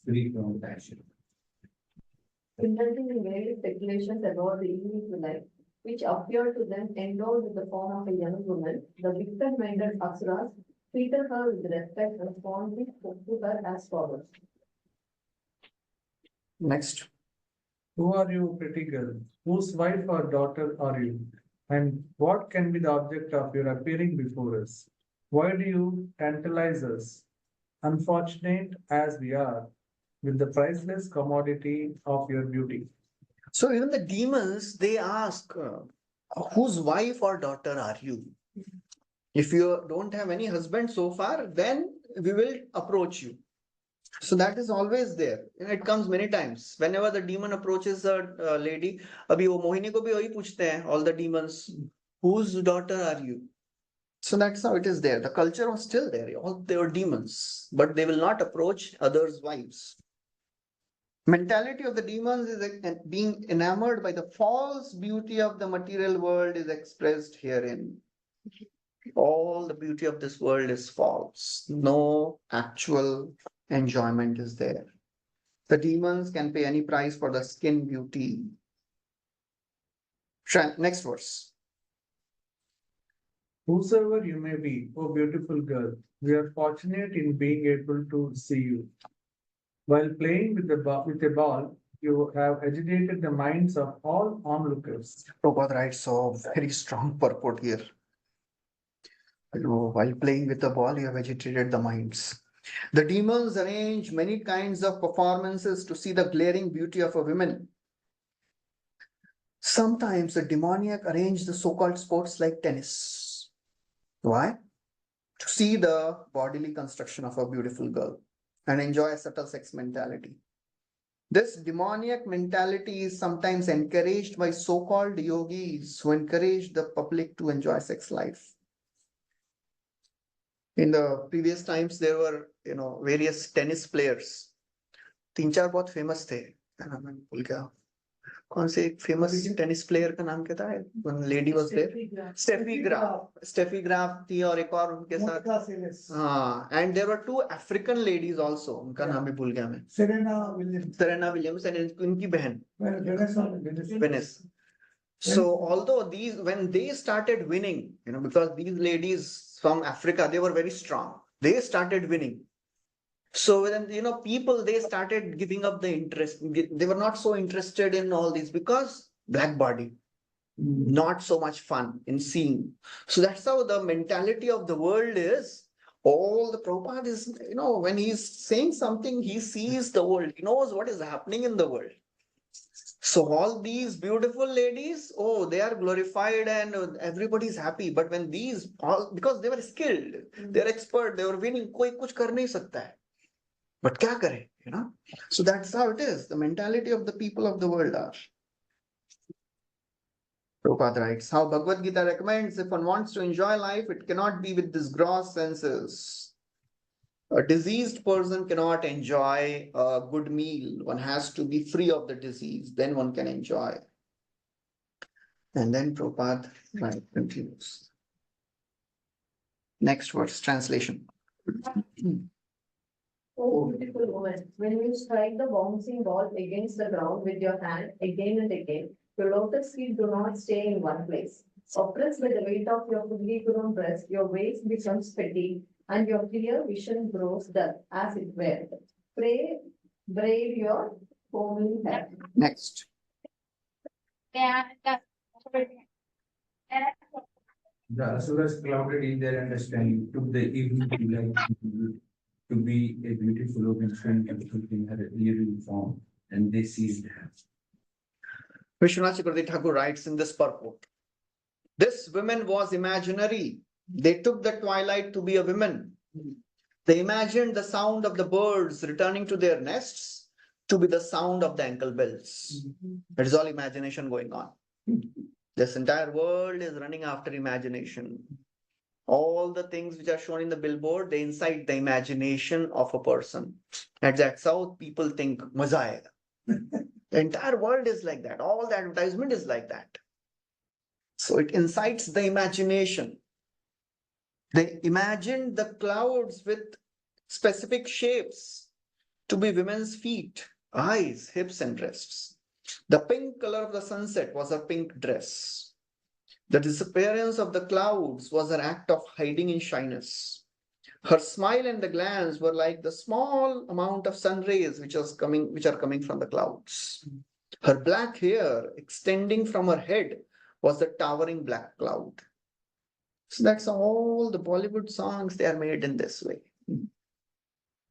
free from passion. Indulging in various speculations about the evening twilight, which appeared to them endowed with the form of a young woman, the wicked-minded Asuras treated her with respect and fondly spoke to her as follows. Next. Who are you, pretty girl? Whose wife or daughter are you? And what can be the object of your appearing before us? Why do you tantalize us, unfortunate as we are, with the priceless commodity of your beauty? So even the demons, they ask, whose wife or daughter are you? If you don't have any husband so far, then we will approach you. So that is always there. It comes many times. Whenever the demon approaches a lady, abhi wo Mohini ko bhi wahi puchte hain, all the demons, whose daughter are you? So that's how it is there. The culture was still there. All they were demons, but they will not approach others' wives. Mentality of the demons is being enamored by the false beauty of the material world is expressed herein. All the beauty of this world is false. No actual enjoyment is there. The demons can pay any price for the skin beauty. Next verse. Whosoever you may be, O beautiful girl, we are fortunate in being able to see you. While playing with a ball, you have agitated the minds of all onlookers. Prabhupada writes so very strong purport here. While playing with the ball, you have agitated the minds. The demons arrange many kinds of performances to see the glaring beauty of a woman. Sometimes the demoniac arrange the so-called sports like tennis. Why? To see the bodily construction of a beautiful girl and enjoy a subtle sex mentality. This demoniac mentality is sometimes encouraged by so-called yogis who encourage the public to enjoy sex life. In the previous times, there were, various tennis players. 3-4 बहुत famous थे. क्या नाम है? भूल गया. कौन से एक famous tennis player का नाम क्या था? One lady was there. Steffi Graf. Steffi Graf थी और एक और उनके साथ. हाँ. And there were 2 African ladies also. उनका नाम भी भूल गया मैं. Serena Williams and उनकी बहन. Venus. So although when they started winning, because these ladies from Africa, they were very strong. They started winning. So when, people, they started giving up the interest. They were not so interested in all these because black body, not so much fun in seeing. So that's how the mentality of the world is. All the Prabhupada is, when he's saying something, he sees the world. He knows what is happening in the world. So all these beautiful ladies, they are glorified and everybody's happy. But when because they were skilled, they're expert, they were winning, koi kuch kar nahi sakta hai. But kya kare, So that's how it is. The mentality of the people of the world are. Prabhupada writes, how Bhagavad Gita recommends, if one wants to enjoy life, it cannot be with these gross senses. A diseased person cannot enjoy a good meal. One has to be free of the disease. Then one can enjoy. And then Prabhupada continues. Next verse, translation. Oh, beautiful woman, when you strike the bouncing ball against the ground with your hand again and again, your lotus feet do not stay in one place. Oppressed by the weight of your fully grown breast, your waist becomes fatigued and your clear vision grows dull, as it were. Pray, brave your foaming hair. Next. The asuras clouded in their understanding, took the evening delight to be a beautiful woman showing in her living form, and they seized her. Vishwanath Chakravarti Thakur writes in this purport. This woman was imaginary. They took the twilight to be a woman. They imagined the sound of the birds returning to their nests to be the sound of the ankle bells. It is all imagination going on. This entire world is running after imagination. All the things which are shown in the billboard, they incite the imagination of a person. And that's how people think, maza aayega. The entire world is like that. All the advertisement is like that. So it incites the imagination. They imagined the clouds with specific shapes to be women's feet, eyes, hips, and breasts. The pink color of the sunset was her pink dress. The disappearance of the clouds was an act of hiding in shyness. Her smile and the glance were like the small amount of sun rays which are coming from the clouds. Her black hair extending from her head was the towering black cloud. So that's all the Bollywood songs, they are made in this way.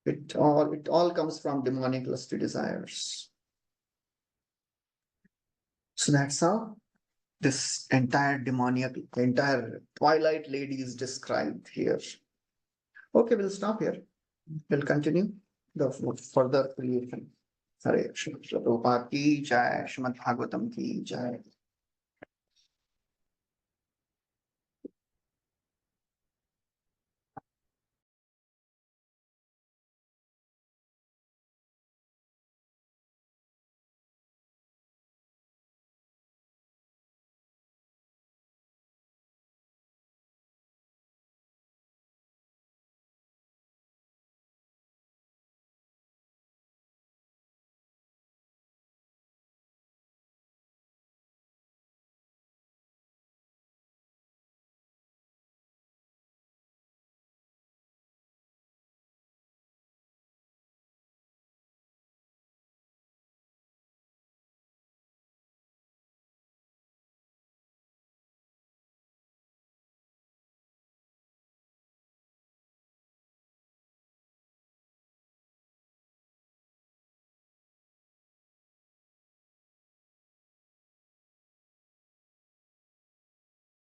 It all comes from demonic lusty desires. So that's how this entire twilight lady is described here. Okay, we'll stop here. We'll continue the further creation. Hare Krishna. Prabhupada ki jai, Srimad Bhagvatam ki jai.